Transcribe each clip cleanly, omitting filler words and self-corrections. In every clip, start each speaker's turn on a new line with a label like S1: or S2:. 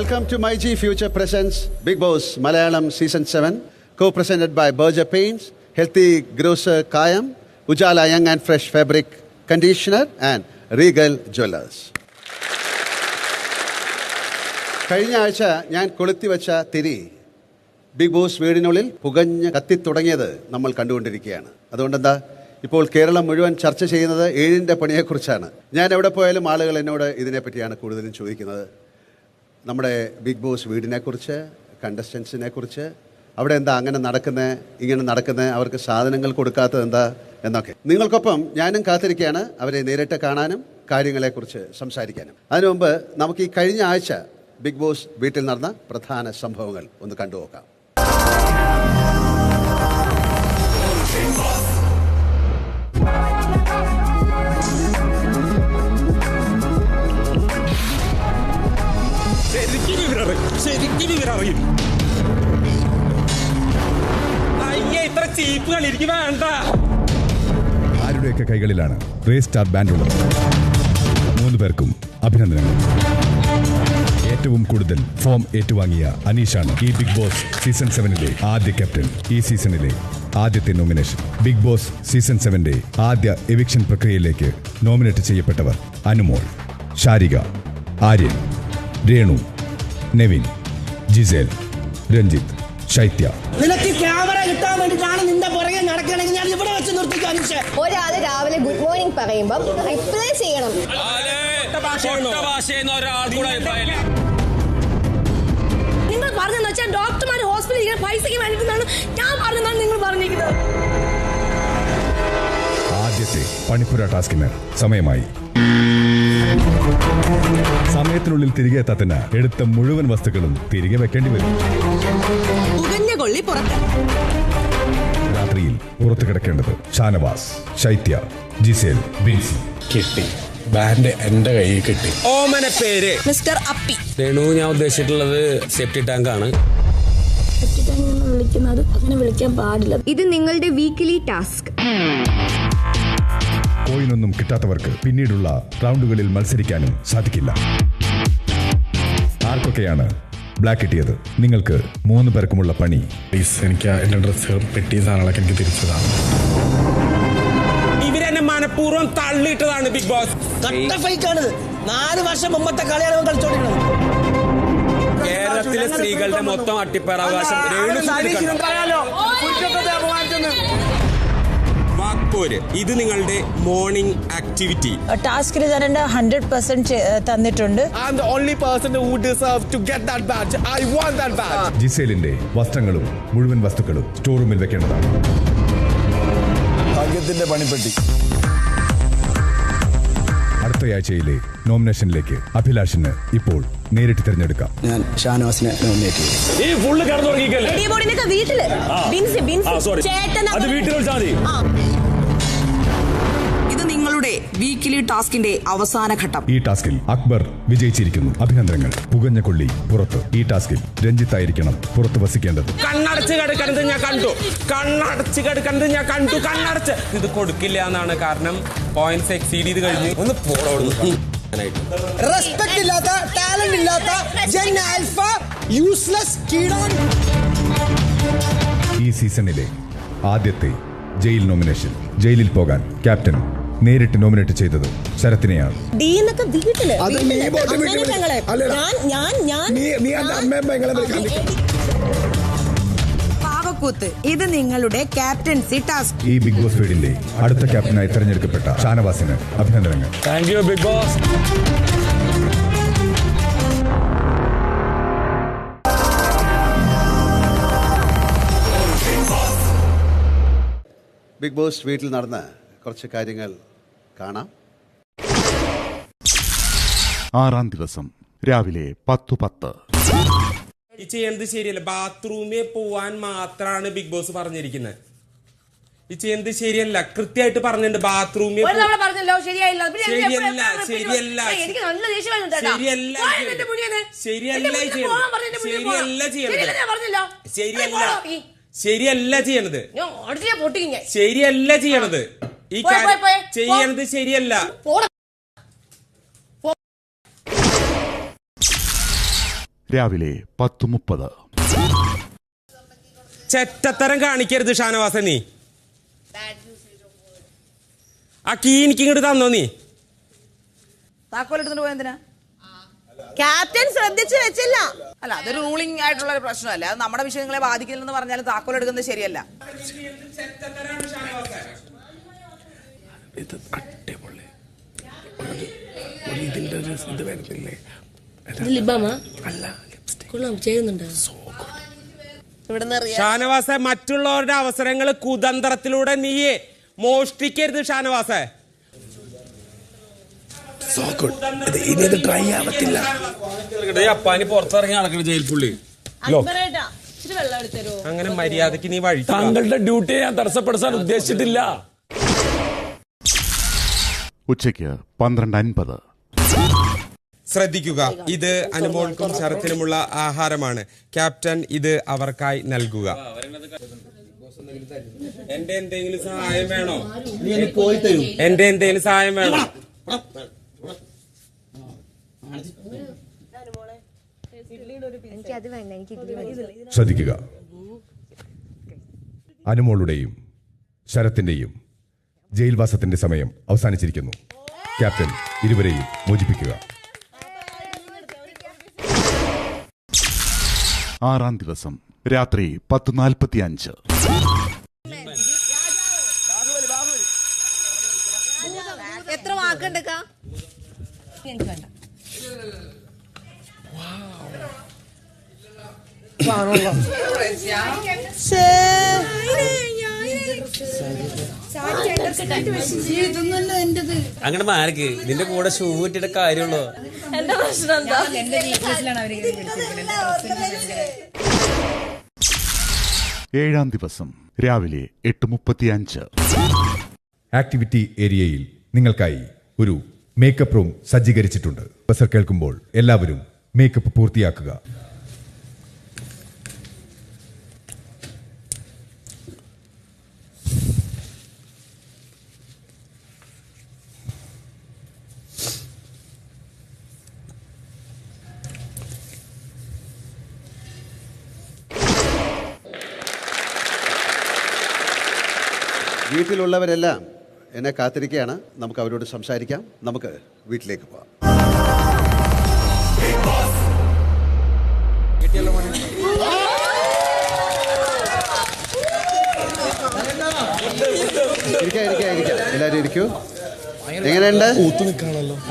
S1: Welcome to My G Future Presents Big Boss Malayalam Season 7, co-presented by Berger Paints, Healthy Grocer Kayam, Ujala Young and Fresh Fabric Conditioner and Regal Jewelers. കഴിഞ്ഞ ആഴ്ച ഞാൻ കൊളുത്തി വെച്ച തിരി big boss വീടിനുള്ളിൽ പുകഞ്ഞ് കത്തിത്തുടങ്ങിയത് നമ്മൾ കണ്ടുകൊണ്ടിരിക്കുകയാണ്. അതുകൊണ്ടെന്താ ഇപ്പോൾ കേരളം മുഴുവൻ ചർച്ച ചെയ്യുന്നത് 7ന്റെ പണിയെക്കുറിച്ചാണ്. ഞാൻ എവിടെ പോയാലും ആളുകൾ എന്നോട് ഇതിനെപ്പറ്റിയാണ് കൂടുതലും ചോദിക്കുന്നത്. നമ്മുടെ ബിഗ് ബോസ് വീടിനെക്കുറിച്ച്, കണ്ടസ്റ്റൻസിനെ കുറിച്ച്, അവിടെ എന്താ അങ്ങനെ നടക്കുന്നത്, ഇങ്ങനെ നടക്കുന്നത്, അവർക്ക് സാധനങ്ങൾ കൊടുക്കാത്തത് എന്താ എന്നൊക്കെ. നിങ്ങൾക്കൊപ്പം ഞാനും കാത്തിരിക്കുകയാണ് അവരെ നേരിട്ട് കാണാനും കാര്യങ്ങളെക്കുറിച്ച് സംസാരിക്കാനും. അതിനു മുമ്പ് നമുക്ക് ഈ കഴിഞ്ഞ ആഴ്ച ബിഗ് ബോസ് വീട്ടിൽ നടന്ന പ്രധാന സംഭവങ്ങൾ ഒന്ന് കണ്ടുനോക്കാം.
S2: ആരുടെയൊക്കെ കൈകളിലാണ് റേസ് സ്റ്റാർ ബാൻഡ് ഉള്ളത്? 3 പേർക്കും അഭിനന്ദനങ്ങൾ. ഏറ്റവും കൂടുതൽ ഫോം ഏറ്റുവാങ്ങിയ അനീഷാണ് ഈ ബിഗ് ബോസ് സീസൺ 7ലെ ആദ്യ ക്യാപ്റ്റൻ. ഈ സീസണിലെ ആദ്യത്തെ നോമിനേഷൻ. ബിഗ് ബോസ് സീസൺ 7ന്റെ ആദ്യ എവിക്ഷൻ പ്രക്രിയയിലേക്ക് നോമിനേറ്റ് ചെയ്യപ്പെട്ടവർ അനുമോൾ, ഷാരിക, ആര്യൻ, രേണു, നെവിൻ, ജിസേൽ, രഞ്ജിത്ത്, ശൈത്യ.
S3: നിനക്ക് ക്യാമറ കിട്ടാൻ വേണ്ടിട്ടാണ് നിന്റെ പുറകെ നടക്കണമെങ്കിൽ ഞാൻ ഇവിടെ വെച്ച് നിർത്തിക്കാൻ.
S4: ഒരാള് രാവിലെ ഗുഡ് മോർണിംഗ് പറയുമ്പോൾ റിപ്ലൈ ചെയ്യണം.
S5: നിങ്ങൾ പറഞ്ഞെന്ന് വെച്ചാൽ ഡോക്ടർമാർ ഹോസ്പിറ്റലിൽ ഇങ്ങനെ പൈസയ്ക്ക് വേണ്ടിയിട്ടാണ് ഞാൻ പറഞ്ഞതാണ് നിങ്ങൾ പറഞ്ഞിരിക്കുന്നത്.
S2: ആദ്യത്തെ പണിപ്പുര ടാസ്കിന് സമയമായി. സമയത്തിനുള്ളിൽ തിരികെ എത്താത്തതിന് എടുത്ത മുഴുവൻ വസ്തുക്കളും തിരികെ വെക്കേണ്ടി വരും. രാത്രിയിൽ പുറത്തു കിടക്കേണ്ടത് ഷാനവാസ്, ശൈത്യ, ജിസേൽ, ബിൻസി.
S6: കിട്ടി ബാൻഡ് എന്റെ കയ്യിൽ കിട്ടി.
S5: ഓമന പേര് മിസ്റ്റർ അപ്പി.
S6: രേണു ഞാൻ ഉദ്ദേശിച്ചിട്ടുള്ളത് സേഫ്റ്റി ടാങ്ക് ആണ്.
S5: വിളിക്കുന്നത് അങ്ങനെ വിളിക്കാൻ പാടില്ല.
S4: ഇത് നിങ്ങളുടെ വീക്കിലി ടാസ്ക്.
S2: കോയിനൊന്നും കിട്ടാത്തവർക്ക് പിന്നീടുള്ള റൗണ്ടുകളിൽ മത്സരിക്കാനും സാധിക്കില്ല. ആർക്കൊക്കെയാണ് ബ്ലാക്ക് കിട്ടിയത്? നിങ്ങൾക്ക് 3 പേർക്കുമുള്ള പണി.
S6: പ്ലീസ് എനിക്ക് എന്റെ ഡ്രസ്സ് പെട്ടി സാധനങ്ങളൊക്കെ എനിക്ക് തിരിച്ചതാണ്.
S7: ഇവരെന്നെ മനഃപൂർവ്വം തള്ളിയിട്ടതാണ് ബിഗ് ബോസ്.
S3: കട്ട ഫേക്കാണ്. 4 വർഷം മുമ്പത്തെ കളിയാണ് കളിച്ചോണ്ടിരുന്നത്.
S7: കേരളത്തിലെ സ്ത്രീകളുടെ മൊത്തം അട്ടിപ്പറാവകാശം വാക്പോര്. ഇത് നിങ്ങളുടെ മോർണിംഗ് ആക്ടിവിറ്റി.
S8: ടാസ്കിന് ഞാൻ 100% തന്നിട്ടുണ്ട്.
S2: ജിസേലിന്റെ വസ്ത്രങ്ങളും മുഴുവൻ വസ്തുക്കളും സ്റ്റോർ റൂമിൽ വെക്കേണ്ടതാണ്.
S6: ഭാഗ്യത്തിന്റെ പണിപ്പെട്ടി.
S2: അടുത്തയാഴ്ചയിലെ നോമിനേഷനിലേക്ക് അഭിലാഷിന് ഇപ്പോൾ നേരിട്ട് തിരഞ്ഞെടുക്കാം.
S6: ഞാൻ ഷാനവാസിനെ നോമിനേറ്റ് ചെയ്തു.
S7: ഈ ഫുള്ള് കിടന്നുറങ്ങിക്കല്ലേ
S5: വീട്ടില്
S8: ഇത് നിങ്ങളുടെ വീക്കിലി ടാസ്കിന്റെ അവസാന ഘട്ടം.
S2: ഈ ടാസ്കിൽ അക്ബർ വിജയിച്ചിരിക്കുന്നു. അഭിനന്ദനങ്ങൾ. പുകഞ്ഞ കൊള്ളി പുറത്ത്. ഈ ടാസ്കിൽ രഞ്ജിത്തായിരിക്കണം പുറത്ത് വസിക്കേണ്ടത്.
S7: കണ്ണടച്ച് കിടക്കുന്നത് ഞാൻ കണ്ടു. കണ്ണടച്ച് ഇത് കൊടുക്കില്ല എന്നാണ്. കാരണം പോയിന്റ്സ് എക്സീഡ് ചെയ്ത് കഴിഞ്ഞ് ഒന്ന് പോടുന്നു.
S3: റെസ്പെക്ട് ഇല്ലാത്ത, ടാലന്റ് ഇല്ലാത്ത ജെൻ ആൽഫ യൂസ്ലെസ് കീടോൻ.
S2: ഈ സീസണിലെ ആദ്യത്തെ ജയിൽ നോമിനേഷൻ. ജയിലിൽ പോകാൻ ക്യാപ്റ്റൻ നേരിട്ട് നോമിനേറ്റ് ചെയ്തത് ശരത്തിനെയാണ്.
S8: പാവക്കൂത്ത്. ഇത് നിങ്ങളുടെ ക്യാപ്റ്റൻസി ടാസ്ക്.
S2: ഈ ബിഗ് ബോസ് വീടിന്റെ അടുത്ത ക്യാപ്റ്റനായി തെരഞ്ഞെടുക്കപ്പെട്ട ഷാനവാസിന് അഭിനന്ദനങ്ങൾ.
S6: Thank you Bigg Boss.
S1: Bigg Boss വീട്ടിൽ നടന്ന കുറച്ച് കാര്യങ്ങൾ കാണാം.
S9: 6-ാം ദിവസം രാവിലെ 10:10.
S7: ഈ ചെയ്യുന്നത് ശരിയല്ല. ബാത്റൂമിൽ പോവാൻ മാത്രമാണ് ബിഗ് ബോസ് പറഞ്ഞിരിക്കുന്നത്. ഈ ചെയ്യുന്നത് ശരിയല്ല. കൃത്യമായിട്ട് പറഞ്ഞിട്ടുണ്ട് ബാത്റൂമിൽ
S5: പറഞ്ഞല്ലോ. ശരിയായില്ല.
S7: ശരിയല്ല ചെയ്യണത്. ഈ ചെയ്യണത് ശരിയല്ല.
S9: രാവിലെ 10:30.
S7: ചെറ്റത്തരം കാണിക്കരുത് ഷാനവാസ. നീ ആ കീ എനിക്ക് ഇങ്ങോട്ട് തന്നോ? നീ
S8: താക്കോലെടുത്തിട്ട് പോയെന്തിനാ?
S5: ക്യാപ്റ്റൻ ശ്രദ്ധിച്ചു വെച്ചില്ല.
S8: അല്ല, അതൊരു റൂളിംഗ് ആയിട്ടുള്ള ഒരു പ്രശ്നമല്ല. അത് നമ്മുടെ വിഷയങ്ങളെ ബാധിക്കില്ലെന്ന് പറഞ്ഞാലും താക്കോലെടുക്കുന്നത് ശരിയല്ല.
S6: ഇത് അടിപൊളി. ഇതിന്റെ ഒരു ഇത് വരുന്നില്ലേ?
S7: അല്ല,
S5: ചെയ്യുന്നുണ്ടോ?
S7: ഷാനവാസ, മറ്റുള്ളവരുടെ അവസരങ്ങൾ കുതന്ത്രത്തിലൂടെ നീ മോഷ്ടിക്കരുത് ഷാനവാസ.
S6: ഇനി ഇത് ട്രൈ ആവത്തില്ല.
S7: അപ്പാനി പുറത്തിറങ്ങി നടക്കണം ജയിൽ പുള്ളി. അങ്ങനെ മര്യാദക്ക് നീ വഴി.
S6: താങ്കളുടെ ഡ്യൂട്ടിയെ ഞാൻ തടസ്സപ്പെടുത്താൻ ഉദ്ദേശിച്ചിട്ടില്ല.
S9: ഉച്ചയ്ക്ക് 12:50.
S7: ശ്രദ്ധിക്കുക, ഇത് അനുമോൾക്കും ശരത്തിനുമുള്ള ആഹാരമാണ്. ക്യാപ്റ്റൻ ഇത് അവർക്കായി നൽകുക. എന്റെ എന്തെങ്കിലും സഹായം വേണോ? എന്റെ എന്തെങ്കിലും സഹായം വേണോ?
S4: എനിക്കത് വേണ്ട, എനിക്ക് ഇതിൽ മതി.
S2: ശ്രദ്ധിക്കുക, അനുമോളുടെയും ശരത്തിന്റെയും ജയിൽവാസത്തിന്റെ സമയം അവസാനിച്ചിരിക്കുന്നു. ക്യാപ്റ്റൻ ഇരുവരെയും മോചിപ്പിക്കുക.
S9: 6-ാം ദിവസം രാത്രി 10:45.
S5: എത്ര വാക്കുണ്ടക്കാ? എനിക്ക് വേണ്ട.
S10: അങ്ങനെ മാർക്ക് നിന്റെ കൂടെ ഷൂ ഇട്ടിട്ട് കാര്യമുള്ളൂ.
S5: എന്റെ പ്രശ്നം എന്താ?
S9: 7-ാം ദിവസം രാവിലെ 8:35.
S2: ആക്ടിവിറ്റി ഏരിയയിൽ നിങ്ങൾക്കായി ഒരു മേക്കപ്പ് റൂം സജ്ജീകരിച്ചിട്ടുണ്ട്. ബസർ കേൾക്കുമ്പോൾ എല്ലാവരും മേക്കപ്പ് പൂർത്തിയാക്കുക.
S1: വീട്ടിലുള്ളവരെല്ലാം എന്നെ കാത്തിരിക്കുകയാണ്. നമുക്ക് അവരോട് സംസാരിക്കാം. നമുക്ക് വീട്ടിലേക്ക് പോവാം. ഇരിക്കാം, എല്ലാവരും ഇരിക്കൂ. എങ്ങനെയുണ്ട്?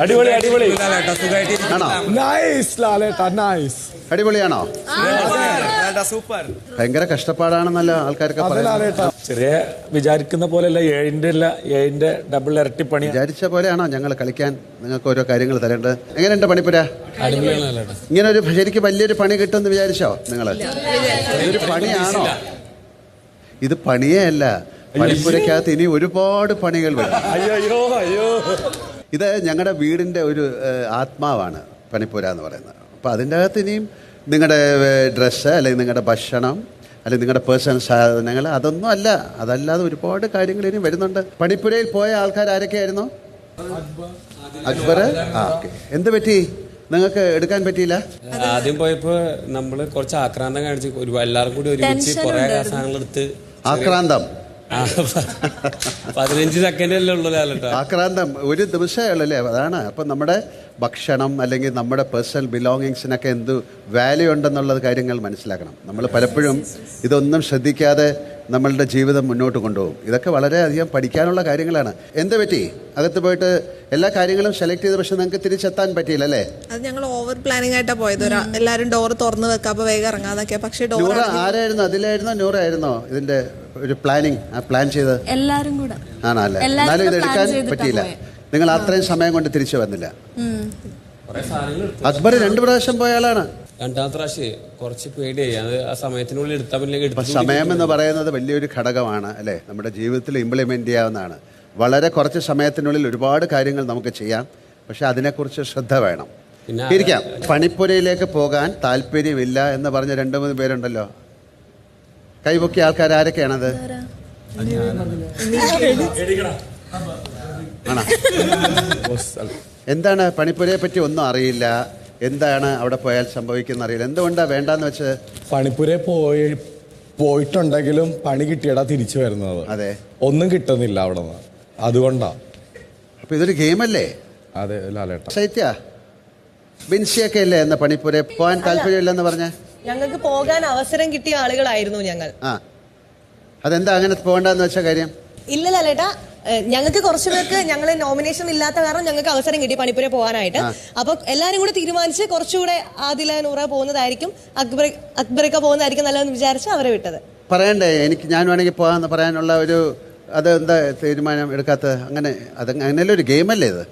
S6: അടിപൊളി അടിപൊളി.
S1: ആണോ?
S6: നൈസ് ലാലേട്ടാ, നൈസ്.
S1: അടിപൊളിയാണോ? ഭയങ്കര കഷ്ടപ്പാടാണെന്നല്ല ആൾക്കാർക്ക് പറയുന്നത്.
S6: ചെറിയ വിചാരിക്കുന്ന പോലെയല്ല, ഏഴിന്റെ ഡബിൾ ഇരട്ടി പണി.
S1: വിചാരിച്ച പോലെയാണോ ഞങ്ങൾ കളിക്കാൻ നിങ്ങൾക്ക് ഓരോ കാര്യങ്ങൾ തരേണ്ടത്? എങ്ങനെയുണ്ട് പണിപ്പുര? ഇങ്ങനെ ഒരു ശരിക്കും വലിയൊരു പണി കിട്ടുമെന്ന് വിചാരിച്ചോ നിങ്ങൾ? ഇതൊരു പണിയാണോ? ഇത് പണിയേ അല്ല. പണിപ്പുരക്കകത്ത് ഇനി ഒരുപാട് പണികൾ വരും. ഇത് ഞങ്ങളുടെ വീടിൻ്റെ ഒരു ആത്മാവാണ് പണിപ്പുര എന്ന് പറയുന്നത്. അപ്പോൾ അതിൻ്റെ അകത്ത് ഇനിയും നിങ്ങളുടെ ഡ്രസ്സ് അല്ലെങ്കിൽ നിങ്ങളുടെ ഭക്ഷണം അല്ലെങ്കിൽ നിങ്ങളുടെ പേഴ്സണൽ സാധനങ്ങൾ അതൊന്നും അല്ല. അതല്ലാതെ ഒരുപാട് കാര്യങ്ങൾ ഇനി വരുന്നുണ്ട്. പണിപ്പുരയിൽ പോയ ആൾക്കാർ ആരൊക്കെയായിരുന്നു? അക്ബർ. ഓക്കെ. എന്ത് പറ്റി? നിങ്ങൾക്ക് എടുക്കാൻ പറ്റിയില്ല?
S10: ആദ്യം പോയപ്പോ നമ്മള് കുറച്ച് ആക്രാന്തം കാണിച്ച് എല്ലാവരും കൂടി ഒരുമിച്ച് കുറെ സാധനങ്ങൾ എടുത്ത്.
S1: ആക്രാന്തം
S10: 15 സെക്കൻഡ് അല്ലേ ഉള്ളൂ ലാലേട്ടാ.
S1: ആക്രാന്തം ഒരു ദിവസമേ ഉള്ളല്ലേ? അതാണ്. അപ്പം നമ്മുടെ ഭക്ഷണം അല്ലെങ്കിൽ നമ്മുടെ പേഴ്സണൽ ബിലോങ്ങിങ്സിനൊക്കെ എന്ത് വാല്യൂ ഉണ്ടെന്നുള്ളത് കാര്യങ്ങൾ മനസ്സിലാക്കണം. നമ്മൾ പലപ്പോഴും ഇതൊന്നും ശ്രദ്ധിക്കാതെ നമ്മളുടെ ജീവിതം മുന്നോട്ട് കൊണ്ടുപോകും. ഇതൊക്കെ വളരെയധികം പഠിക്കാനുള്ള കാര്യങ്ങളാണ്. എന്ത് പറ്റി? അകത്ത് പോയിട്ട് എല്ലാ കാര്യങ്ങളും സെലക്ട് ചെയ്ത് പക്ഷെ നിങ്ങൾക്ക് തിരിച്ചെത്താൻ പറ്റിയില്ല അല്ലേ?
S5: അത് ഞങ്ങൾ ഓവർ പ്ലാനിങ് ആയിട്ടാ പോയത്. എല്ലാരും ഡോർ തുറന്ന് വെക്കാം, അപ്പൊ വേഗം ഇറങ്ങാതൊക്കെ. പക്ഷെ
S1: നൂറ ആരായിരുന്നു? അതിലായിരുന്നോ നൂറായിരുന്നോ ഇതിന്റെ ഒരു പ്ലാൻ ചെയ്തത്?
S5: എല്ലാരും കൂടെ
S1: ആണോ? അല്ലേ? എന്നാലും ഇത് എടുക്കാൻ പറ്റിയില്ല. നിങ്ങൾ അത്രയും സമയം കൊണ്ട് തിരിച്ചു വന്നില്ല. അക്ബർ 2 പ്രാവശ്യം പോയ ആളാണ്.
S10: രണ്ടാമത്തെ പ്രാവശ്യം കുറച്ച് പേടിയായി. അത് ആ സമയത്തിനുള്ളിൽ എടുത്താൽ പറ്റില്ല.
S1: സമയം എന്ന് പറയുന്നത് വലിയൊരു ഘടകമാണ് അല്ലേ? നമ്മുടെ ജീവിതത്തിൽ ഇംപ്ലിമെന്റ് ചെയ്യാവുന്നതാണ്. വളരെ കുറച്ച് സമയത്തിനുള്ളിൽ ഒരുപാട് കാര്യങ്ങൾ നമുക്ക് ചെയ്യാം. പക്ഷെ അതിനെക്കുറിച്ച് ശ്രദ്ധ വേണം. ഇരിക്കാം. പണിപ്പുരയിലേക്ക് പോകാൻ താല്പര്യമില്ല എന്ന് പറഞ്ഞ 2-3 പേരുണ്ടല്ലോ. കൈപൊക്കിയ ആൾക്കാർ ആരൊക്കെയാണത്? ആണോ? എന്താണ്? പണിപ്പുരയെ പറ്റി ഒന്നും അറിയില്ല, എന്താണ് അവിടെ പോയാൽ സംഭവിക്കുന്ന അറിയില്ല. എന്തുകൊണ്ടാണ് വേണ്ടാന്ന് വെച്ചത്?
S11: പണിപ്പുരെ പോയിട്ടുണ്ടെങ്കിലും പണി കിട്ടിയടാ തിരിച്ചു വരുന്നത്.
S1: അതെ,
S11: ഒന്നും കിട്ടുന്നില്ല അവിടെ നിന്ന്, അതുകൊണ്ടാ.
S1: അപ്പൊ ഇതൊരു ഗെയിമല്ലേ?
S11: അതെ ലാലേട്ട.
S1: ശൈത്യ, ബിൻസിയൊക്കെ അല്ലേ എന്ന പണിപ്പുരെ പോകാൻ താല്പര്യമില്ലെന്ന് പറഞ്ഞ?
S12: ഞങ്ങൾക്ക് പോകാൻ അവസരം കിട്ടിയ ആളുകളായിരുന്നു ഞങ്ങൾ.
S1: അതെന്താ അങ്ങനെ പോകണ്ടെന്ന് വെച്ച കാര്യം?
S12: ഇല്ല ലാലേട്ടാ, ഞങ്ങൾക്ക് കുറച്ചുപേർക്ക് ഞങ്ങള് നോമിനേഷൻ ഇല്ലാത്ത കാരണം ഞങ്ങൾക്ക് അവസരം കിട്ടി പണിപ്പുര പോകാനായിട്ട്. അപ്പൊ എല്ലാരും കൂടെ തീരുമാനിച്ച് കുറച്ചുകൂടെ ആദില നൂറ പോകുന്നതായിരിക്കും, അക്ബറിക്ക പോകുന്നതായിരിക്കും നല്ലതെന്ന് വിചാരിച്ച് അവരെ വിട്ടത്.
S1: പറയണ്ടേ എനിക്ക്, ഞാൻ വേണമെങ്കിൽ പോകാന്ന് പറയാനുള്ള ഒരു അതെന്താ തീരുമാനം എടുക്കാത്തത്? അങ്ങനെയല്ല, ഒരു ഗെയിമല്ലേ ഇത്?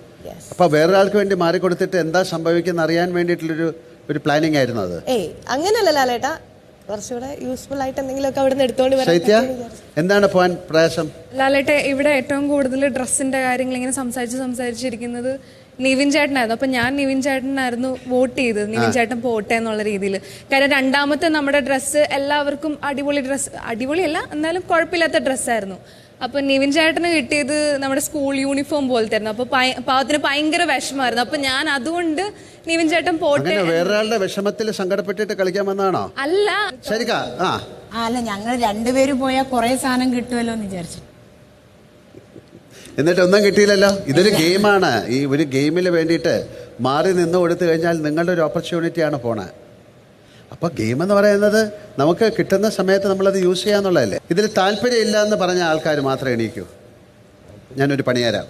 S1: അപ്പൊ വേറൊരാൾക്ക് വേണ്ടി മാറിക്കൊടുത്തിട്ട് എന്താ സംഭവിക്കുന്ന അറിയാൻ വേണ്ടിയിട്ടുള്ളൊരു പ്ലാനിങ് ആയിരുന്നു അത്?
S12: അങ്ങനെയല്ല ലാലേട്ടാ, കുറച്ചുകൂടെ യൂസ്ഫുൾ ആയിട്ട് എന്തെങ്കിലുമൊക്കെ അവിടെ നിന്ന് എടുത്തോണ്ട്
S1: ശൈത്യ, എന്താണ് പോകാൻ പ്രയാസം?
S5: ലാലേട്ടെ, ഇവിടെ ഏറ്റവും കൂടുതൽ ഡ്രസ്സിന്റെ കാര്യങ്ങൾ ഇങ്ങനെ സംസാരിച്ചിരിക്കുന്നത് നിവിൻ ചേട്ടനായിരുന്നു. അപ്പൊ ഞാൻ നിവിൻ ചേട്ടനായിരുന്നു വോട്ട് ചെയ്തത്, നിവിൻ ചേട്ടൻ പോട്ടെ എന്നുള്ള രീതിയിൽ. കാര്യം രണ്ടാമത്തെ നമ്മുടെ ഡ്രസ്സ് എല്ലാവർക്കും അടിപൊളിയല്ല എന്നാലും കുഴപ്പമില്ലാത്ത ഡ്രസ്സായിരുന്നു. അപ്പൊ നിവിൻ ചേട്ടന് കിട്ടിയത് നമ്മുടെ സ്കൂൾ യൂണിഫോം പോലത്തെ ആയിരുന്നു. അപ്പൊ പാവത്തിന് ഭയങ്കര വിഷമായിരുന്നു. അപ്പൊ ഞാൻ അതുകൊണ്ട് നിവിൻ ചേട്ടൻ പോട്ടെ.
S1: വേറൊരാളുടെ വിഷമത്തിൽ സങ്കടപ്പെട്ടിട്ട് കളിക്കാൻ വന്നതാണോ?
S5: അല്ല,
S1: ശരിക്കാ.
S13: അല്ല, ഞങ്ങൾ രണ്ടുപേരും പോയാൽ കുറെ സാധനം കിട്ടുമല്ലോ എന്ന് വിചാരിച്ചു.
S1: എന്നിട്ട് ഒന്നും കിട്ടിയില്ലല്ലോ. ഇതൊരു ഗെയിമാണ്. ഈ ഒരു ഗെയിമിന് വേണ്ടിയിട്ട് മാറി നിന്ന് കൊടുത്തു കഴിഞ്ഞാൽ നിങ്ങളുടെ ഒരു ഓപ്പർച്യൂണിറ്റിയാണ് പോണേ. അപ്പോൾ ഗെയിം എന്ന് പറയുന്നത് നമുക്ക് കിട്ടുന്ന സമയത്ത് നമ്മളത് യൂസ് ചെയ്യാന്നുള്ളതല്ലേ. ഇതിൽ താല്പര്യമില്ല എന്ന് പറഞ്ഞ ആൾക്കാർ മാത്രമേ എണീക്കൂ. ഞാനൊരു പണി തരാം,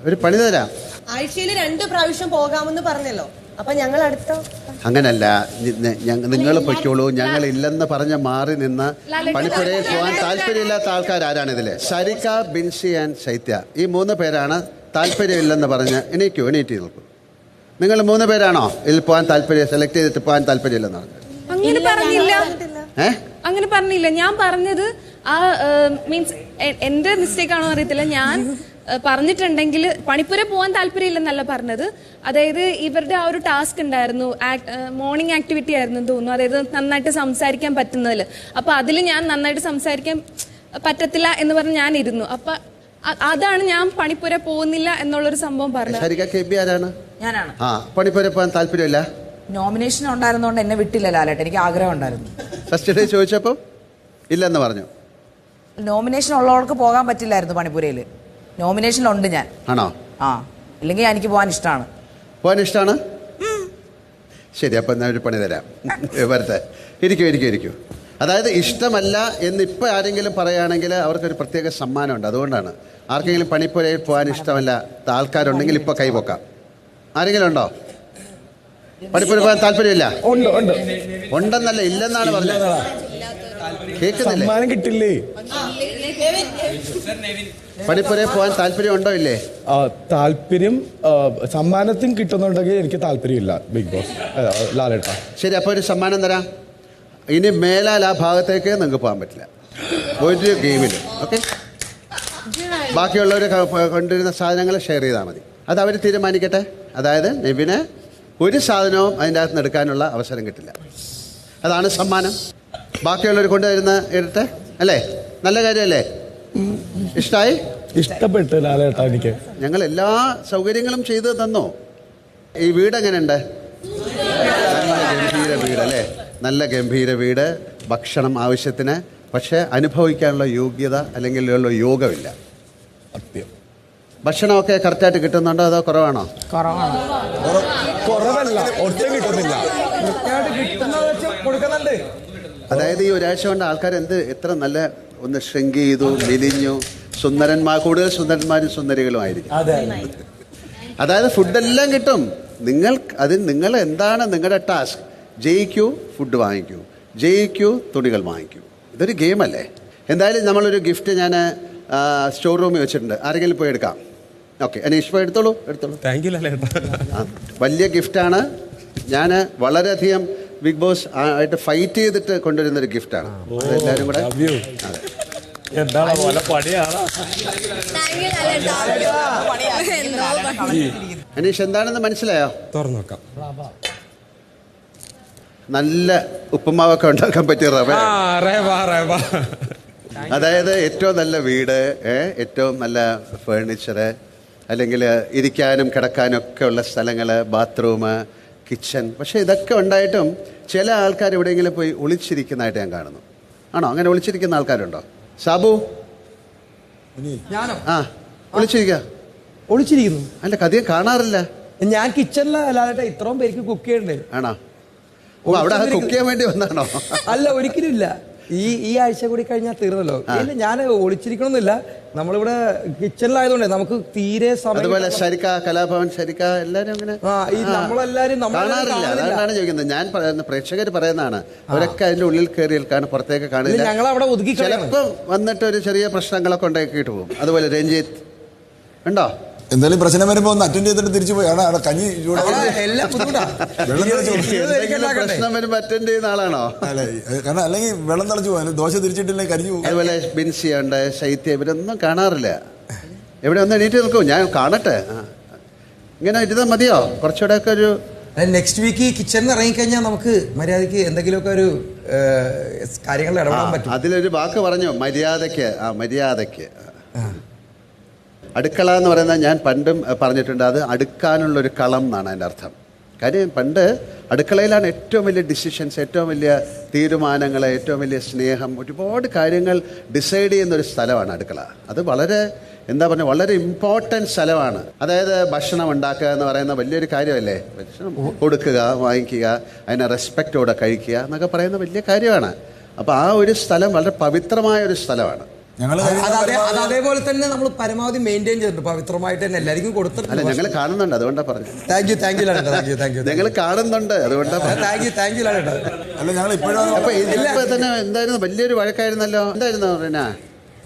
S1: ഒരു പണി തരാം.
S12: ആഴ്ചയിൽ 2 പ്രാവശ്യം പോകാമെന്ന് പറഞ്ഞല്ലോ. അപ്പൊ ഞങ്ങൾ അടുത്ത
S1: അങ്ങനല്ല, നിങ്ങൾ പൊയ്ക്കോളൂ, ഞങ്ങൾ ഇല്ലെന്ന് പറഞ്ഞ് മാറി നിന്ന് പണിപ്പുരയിൽ പോകാൻ താല്പര്യമില്ലാത്ത ആൾക്കാർ ആരാണ് ഇതില്? സരിക, ബിൻസി ആൻഡ് ശൈത്യ, ഈ 3 പേരാണ് താല്പര്യമില്ലെന്ന് പറഞ്ഞ് എണീറ്റ് നിൽക്കും. നിങ്ങൾ 3 പേരാണോ ഇതിൽ പോകാൻ താല്പര്യം, സെലക്ട് ചെയ്തിട്ട് പോകാൻ താല്പര്യമില്ലെന്ന് പറഞ്ഞത്?
S5: അങ്ങനെ പറഞ്ഞില്ല. ഞാൻ പറഞ്ഞത് മീൻസ് എന്റെ മിസ്റ്റേക്ക് ആണോ അറിയത്തില്ല. ഞാൻ പറഞ്ഞിട്ടുണ്ടെങ്കിൽ പണിപ്പുര പോകാൻ താല്പര്യമില്ലെന്നല്ല പറഞ്ഞത്. അതായത് ഇവരുടെ ആ ഒരു ടാസ്ക് ഉണ്ടായിരുന്നു, മോർണിംഗ് ആക്ടിവിറ്റി ആയിരുന്നു തോന്നുന്നു. അതായത് നന്നായിട്ട് സംസാരിക്കാൻ പറ്റുന്നതിൽ. അപ്പൊ അതിൽ ഞാൻ നന്നായിട്ട് സംസാരിക്കാൻ പറ്റത്തില്ല എന്ന് പറഞ്ഞ് ഞാൻ ഇരുന്നു. അപ്പൊ അതാണ് ഞാൻ പണിപ്പുര പോകുന്നില്ല എന്നുള്ളൊരു സംഭവം പറഞ്ഞത്.
S8: ഞാനാണ്.
S1: പണിപ്പുര പോകാൻ താല്പര്യമില്ല.
S8: നോമിനേഷൻ ഉണ്ടായിരുന്നോണ്ട് എന്നെ വിട്ടില്ല ലാലേട്ടൻ, എനിക്ക് ആഗ്രഹം ഉണ്ടായിരുന്നു.
S1: ഫസ്റ്റ് ഡേ ചോദിച്ചപ്പോൾ ഇല്ലെന്ന് പറഞ്ഞു.
S8: നോമിനേഷൻ ഉള്ളവർക്ക് പോകാൻ പറ്റില്ലായിരുന്നു പണിപ്പുരയില്. നോമിനേഷനിലുണ്ട് ഞാൻ.
S1: ആണോ?
S8: ഇല്ലെങ്കിൽ എനിക്ക് പോകാൻ ഇഷ്ടമാണ്.
S1: പോകാൻ ഇഷ്ടമാണ്? ശരി, അപ്പം ഞാൻ ഒരു പണി തരാം. വരട്ടെ, ഇരിക്കൂ. അതായത് ഇഷ്ടമല്ല എന്നിപ്പോൾ ആരെങ്കിലും പറയുകയാണെങ്കിൽ അവർക്കൊരു പ്രത്യേക സമ്മാനമുണ്ട്. അതുകൊണ്ടാണ്. ആർക്കെങ്കിലും പണിപ്പുരയിൽ പോകാൻ ഇഷ്ടമല്ല ആൾക്കാരുണ്ടെങ്കിൽ ഇപ്പോൾ കൈപൊക്കാം. ആരെങ്കിലും ഉണ്ടോ? പണിപ്പുര പോകാൻ താല്പര്യമില്ല? ഉണ്ടെന്നല്ല, ഇല്ലെന്നാണ് പറഞ്ഞത്. കേൾക്കുന്നില്ലേ?
S11: കിട്ടില്ലേ?
S1: പണിപ്പുരയിൽ പോകാൻ താല്പര്യം ഉണ്ടോ ഇല്ലേ?
S11: താല്പര്യം സമ്മാനത്തിന് കിട്ടുന്നുണ്ടെങ്കിൽ എനിക്ക് താല്പര്യമില്ല ബിഗ് ബോസ് ലാലേട്ട.
S1: ശരി, അപ്പോൾ ഒരു സമ്മാനം തരാം. ഇനി മേലാൽ ആ ഭാഗത്തേക്ക് നിങ്ങൾക്ക് പോകാൻ പറ്റില്ല ഒരു ഗെയിമിൽ. ഓക്കെ, ബാക്കിയുള്ളവർ കൊണ്ടുവരുന്ന സാധനങ്ങൾ ഷെയർ ചെയ്താൽ മതി. അത് അവർ തീരുമാനിക്കട്ടെ. അതായത് നെവിന് ഒരു സാധനവും അതിൻ്റെ അകത്ത് നിന്ന് എടുക്കാനുള്ള അവസരം കിട്ടില്ല. അതാണ് സമ്മാനം. ബാക്കിയുള്ളവർ കൊണ്ടുവരുന്ന ഇടട്ടെ, അല്ലേ? നല്ല കാര്യമല്ലേ? ഇഷ്ടമായി?
S11: ഇഷ്ടപ്പെട്ടു ലാലേട്ടാ. എനിക്ക്
S1: ഞങ്ങൾ എല്ലാ സൗകര്യങ്ങളും ചെയ്ത് തന്നു. ഈ വീട് എങ്ങനെയുണ്ട്? നല്ല ഗംഭീര വീട് അല്ലേ? നല്ല ഗംഭീര വീട്, ഭക്ഷണം ആവശ്യത്തിന്. പക്ഷേ അനുഭവിക്കാനുള്ള യോഗ്യത അല്ലെങ്കിൽ യോഗമില്ല. ഭക്ഷണമൊക്കെ കറക്റ്റായിട്ട് കിട്ടുന്നുണ്ടോ അതോ കുറവാണോ?
S11: കുറവല്ല, ഒട്ടും കിട്ടുന്നില്ല.
S1: അതായത് ഈ ഒരാഴ്ച കൊണ്ട് ആൾക്കാർ എത്ര നല്ല ഒന്ന് ഷ്രിങ്ക് ചെയ്തു, മെലിഞ്ഞു, സുന്ദരന്മാർ, കൂടുതൽ സുന്ദരന്മാരും സുന്ദരികളും ആയിരിക്കും. അതായത് ഫുഡെല്ലാം കിട്ടും. നിങ്ങൾ എന്താണ് നിങ്ങളുടെ ടാസ്ക്? ജയിക്കൂ, ഫുഡ് വാങ്ങിക്കൂ, ജയിക്കൂ, തുണികൾ വാങ്ങിക്കൂ. ഇതൊരു ഗെയിമല്ലേ? എന്തായാലും നമ്മളൊരു ഗിഫ്റ്റ് ഞാൻ സ്റ്റോർ റൂമിൽ വെച്ചിട്ടുണ്ട്. ആരെങ്കിലും പോയി എടുക്കാം. ഓക്കെ, അനീഷ് പോയി എടുത്തോളൂ.
S10: താങ്ക് യു ലാലേട്ടാ.
S1: വലിയ ഗിഫ്റ്റാണ്. ഞാൻ വളരെയധികം ബിഗ് ബോസ് ആയിട്ട് ഫൈറ്റ് ചെയ്തിട്ട് കൊണ്ടുവരുന്നൊരു ഗിഫ്റ്റാണ്. എല്ലാവരും കൂടെ അനീഷ് എന്താണെന്ന് മനസ്സിലായോ?
S10: തുറന്നു നോക്കാം.
S1: നല്ല ഉപ്പുമാവൊക്കെ ഉണ്ടാക്കാൻ പറ്റിയ റവ. അതായത് ഏറ്റവും നല്ല വീട്, ഏറ്റവും നല്ല ഫേർണിച്ചർ, അല്ലെങ്കിൽ ഇരിക്കാനും കിടക്കാനും ഒക്കെ ഉള്ള സ്ഥലങ്ങൾ, ബാത്റൂം, കിച്ചൺ. പക്ഷേ ഇതൊക്കെ ഉണ്ടായിട്ടും ചില ആൾക്കാർ എവിടെയെങ്കിലും പോയി ഒളിച്ചിരിക്കുന്നതായിട്ട് ഞാൻ കാണുന്നു. ആണോ? അങ്ങനെ ഒളിച്ചിരിക്കുന്ന ആൾക്കാരുണ്ടോ? സാബു?
S3: ഞാനോ?
S1: ആ,
S3: ഒളിച്ചിരിക്കുന്നു.
S1: അല്ല, കഥയും കാണാറില്ല.
S3: ഞാൻ കിച്ചണിലല്ലാതെ ഇത്രയും പേർക്ക് കുക്ക് ചെയ്യണ്ടേ.
S1: ആണോ? അവിടെ കുക്ക് ചെയ്യാൻ വേണ്ടി വന്നാണോ?
S3: അല്ല, ഒരിക്കലും ഇല്ല. ഈ ആഴ്ച കൂടി കഴിഞ്ഞാൽ തീർന്നല്ലോ. ഇല്ല, ഞാൻ ഒളിച്ചിരിക്കണമെന്നില്ല. നമ്മളിവിടെ കിച്ചണിലായതുകൊണ്ടേ നമുക്ക് തീരെ
S1: അതുപോലെ ശരിക്ക, കലാഭവൻ ശരിക്ക എല്ലാരും അങ്ങനെ
S3: നമ്മളെല്ലാരും
S1: കാണാറില്ല. അതാണ് ചോദിക്കുന്നത്. ഞാൻ പ്രേക്ഷകർ പറയുന്നതാണ്, അവരൊക്കെ അതിന്റെ ഉള്ളിൽ കയറി നിൽക്കാൻ, പുറത്തേക്ക് കാണില്ല.
S3: ഞങ്ങൾ അവിടെ ഒതുക്കി
S1: ചിലപ്പം വന്നിട്ട് ഒരു ചെറിയ പ്രശ്നങ്ങളൊക്കെ ഉണ്ടാക്കിയിട്ട് പോകും. അതുപോലെ രഞ്ജിത്ത് ഉണ്ടോ?
S14: എന്തായാലും പ്രശ്നം വരുമ്പോ ഒന്ന് അറ്റൻഡ് ചെയ്തിട്ട് തിരിച്ചു പോയി. അവിടെ കഞ്ഞി
S1: പ്രശ്നം വരുമ്പോ അറ്റൻഡ് ചെയ്യുന്ന ആളാണോ?
S14: കാരണം അല്ലെങ്കിൽ വെള്ളം തിളച്ചു പോകാൻ, ദോശ തിരിച്ചിട്ടില്ലെങ്കിൽ കരിഞ്ഞു പോകും.
S1: അതുപോലെ ബിൻസിയുണ്ട്, ശൈത്യ, ഇവരൊന്നും കാണാറില്ല. എവിടെ ഒന്ന് എണീറ്റ് നിൽക്കും, ഞാൻ കാണട്ടെ. ഇങ്ങനെ ഇരുന്നാൽ മതിയോ? കുറച്ചുകൂടെ ഒക്കെ ഒരു
S3: നെക്സ്റ്റ് വീക്ക് കിച്ചണിൽ ഇറങ്ങിക്കഴിഞ്ഞാൽ നമുക്ക് മര്യാദക്ക് എന്തെങ്കിലുമൊക്കെ ഒരു കാര്യങ്ങൾ ഇടപെടാൻ പറ്റും.
S1: അതിലൊരു വാക്ക് പറഞ്ഞു, മര്യാദയ്ക്ക്. മര്യാദയ്ക്ക്. അടുക്കള എന്ന് പറയുന്നത് ഞാൻ പണ്ടും പറഞ്ഞിട്ടുണ്ട്, അത് അടുക്കാനുള്ളൊരു കളം എന്നാണ് അതിൻ്റെ അർത്ഥം. കാര്യം പണ്ട് അടുക്കളയിലാണ് ഏറ്റവും വലിയ ഡിസിഷൻസ്, ഏറ്റവും വലിയ തീരുമാനങ്ങൾ, ഏറ്റവും വലിയ സ്നേഹം, ഒരുപാട് കാര്യങ്ങൾ ഡിസൈഡ് ചെയ്യുന്നൊരു സ്ഥലമാണ് അടുക്കള. അത് വളരെ വളരെ ഇമ്പോർട്ടൻറ്റ് സ്ഥലമാണ്. അതായത് ഭക്ഷണം ഉണ്ടാക്കുക എന്ന് പറയുന്ന വലിയൊരു കാര്യമല്ലേ. ഭക്ഷണം കൊടുക്കുക, വാങ്ങിക്കുക, അതിനെ റെസ്പെക്റ്റോടെ കഴിക്കുക എന്നൊക്കെ പറയുന്ന വലിയ കാര്യമാണ്. അപ്പോൾ ആ ഒരു സ്ഥലം വളരെ പവിത്രമായ ഒരു സ്ഥലമാണ്.
S3: അതേപോലെ തന്നെ നമ്മൾ പരമാവധി മെയിൻറ്റെയിൻ ചെയ്തിട്ടുണ്ട്, പവിത്രമായിട്ട് തന്നെ എല്ലാവർക്കും കൊടുത്തിട്ടുണ്ട്.
S1: അല്ല, ഞങ്ങൾ കാണുന്നുണ്ട്, അതുകൊണ്ടാണ് പറഞ്ഞത്.
S3: Thank you.
S1: ഞങ്ങൾ കാണുന്നുണ്ട്, അതുകൊണ്ടാണ്.
S3: Thank you.
S14: അല്ല, ഞങ്ങൾ ഇപ്പോഴും
S1: അപ്പൊ ഇതിപ്പോ തന്നെ എന്തായിരുന്നു, വലിയൊരു വഴക്കായിരുന്നല്ലോ. എന്തായിരുന്നു പിന്നെ?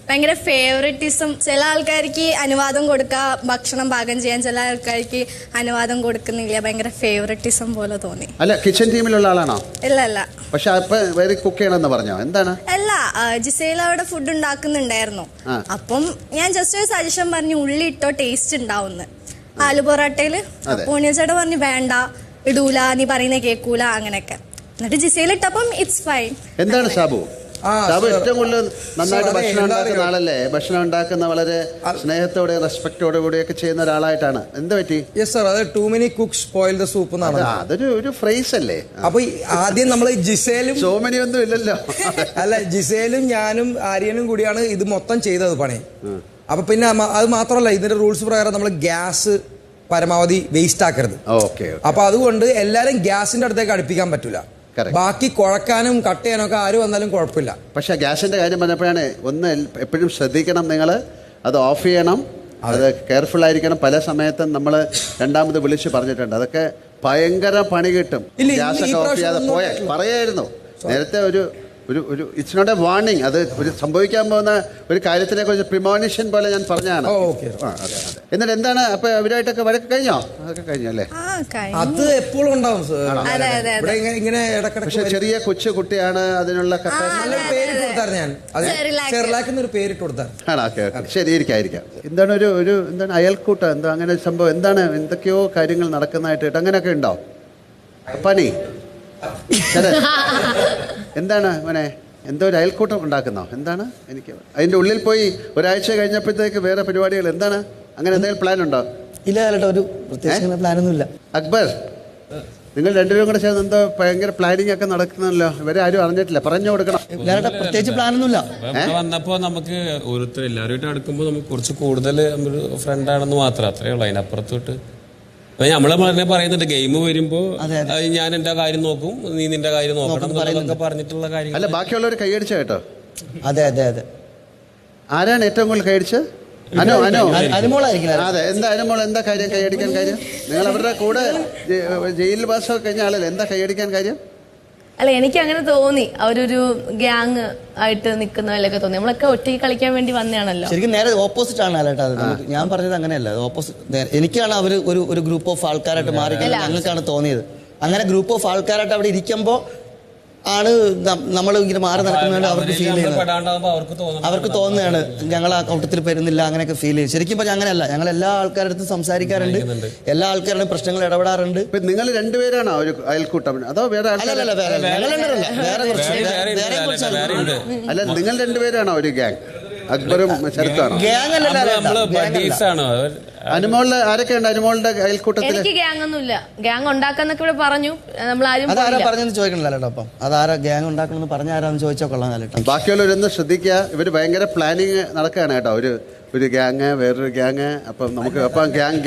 S4: ഭയങ്കര ഫേവറേറ്റിസം. ചില ആൾക്കാർക്ക് അനുവാദം കൊടുക്കുക ഭക്ഷണം പാകം ചെയ്യാൻ, ചില ആൾക്കാർക്ക് അനുവാദം കൊടുക്കുന്നില്ല. ഭയങ്കര ഫേവറേറ്റിസം പോലെ തോന്നി.
S1: അല്ല, കിച്ചൺ ടീമിലുള്ള ആളാണോ?
S4: ഇല്ല.
S1: പക്ഷെ അപ്പൊ വേറെ കുക്ക് ചെയ്യണമെന്ന് പറഞ്ഞോ? എന്താണ്?
S4: അല്ല, ജിസേൽ അവിടെ ഫുഡ് ഉണ്ടാക്കുന്നുണ്ടായിരുന്നു. അപ്പം ഞാൻ ജസ്റ്റ് ഒരു സജഷൻ പറഞ്ഞു, ഉള്ളി ഇട്ടോ ടേസ്റ്റ് ഉണ്ടാവുന്ന്. ആലു പൊറോട്ടയില് പൂണിയച്ചേട്ട പറഞ്ഞു വേണ്ട, ഇടൂല, നീ പറയുന്ന കേൾക്കൂല, അങ്ങനെയൊക്കെ. എന്നിട്ട് ജിസേൽ ഇട്ടപ്പം ഇറ്റ്സ് ഫൈൻ.
S1: എന്താണ് സാബു? സാബു ഏറ്റവും കൂടുതൽ നന്നായിട്ട് ഭക്ഷണം ഉണ്ടാക്കുന്ന ആളല്ലേ? ഭക്ഷണം ഉണ്ടാക്കുന്ന വളരെ സ്നേഹത്തോടെ, റെസ്പെക്റ്റോടെ കൂടിയൊക്കെ ചെയ്യുന്ന ഒരാളായിട്ടാണ്. എന്ത് പറ്റി?
S3: യെസ് സർ, അത് too many cooks spoil the soup എന്നാണ്.
S1: അതൊരു ഫ്രേസ് അല്ലേ?
S3: അപ്പൊ ആദ്യം നമ്മൾ ജിസേലും
S1: സോ മെനി ഒന്നും ഇല്ലല്ലോ.
S3: അല്ല, ജിസേലും ഞാനും ആര്യനും കൂടിയാണ് ഇത് മൊത്തം ചെയ്തത് പണി. അപ്പൊ പിന്നെ അത് മാത്രമല്ല, ഇതിന്റെ റൂൾസ് പ്രകാരം നമ്മൾ ഗ്യാസ് പരമാവധി വേസ്റ്റ് ആക്കരുത്. അപ്പൊ അതുകൊണ്ട് എല്ലാരും ഗ്യാസിന്റെ അടുത്തേക്ക് അടുപ്പിക്കാൻ പറ്റൂല. ബാക്കി കുഴക്കാനും കട്ട് ചെയ്യാനും ഒക്കെ ആര് വന്നാലും കുഴപ്പമില്ല.
S1: പക്ഷെ ഗ്യാസിന്റെ കാര്യം പറഞ്ഞപ്പോഴാണ് ഒന്ന് എപ്പോഴും ശ്രദ്ധിക്കണം, നിങ്ങൾ അത് ഓഫ് ചെയ്യണം, അത് കെയർഫുൾ ആയിരിക്കണം. പല സമയത്തും നമ്മൾ രണ്ടാമത് വിളിച്ച് പറഞ്ഞിട്ടുണ്ട്, അതൊക്കെ ഭയങ്കര പണി കിട്ടും. ഗ്യാസൊക്കെ ഓഫ് ചെയ്യാതെ പോയാൽ പറയായിരുന്നു നേരത്തെ. ഒരു ഇറ്റ്സ് നോട്ട് എ വാർണിംഗ്, അത് ഒരു സംഭവിക്കാൻ പോകുന്ന ഒരു കാര്യത്തിനെ കുറിച്ച് പ്രിമോണിഷൻ പോലെ ഞാൻ പറഞ്ഞതാണ്. എന്നിട്ട് എന്താണ് അപ്പൊ അവരായിട്ടൊക്കെ വഴക്ക് കഴിഞ്ഞോ? അതൊക്കെ കഴിഞ്ഞു അല്ലേ?
S3: അത് എപ്പോഴും ഉണ്ടാവും.
S1: പക്ഷെ ചെറിയ കൊച്ചു കുട്ടിയാണ്, അതിനുള്ള
S3: പേരിട്ട് കൊടുത്തായിരുന്നു ഞാൻ. ഷെർലാക്ക് എന്നൊരു പേരിട്ട് കൊടുത്തായിരുന്നു.
S1: ശരി, ഇരിക്കാം. എന്താണ് എന്താണ് അയൽക്കൂട്ടം, എന്തോ അങ്ങനെ സംഭവം, എന്താണ് എന്തൊക്കെയോ കാര്യങ്ങൾ നടക്കുന്നതായിട്ട് അങ്ങനെയൊക്കെ ഉണ്ടോ? പനി എന്താണ് മോനെ? എന്തോ ഒരു അയൽക്കൂട്ടം ഉണ്ടാക്കുന്നോ? എന്താണ്? എനിക്ക് അതിന്റെ ഉള്ളിൽ പോയി ഒരാഴ്ച കഴിഞ്ഞപ്പോഴത്തേക്ക് വേറെ പരിപാടികൾ എന്താണ്? അങ്ങനെ എന്തെങ്കിലും പ്ലാൻ ഉണ്ടോ?
S3: ഇല്ല ചേട്ടാ, ഒരു പ്രത്യേക പ്ലാനൊന്നുമില്ല.
S1: അക്ബർ, നിങ്ങൾ രണ്ടുപേരും കൂടെ ചേർന്ന് എന്തോ ഭയങ്കര പ്ലാനിങ് ഒക്കെ നടക്കുന്നല്ലോ. ഇവരെ ആരും അറിഞ്ഞിട്ടില്ല, പറഞ്ഞു കൊടുക്കണം.
S3: പ്രത്യേകിച്ച് പ്ലാനൊന്നുമില്ല.
S10: വന്നപ്പോ നമുക്ക് ഓരോരുത്തർ എല്ലാവരുമായിട്ട് അടുക്കുമ്പോൾ നമുക്ക് കുറച്ച് കൂടുതൽ ഫ്രണ്ട് ആണെന്ന് മാത്രം, അത്രേ ഉള്ളൂ. അതിനപ്പുറത്തോട്ട് നമ്മളെ പറയുന്നുണ്ട്, ഗെയിം വരുമ്പോ ഞാൻ എന്റെ കാര്യം നോക്കും, നീ നിന്റെ കാര്യം നോക്കണം എന്നൊക്കെ പറഞ്ഞിട്ടുള്ള കാര്യം.
S1: അല്ല, ബാക്കിയുള്ളവർ കൈയടിച്ച കേട്ടോ.
S3: അതെ.
S1: ആരാണ് ഏറ്റവും കൂടുതൽ കൈയടിച്ചത്?
S3: അനുമോളായിരിക്കും.
S1: അതെ, എന്താ അനുമോൾ, എന്താ കാര്യം കൈയടിക്കാൻ കാര്യം? നിങ്ങൾ അവരുടെ കൂടെ ജയിൽ വാസമൊക്കെ കഴിഞ്ഞ ആളല്ലേ, എന്താ കൈയടിക്കാൻ കാര്യം?
S15: അല്ല, എനിക്ക് അങ്ങനെ തോന്നി, അവരൊരു ഗ്യാങ് ആയിട്ട് നിൽക്കുന്നവരൊക്കെ തോന്നി. നമ്മളൊക്കെ ഒറ്റയ്ക്ക് കളിക്കാൻ വേണ്ടി വന്നതാണല്ലോ.
S3: ശരിക്കും നേരെ ഓപ്പോസിറ്റ് ആണ് അല്ലേട്ടാ. ഞാൻ പറഞ്ഞത് അങ്ങനെയല്ല, ഓപ്പോസിറ്റ്. എനിക്കാണ് അവർ ഒരു ഗ്രൂപ്പ് ഓഫ് ആൾക്കാരായിട്ട് മാറി ഞങ്ങൾക്കാണ് തോന്നിയത്. അങ്ങനെ ഗ്രൂപ്പ് ഓഫ് ആൾക്കാരായിട്ട് അവിടെ ഇരിക്കുമ്പോൾ ആണ് നമ്മൾ ഇങ്ങനെ മാറി നടക്കുന്നതുകൊണ്ട് അവർക്ക് ഫീൽ ചെയ്യുന്നത്. അവർക്ക് തോന്നുകയാണ് ഞങ്ങൾ ആ കൂട്ടത്തിൽ വരുന്നില്ല, അങ്ങനെയൊക്കെ ഫീൽ ചെയ്യും. ശരിക്കും പറഞ്ഞാൽ അങ്ങനെയല്ല, ഞങ്ങൾ എല്ലാ ആൾക്കാരുടെ അടുത്തും സംസാരിക്കാറുണ്ട്, എല്ലാ ആൾക്കാരുടെയും പ്രശ്നങ്ങൾ ഇടപെടാറുണ്ട്.
S1: നിങ്ങൾ രണ്ടുപേരാണോ ഒരു അയൽക്കൂട്ടം, അതോ വേറെ? അല്ല, നിങ്ങൾ രണ്ടുപേരാണോ ഒരു ഗ്യാങ്? അക്ബറും ശരത്താണോ?
S10: ഗ്യാങ് അല്ല,
S1: അനുമോളില് ആരൊക്കെ ഉണ്ട്? അനുമോളുടെ അയൽക്കൂട്ടത്തില്
S15: എനിക്ക് ഗ്യാങ് ഒന്നുമില്ല. ഗ്യാങ് ഉണ്ടാക്കാന്നൊക്കെ ഇവിടെ പറഞ്ഞു. നമ്മൾ ആരും
S3: അതാരാ പറഞ്ഞെന്ന് ചോദിക്കണം ലാലേട്ടാ. അപ്പം അതാരാ ഗ്യാങ് ഉണ്ടാക്കണമെന്ന് പറഞ്ഞ ആരാന്ന് ചോദിച്ചാൽ കൊള്ളാം ലാലേട്ടാ.
S1: ബാക്കിയുള്ളവരൊന്ന് ശ്രദ്ധിക്കുക. ഇവര് ഭയങ്കര പ്ലാനിങ് നടക്കുകയാണ് കേട്ടോ. ഒരു ഗ്യാങ്, വേറൊരു ഗ്യാങ്. അപ്പം നമുക്ക് അപ്പം ഗ്യാങ്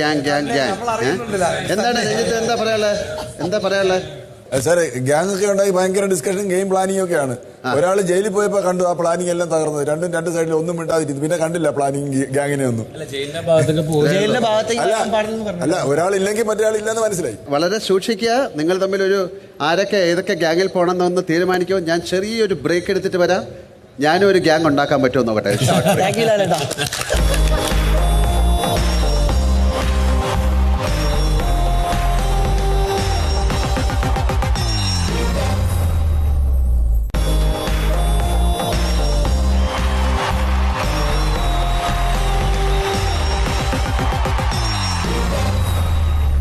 S1: എന്താണ് രഞ്ജിത്ത്, എന്താ പറയാനുള്ളത്?
S14: സാറേ, ഗ്യാങ് ഒക്കെ ഉണ്ടായി ഭയങ്കര ഡിസ്കഷൻ, ഗെയിം പ്ലാനിങ് ഒക്കെയാണ്. ഒരാൾ ജയിലിൽ പോയപ്പോ കണ്ടു ആ പ്ലാനിങ് എല്ലാം തകർന്നത്. രണ്ട് സൈഡിൽ ഒന്നും മിണ്ടാതിരുന്നു. പിന്നെ കണ്ടില്ല പ്ലാനിങ് ഗ്യാങ്ങിനെ ഒന്നും. അല്ല, ഒരാളില്ലെങ്കിൽ മറ്റേ ആളില്ലെന്ന് മനസ്സിലായി.
S1: വളരെ സൂക്ഷിക്കുക. നിങ്ങൾ തമ്മിൽ ആരൊക്കെ ഏതൊക്കെ ഗ്യാങ്ങിൽ പോകണമെന്നൊന്ന് തീരുമാനിക്കുമോ. ഞാൻ ചെറിയൊരു ബ്രേക്ക് എടുത്തിട്ട് വരാം. ഞാനും ഒരു ഗ്യാങ് ഉണ്ടാക്കാൻ പറ്റുമോ നോക്കട്ടെ.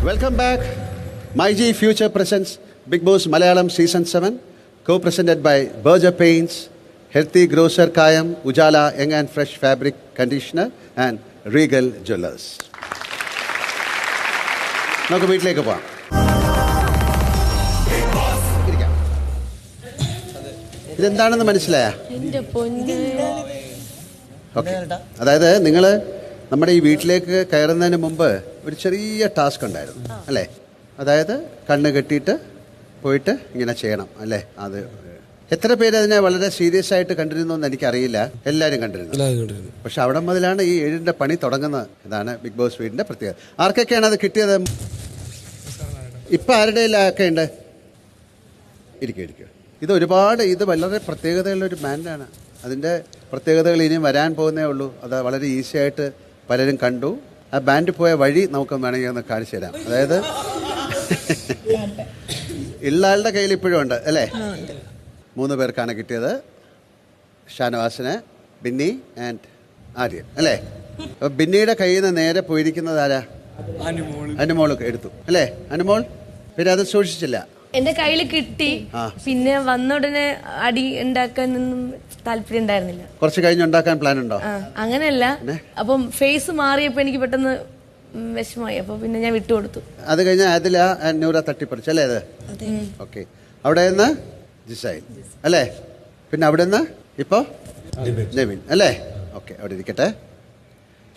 S1: Welcome back. MyG Future presents Big Boss Malayalam Season 7, co-presented by Berger Paints, Healthy Grocer Kayam, Ujala Young and Fresh Fabric Conditioner and Regal Jewelers. നമുക്ക് വീട്ടിലേക്ക് പോവാം. ഇതെന്താണെന്ന് മനസ്സിലായ? ഓക്കെ, അതായത് നിങ്ങൾ നമ്മുടെ ഈ വീട്ടിലേക്ക് കയറുന്നതിന് മുമ്പ് ഒരു ചെറിയ ടാസ്ക് ഉണ്ടായിരുന്നു അല്ലേ? അതായത് കണ്ണ് കെട്ടിയിട്ട് പോയിട്ട് ഇങ്ങനെ ചെയ്യണം അല്ലേ? അത് എത്ര പേര് അതിനെ വളരെ സീരിയസ് ആയിട്ട് കണ്ടിരുന്നു എന്ന് എനിക്കറിയില്ല. എല്ലാവരും കണ്ടിരുന്നു. പക്ഷെ അവിടെ മുതലാണ് ഈ 7ന്റെ പണി തുടങ്ങുന്നത്. ഇതാണ് ബിഗ് ബോസ് വീടിന്റെ പ്രത്യേകത. ആർക്കൊക്കെയാണ് അത് കിട്ടിയത്? ഇപ്പം ആരുടെ ഒക്കെ ഉണ്ട്? ഇരിക്കും. ഇത് വളരെ പ്രത്യേകതയുള്ളൊരു ബാൻഡാണ്. അതിൻ്റെ പ്രത്യേകതകൾ ഇനിയും വരാൻ പോകുന്നേ ഉള്ളൂ. അത് വളരെ ഈസി ആയിട്ട് പലരും കണ്ടു. ആ ബാൻഡ് പോയ വഴി നമുക്ക് വേണമെങ്കിൽ ഒന്ന് കാണിച്ചു തരാം. അതായത് ഉള്ള ആളുടെ കയ്യിൽ ഇപ്പോഴും ഉണ്ട് അല്ലേ? 3 പേർക്കാണ് കിട്ടിയത്. ഷാനവാസിന്, ബിന്നി ആൻഡ് ആര്യൻ അല്ലേ? അപ്പോൾ ബിന്നിയുടെ കയ്യിൽ നിന്ന് നേരെ പോയിരിക്കുന്നത് ആരാ? അനുമോളൊക്കെ എടുത്തു അല്ലേ? അനുമോൾ പിന്നെ അത് സൂക്ഷിച്ചില്ല.
S15: എന്റെ കയ്യിൽ കിട്ടി. പിന്നെ വന്ന ഉടനെ അടി ഉണ്ടാക്കാനൊന്നും താല്പര്യം ഉണ്ടായിരുന്നില്ല.
S1: കുറച്ച് കഴിഞ്ഞ് ഉണ്ടാക്കാൻ പ്ലാൻ ഉണ്ടോ?
S15: അങ്ങനെയല്ല. അപ്പം ഫേസ് മാറിയപ്പോ എനിക്ക് പെട്ടെന്ന് വിഷമമായി. അപ്പൊ പിന്നെ ഞാൻ വിട്ടുകൊടുത്തു.
S1: അത് കഴിഞ്ഞ അതില നൂറ തട്ടിപ്പറിച്ചല്ലേ അത്? ഓക്കെ. അവിടെ നിന്ന് ജിസൈൽ അല്ലേ? പിന്നെ അവിടെ നിന്ന് ഇപ്പോ നെവിൻ അല്ലേ? ഓക്കെ, അവിടെ ഇരിക്കട്ടെ.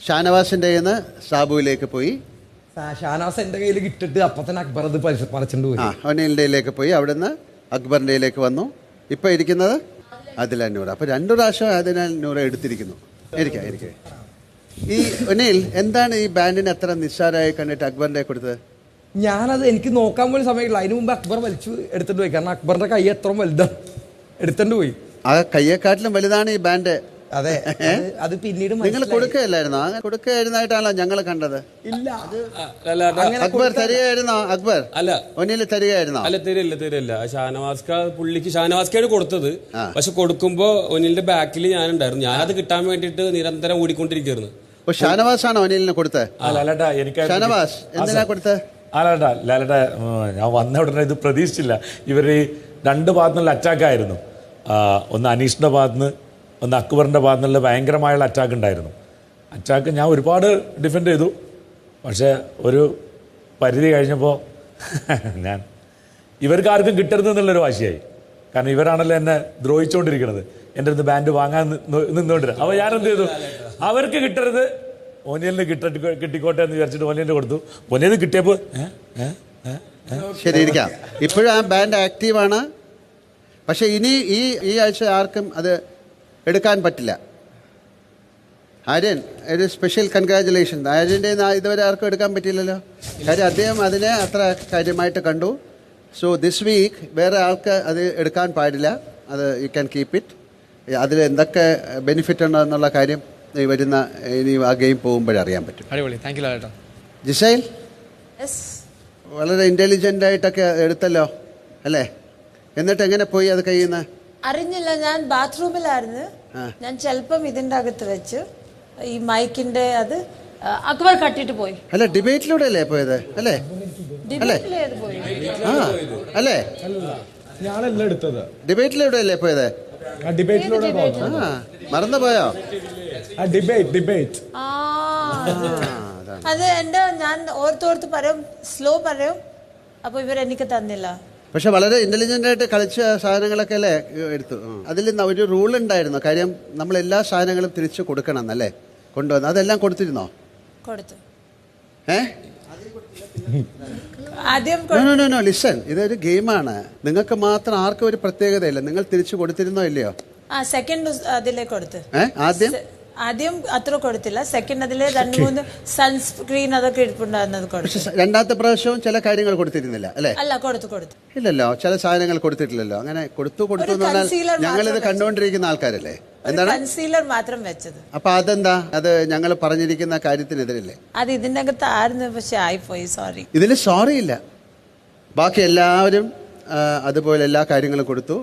S1: ഷാനവാസിന്റെ കയ്യിൽ സാബുവിലേക്ക് പോയി.
S11: ഷാനവാസ് എന്റെ കയ്യിൽ കിട്ടിട്ട് അപ്പൊ തന്നെ അക്ബർ അത് പറിച്ചിട്ട് പോയി.
S1: ഒനിലിന്റെ കയ്യിലേക്ക് പോയി. അവിടെ നിന്ന് അക്ബറിന്റെ കയ്യിലേക്ക് വന്നു. ഇപ്പൊ ഇരിക്കുന്നത് അതില നൂറ. അപ്പൊ 2 പ്രാവശ്യം അതിനാൽ നൂറ എടുത്തിരിക്കുന്നു. ഇരിക്കേ. ഈ ഒനിൽ, എന്താണ് ഈ ബാൻഡിന് അത്ര നിസ്സാരമായി കണ്ടിട്ട് അക്ബറിന്റെ കൊടുത്തത്?
S11: ഞാനത് എനിക്ക് നോക്കാൻ പോലും സമയമില്ല. അതിന് മുമ്പ് അക്ബർ വലിച്ചു എടുത്തിട്ട് പോയി. കാരണം അക്ബറിന്റെ കൈ എത്ര വലുതാണ്, എടുത്തിട്ട് പോയി.
S1: ആ കയ്യെക്കാട്ടിലും വലുതാണ് ഈ ബാൻഡ്.
S11: അതെ, അത് പിന്നീട്
S1: നിങ്ങൾ കൊടുക്കുകയല്ലായിരുന്നോ? അങ്ങനെ കൊടുക്കുകയായിരുന്നായിട്ടാണല്ലോ ഞങ്ങൾ കണ്ടത്.
S11: ഇല്ല,
S1: അക്ബർ തരികയായിരുന്നോ? അക്ബർ
S10: അല്ല,
S1: ഒന്നിൽ തരികയായിരുന്നോ?
S10: അല്ല, തരില്ല. ഷാനവാസ്ക്കാണ് കൊടുത്തത്. പക്ഷെ കൊടുക്കുമ്പോ ഒന്നിലിന്റെ ബാക്കിൽ ഞാൻ ഉണ്ടായിരുന്നു. ഞാനത് കിട്ടാൻ വേണ്ടിട്ട് നിരന്തരം ഓടിക്കൊണ്ടിരിക്കുന്നു.
S1: ഷാനവാസ് ആണോ ഒന്നിലിന് കൊടുത്തത്? ഷാനവാസ് എന്തിനാ കൊടുത്തത്?
S6: ലാലേട്ടാ, ഞാൻ വന്ന ഉടനെ ഇത് പ്രതീക്ഷിച്ചില്ല. ഇവര് 2 ഭാഗത്തുനിന്നുള്ള അറ്റാക്കായിരുന്നു. ഒന്ന് അനീഷിന്റെ ഭാഗത്തുനിന്ന്, ഒന്ന് അക്ബറിന്റെ ഭാഗത്തുനിന്നുള്ള ഭയങ്കരമായുള്ള അറ്റാക്ക് ഉണ്ടായിരുന്നു. അറ്റാക്ക് ഞാൻ ഒരുപാട് ഡിഫെൻഡ് ചെയ്തു. പക്ഷേ ഒരു പരിധി കഴിഞ്ഞപ്പോൾ ഇവർക്ക് ആർക്കും കിട്ടരുതെന്നുള്ളൊരു വാശിയായി. കാരണം ഇവരാണല്ലോ എന്നെ ദ്രോഹിച്ചുകൊണ്ടിരിക്കുന്നത്. എൻ്റെ അടുത്ത് ബാൻഡ് വാങ്ങാൻ നിന്നുകൊണ്ടിരുന്നത്. അപ്പോൾ ഞാനെന്ത് ചെയ്തു? അവർക്ക് കിട്ടരുത്, ഓനിയലിന് കിട്ടിക്കോട്ടെ എന്ന് വിചാരിച്ചിട്ട് ഓനിയലിന് കൊടുത്തു. ഓനിയൽ കിട്ടിയപ്പോൾ
S1: ശരി, ഇരിക്കാം. ഇപ്പോഴും ആ ബാൻഡ് ആക്റ്റീവാണ്. പക്ഷെ ഇനി ഈ ആഴ്ച ആർക്കും അത് എടുക്കാൻ പറ്റില്ല. ആര്യൻ, ഒരു സ്പെഷ്യൽ കൺഗ്രാജുലേഷൻ. ആര്യൻ്റെ ഇതുവരെ ആർക്കും എടുക്കാൻ പറ്റില്ലല്ലോ. കാര്യം അദ്ദേഹം അതിനെ അത്ര കാര്യമായിട്ട് കണ്ടു. സോ ദിസ് വീക്ക് വേറെ ആൾക്ക് അത് എടുക്കാൻ പാടില്ല. അത് യു ക്യാൻ കീപ്പ് ഇറ്റ്. അതിൽ എന്തൊക്കെ ബെനിഫിറ്റ് ഉണ്ടോ എന്നുള്ള കാര്യം വരുന്ന ഇനി ആ ഗെയിം പോകുമ്പോഴറിയാൻ പറ്റും.
S16: അടിപൊളി, താങ്ക് യു ലാലേട്ടാ.
S1: ജിസൈൽ വളരെ ഇന്റലിജന്റ് ആയിട്ടൊക്കെ എടുത്തല്ലോ അല്ലേ? എന്നിട്ട് എങ്ങനെ പോയി അത് കഴിയുന്ന?
S17: അറിഞ്ഞില്ല, ഞാൻ ബാത്റൂമിലായിരുന്നു. ഞാൻ ചിലപ്പം ഇതിന്റെ അകത്ത് വെച്ച് ഈ മൈക്കിന്റെ അത് അക്ബർ കട്ടിട്ട് പോയി.
S1: അല്ല, ഡിബേറ്റിലൂടെ അല്ലേ പോയത് അല്ലേ? അല്ലേ,
S11: ഞാനല്ല എടുത്തത്.
S1: ഡിബേറ്റിലൂടെ അല്ലേ പോയത്? മറന്നുപോയോ?
S11: ഡിബേറ്റ്
S17: അത് എൻ്റെ ഞാൻ ഓർത്തോർത്ത് പറയും സ്ലോ പറയും അപ്പൊ ഇവരെനിക്ക് തന്നില്ല.
S1: പക്ഷെ വളരെ ഇന്റലിജന്റ് ആയിട്ട് കളിച്ച സാധനങ്ങളൊക്കെ അല്ലേ എടുത്തു. അതിൽ ഒരു റൂൾ ഉണ്ടായിരുന്നു, കാര്യം നമ്മൾ എല്ലാ സാധനങ്ങളും തിരിച്ചു കൊടുക്കണം എന്നല്ലേ കൊണ്ടുവന്നു. അതെല്ലാം കൊടുത്തിരുന്നോ?
S17: കൊടുത്തു.
S1: ലിസൺ, ഇതൊരു ഗെയിമാണ്. നിങ്ങൾക്ക് മാത്രം ആർക്കും ഒരു പ്രത്യേകതയില്ല. നിങ്ങൾ തിരിച്ചു കൊടുത്തിരുന്നോ ഇല്ലയോ?
S17: സെക്കൻഡ് അതിലേ കൊടുത്ത്.
S1: ആദ്യം
S17: അത്ര കൊടുത്തില്ല. സെക്കൻഡ് അതിലെ 2-3 സൺസ്ക്രീൻ അതൊക്കെ ഇരിപ്പുണ്ടായിരുന്നത് കൊടുത്തു.
S1: രണ്ടാമത്തെ പ്രാവശ്യവും ചില കാര്യങ്ങൾ കൊടുത്തിരുന്നില്ല അല്ലേ?
S17: അല്ല, കൊടുത്തു.
S1: ഇല്ലല്ലോ, ചില സാധനങ്ങൾ കൊടുത്തിട്ടില്ലല്ലോ. അങ്ങനെ കൊടുത്തു എന്ന് പറഞ്ഞാൽ ഞങ്ങളിത് കണ്ടുകൊണ്ടിരിക്കുന്ന ആൾക്കാരല്ലേ. എന്താണ്
S17: കൺസീലർ മാത്രം വെച്ചത്?
S1: അപ്പൊ അതെന്താ? അത് ഞങ്ങൾ പറഞ്ഞിരിക്കുന്ന കാര്യത്തിനെതിരല്ലേ?
S17: അത് ഇതിന്റെ അകത്ത് ആയിരുന്നു, പക്ഷെ ആയിപ്പോയി. സോറി.
S1: ഇതിൽ സോറി ഇല്ല. ബാക്കി എല്ലാവരും അതുപോലെ എല്ലാ കാര്യങ്ങളും കൊടുത്തു.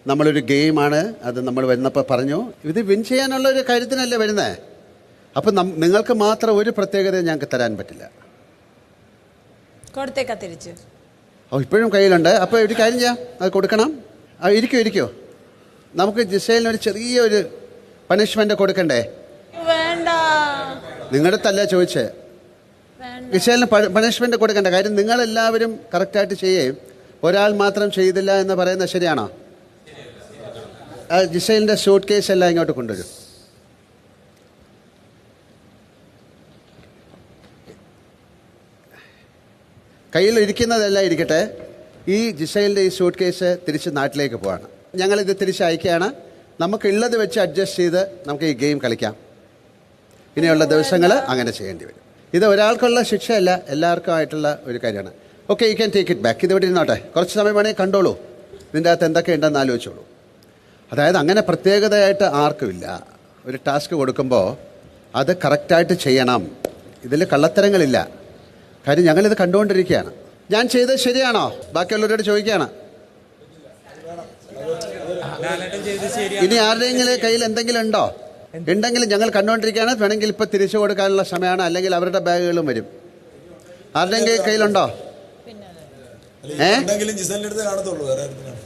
S1: നമ്മളൊരു ഗെയിമാണ്, അത് നമ്മൾ വരുന്നപ്പോൾ പറഞ്ഞു. ഇത് വിൻ ചെയ്യാനുള്ള ഒരു കാര്യത്തിനല്ലേ വരുന്നത്. അപ്പം നിങ്ങൾക്ക് മാത്രം ഒരു പ്രത്യേകത ഞങ്ങൾക്ക് തരാൻ പറ്റില്ല.
S17: കൊടുത്തേക്കാ തിരിച്ച്.
S1: ഇപ്പോഴും കയ്യിലുണ്ട്. അപ്പോൾ ഒരു കാര്യം ചെയ്യാം, അത് കൊടുക്കണം. ഇരിക്കോ നമുക്ക് ജിസേലിന് ഒരു ചെറിയൊരു പണിഷ്മെന്റ് കൊടുക്കണ്ടേ?
S17: വേണ്ട,
S1: നിങ്ങളുടെ തല്ല ചോദിച്ചേ. ജിസേലിന് പണിഷ്മെന്റ് കൊടുക്കണ്ട. കാര്യം നിങ്ങളെല്ലാവരും കറക്റ്റായിട്ട് ചെയ്യുകയും ഒരാൾ മാത്രം ചെയ്തില്ല എന്ന് പറയുന്നത് ശരിയാണോ? ജിസേലിൻ്റെ സൂട്ട് കേസ് എല്ലാം ഇങ്ങോട്ട് കൊണ്ടുവരും. കയ്യിൽ ഇരിക്കുന്നതെല്ലാം ഇരിക്കട്ടെ. ഈ ജിസേലിൻ്റെ ഈ സൂട്ട് കേസ് തിരിച്ച് നാട്ടിലേക്ക് പോവാണ്. ഞങ്ങളിത് തിരിച്ച് അയക്കുകയാണ്. നമുക്കുള്ളത് വെച്ച് അഡ്ജസ്റ്റ് ചെയ്ത് നമുക്ക് ഈ ഗെയിം കളിക്കാം. ഇനിയുള്ള ദിവസങ്ങൾ അങ്ങനെ ചെയ്യേണ്ടി വരും. ഇത് ഒരാൾക്കുള്ള ശിക്ഷയല്ല, എല്ലാവർക്കും ആയിട്ടുള്ള ഒരു കാര്യമാണ്. Okay, you can take it back. ഇത് ഇവിടെ ഇരുന്നോട്ടെ. കുറച്ച് സമയം വേണമെങ്കിൽ കണ്ടോളൂ. ഇതിൻ്റെ അകത്ത് എന്തൊക്കെ ഉണ്ടെന്ന് ആലോചിച്ചോളൂ. അതായത് അങ്ങനെ പ്രത്യേകതയായിട്ട് ആർക്കുമില്ല. ഒരു ടാസ്ക് കൊടുക്കുമ്പോൾ അത് കറക്റ്റായിട്ട് ചെയ്യണം. ഇതിൽ കള്ളത്തരങ്ങളില്ല. കാര്യം ഞങ്ങളിത് കണ്ടുകൊണ്ടിരിക്കുകയാണ്. ഞാൻ ചെയ്തത് ശരിയാണോ? ബാക്കിയുള്ളവരോട് ചോദിക്കുകയാണ്. ഇനി ആരുടെയെങ്കിലും കയ്യിൽ എന്തെങ്കിലും ഉണ്ടോ? ഉണ്ടെങ്കിലും ഞങ്ങൾ കണ്ടുകൊണ്ടിരിക്കുകയാണ്. വേണമെങ്കിൽ ഇപ്പം തിരിച്ചു കൊടുക്കാനുള്ള സമയമാണ്, അല്ലെങ്കിൽ അവരുടെ ബാഗുകളും വരും. ആരുടെയെങ്കിലും കയ്യിലുണ്ടോ?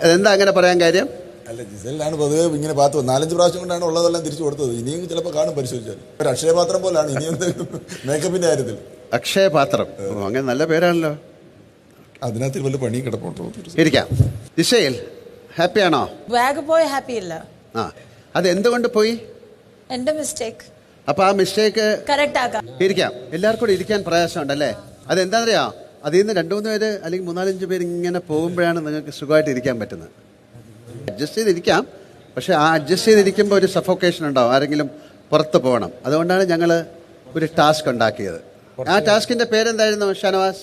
S1: അതെന്താ അങ്ങനെ പറയാൻ കാര്യം?
S14: അല്ല, ജിസേലിനാണ് പൊതുവെ ഇങ്ങനെ 4-5 പ്രാവശ്യം കൊണ്ടാണ് ഉള്ളതെല്ലാം തിരിച്ചു കൊടുത്തത്. ഇനിയും ചിലപ്പോൾ കാണും പരിശോധിച്ചാൽ. ഒരു അക്ഷയപാത്രം പോലാണ് ഇനിയും മേക്കപ്പിന്റെ കാര്യത്തിൽ.
S1: അക്ഷയപാത്രം, അങ്ങനെ നല്ല പേരാണല്ലോ.
S14: അതിനകത്ത് വല്ല പണി കിടപ്പുണ്ടോ?
S1: ഇരിക്കാം. ജിസേൽ, ഹാപ്പിയാണോ?
S17: ബാഗ് പോയി ഹാപ്പി ഇല്ല.
S1: അത് എന്തുകൊണ്ട് പോയി?
S17: എന്റെ മിസ്റ്റേക്ക്.
S1: അപ്പൊ ആ മിസ്റ്റേക്ക്
S17: കറക്റ്റ് ആക്കാം.
S1: ഇരിക്കാം. എല്ലാവർക്കും കൂടി ഇരിക്കാൻ പ്രയാസമുണ്ടല്ലേ? അതെന്താണെന്നറിയാം, അതിൽ നിന്ന് 2-3 പേര് അല്ലെങ്കിൽ 3-4 പേര് ഇങ്ങനെ പോകുമ്പോഴാണ് നിങ്ങൾക്ക് സുഖമായിട്ട് ഇരിക്കാൻ പറ്റുന്നത്. അഡ്ജസ്റ്റ് ചെയ്തിരിക്കാം, പക്ഷെ ആ അഡ്ജസ്റ്റ് ചെയ്തിരിക്കുമ്പോൾ ഒരു സഫോക്കേഷൻ ഉണ്ടാവും. ആരെങ്കിലും പുറത്ത് പോകണം. അതുകൊണ്ടാണ് ഞങ്ങൾ ഒരു ടാസ്ക് ഉണ്ടാക്കിയത്. ആ ടാസ്കിന്റെ പേരെന്തായിരുന്നു ഷനവാസ്?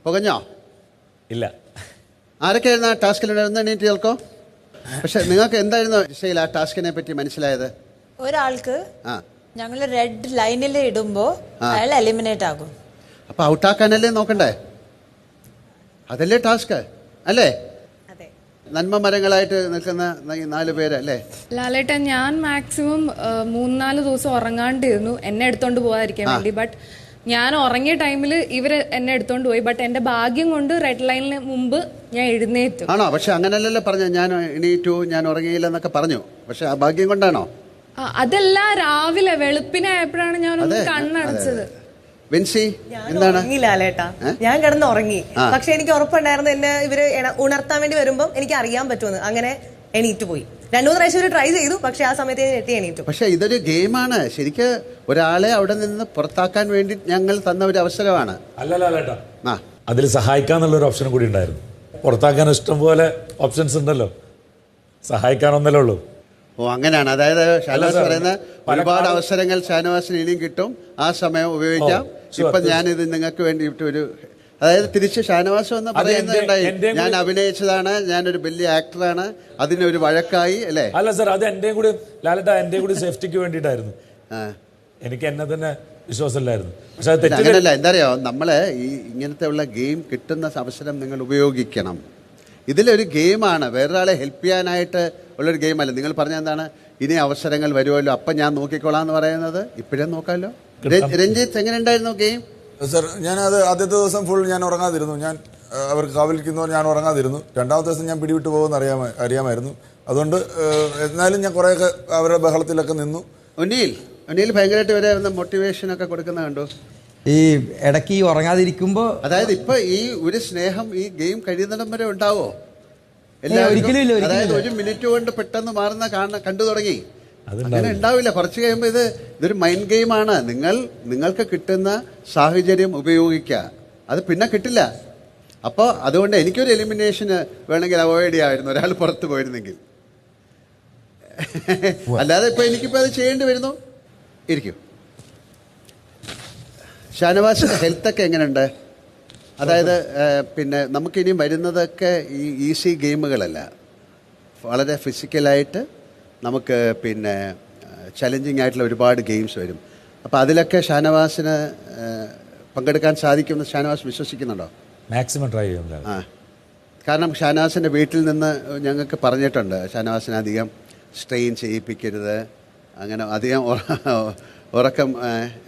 S1: പുകഞ്ഞോ?
S6: ഇല്ല.
S1: ആരൊക്കെയായിരുന്നു ആ ടാസ്കിലുണ്ടായിരുന്ന? എണീറ്റ് കേൾക്കോ. പക്ഷെ നിങ്ങൾക്ക് എന്തായിരുന്നു ജിസേൽ ആ ടാസ്കിനെ പറ്റി മനസ്സിലായത്?
S17: ഒരാൾക്ക് ഞങ്ങൾ റെഡ് ലൈനിൽ ഇടുമ്പോ അയാൾ എലിമിനേറ്റ് ആകും.
S1: അപ്പൊ ഔട്ടാക്കാനല്ലേ നോക്കണ്ടേ? അതല്ലേ ടാസ്ക് അല്ലേ? നന്മ മരങ്ങളായിട്ട് നിൽക്കുന്ന 4 പേര് അല്ലേ?
S5: ലാലേട്ടൻ, ഞാൻ മാക്സിമം 3-4 ദിവസം ഉറങ്ങാണ്ടിരുന്നു എന്നെ എടുത്തോണ്ട് പോകാതിരിക്കാൻ വേണ്ടി. ബട്ട് ഞാൻ ഉറങ്ങിയ ടൈമിൽ ഇവര് എന്നെ എടുത്തോണ്ട് പോയി. ബട്ട് എന്റെ ഭാഗ്യം കൊണ്ട് റെഡ് ലൈനിന് മുമ്പ് ഞാൻ എഴുന്നേറ്റു.
S1: ആണോ? പക്ഷെ അങ്ങനല്ലല്ലോ പറഞ്ഞു. ഞാൻ എണീറ്റു, ഞാൻ ഉറങ്ങിയില്ല എന്നൊക്കെ പറഞ്ഞു. പക്ഷെ ആ ഭാഗ്യം കൊണ്ടാണോ?
S5: അതല്ല, രാവിലെ വെളുപ്പിനായപ്പോഴാണ് ഞാൻ ഒന്ന് കണ്ണടച്ചത്.
S1: വിൻസി, എന്താണ്?
S12: ലാലേട്ടാ, ഞാൻ കിടന്ന് ഉറങ്ങി. പക്ഷെ എനിക്ക് ഉറപ്പുണ്ടായിരുന്നു എന്നെ ഇവര് ഉണർത്താൻ വേണ്ടി വരുമ്പോൾ എനിക്ക് അറിയാൻ പറ്റുമെന്ന്. അങ്ങനെ എണീറ്റ് പോയി. 2-3 പ്രാവശ്യം ട്രൈ ചെയ്തു, പക്ഷെ ആ സമയത്ത് എണീറ്റു.
S1: പക്ഷെ ഇതൊരു ഗെയിമാണ്. ശരിക്ക് ഒരാളെ അവിടെ നിന്ന് പുറത്താക്കാൻ വേണ്ടി ഞങ്ങൾ തന്ന ഒരു അവസരമാണ്.
S6: അല്ലല്ലേട്ടാ, അതിൽ സഹായിക്കാന്നുള്ളൊരു ഓപ്ഷൻ കൂടി ഉണ്ടായിരുന്നു. പുറത്താക്കാൻ ഇഷ്ടം പോലെ ഓപ്ഷൻസ് ഉണ്ടല്ലോ, സഹായിക്കാനൊന്നല്ലേ ഉള്ളൂ.
S1: ഓ, അങ്ങനെയാണ്. അതായത് ഷാനവാസ് പറയുന്ന ഒരുപാട് അവസരങ്ങൾ ഷാനവാസിന് ഇനിയും കിട്ടും, ആ സമയം ഉപയോഗിക്കാം. ഇപ്പൊ ഞാനിത് നിങ്ങൾക്ക് വേണ്ടിയിട്ട് ഒരു, അതായത് തിരിച്ച് ഷാനവാസ് എന്ന് പറയുന്നുണ്ടായി, ഞാൻ അഭിനയിച്ചതാണ്, ഞാനൊരു വലിയ ആക്ടറാണ്, അതിനൊരു വഴക്കായി അല്ലേ?
S6: അല്ല സാർ, അത് എന്റെയും കൂടി ലാലേട്ടാ, എന്റെയും കൂടി സേഫ്റ്റിക്ക് വേണ്ടിയിട്ടായിരുന്നു. എനിക്ക് എന്നെ തന്നെ വിശ്വാസമില്ലായിരുന്നു. പക്ഷെ
S1: അങ്ങനല്ല. എന്താ അറിയോ, നമ്മള് ഈ ഇങ്ങനത്തെ ഉള്ള ഗെയിം കിട്ടുന്ന അവസരം നിങ്ങൾ ഉപയോഗിക്കണം. ഇതിലൊരു ഗെയിമാണ്, വേറൊരാളെ ഹെൽപ്പ് ചെയ്യാനായിട്ട് ഉള്ളൊരു ഗെയിമല്ല. നിങ്ങൾ പറഞ്ഞ എന്താണ്, ഇനി അവസരങ്ങൾ വരുമല്ലോ, അപ്പം ഞാൻ നോക്കിക്കോളാം എന്ന് പറയുന്നത്. ഇപ്പോഴേ നോക്കാമല്ലോ. രഞ്ജിത്ത്, എങ്ങനെ ഉണ്ടായിരുന്നു ഗെയിം?
S14: സർ, ഞാനത് ആദ്യത്തെ ദിവസം ഫുൾ ഞാൻ ഉറങ്ങാതിരുന്നു. ഞാൻ അവർക്ക് കാവലിക്കുന്നവർ ഞാൻ ഉറങ്ങാതിരുന്നു. 2ാമത്തെ ദിവസം ഞാൻ പിടിവിട്ട് പോകുമെന്ന് അറിയാമായിരുന്നു. അതുകൊണ്ട് എന്നാലും ഞാൻ കുറേയൊക്കെ അവരുടെ ബഹളത്തിലൊക്കെ നിന്നു.
S1: ഉന്നിയിൽ അനിൽ ഭയങ്കരമായിട്ട് ഇവരെ ഒന്ന് മോട്ടിവേഷൻ ഒക്കെ കൊടുക്കുന്ന കണ്ടു.
S11: ഈ ഇടയ്ക്ക് ഈ ഉറങ്ങാതിരിക്കുമ്പോ,
S1: അതായത് ഇപ്പൊ ഈ ഒരു സ്നേഹം ഈ ഗെയിം കഴിയുന്നിടം വരെ ഉണ്ടാവോ?
S11: ഒരിക്കലും ഇല്ല.
S1: അതായത് 1 മിനിറ്റ് കൊണ്ട് പെട്ടെന്ന് മാറുന്ന കണ്ടു തുടങ്ങി. അങ്ങനെ ഉണ്ടാവില്ല. കുറച്ച് കഴിയുമ്പോൾ ഇതൊരു മൈൻഡ് ഗെയിമാണ്. നിങ്ങൾക്ക് കിട്ടുന്ന സാഹചര്യം ഉപയോഗിക്കുക, അത് പിന്നെ കിട്ടില്ല. അപ്പോൾ അതുകൊണ്ട് എനിക്കൊരു എലിമിനേഷന് വേണമെങ്കിൽ അവോയ്ഡ് ചെയ്യാമായിരുന്നു, ഒരാൾ പുറത്ത് പോയിരുന്നെങ്കിൽ. അല്ലാതെ ഇപ്പൊ എനിക്കിപ്പോൾ അത് ചെയ്യേണ്ടി വരുന്നു. ഇരിക്കും. ഷാനവാസിന്റെ ഹെൽത്തൊക്കെ എങ്ങനെയുണ്ട്? അതായത് പിന്നെ നമുക്കിനിയും വരുന്നതൊക്കെ ഈ ഈസി ഗെയിമുകളല്ല, വളരെ ഫിസിക്കലായിട്ട് നമുക്ക് പിന്നെ ചലഞ്ചിങ് ആയിട്ടുള്ള ഒരുപാട് ഗെയിംസ് വരും. അപ്പോൾ അതിലൊക്കെ ഷാനവാസിന് പങ്കെടുക്കാൻ സാധിക്കുമെന്ന് ഷാനവാസ് വിശ്വസിക്കുന്നുണ്ടോ?
S6: മാക്സിമം ട്രൈ ചെയ്യുന്നില്ല.
S1: കാരണം ഷാനവാസിൻ്റെ വീട്ടിൽ നിന്ന് ഞങ്ങൾക്ക് പറഞ്ഞിട്ടുണ്ട്, ഷാനവാസിനെ അധികം സ്ട്രെയിൻ ചെയ്യിപ്പിക്കരുത്, അങ്ങനെ അധികം ഉറക്കം,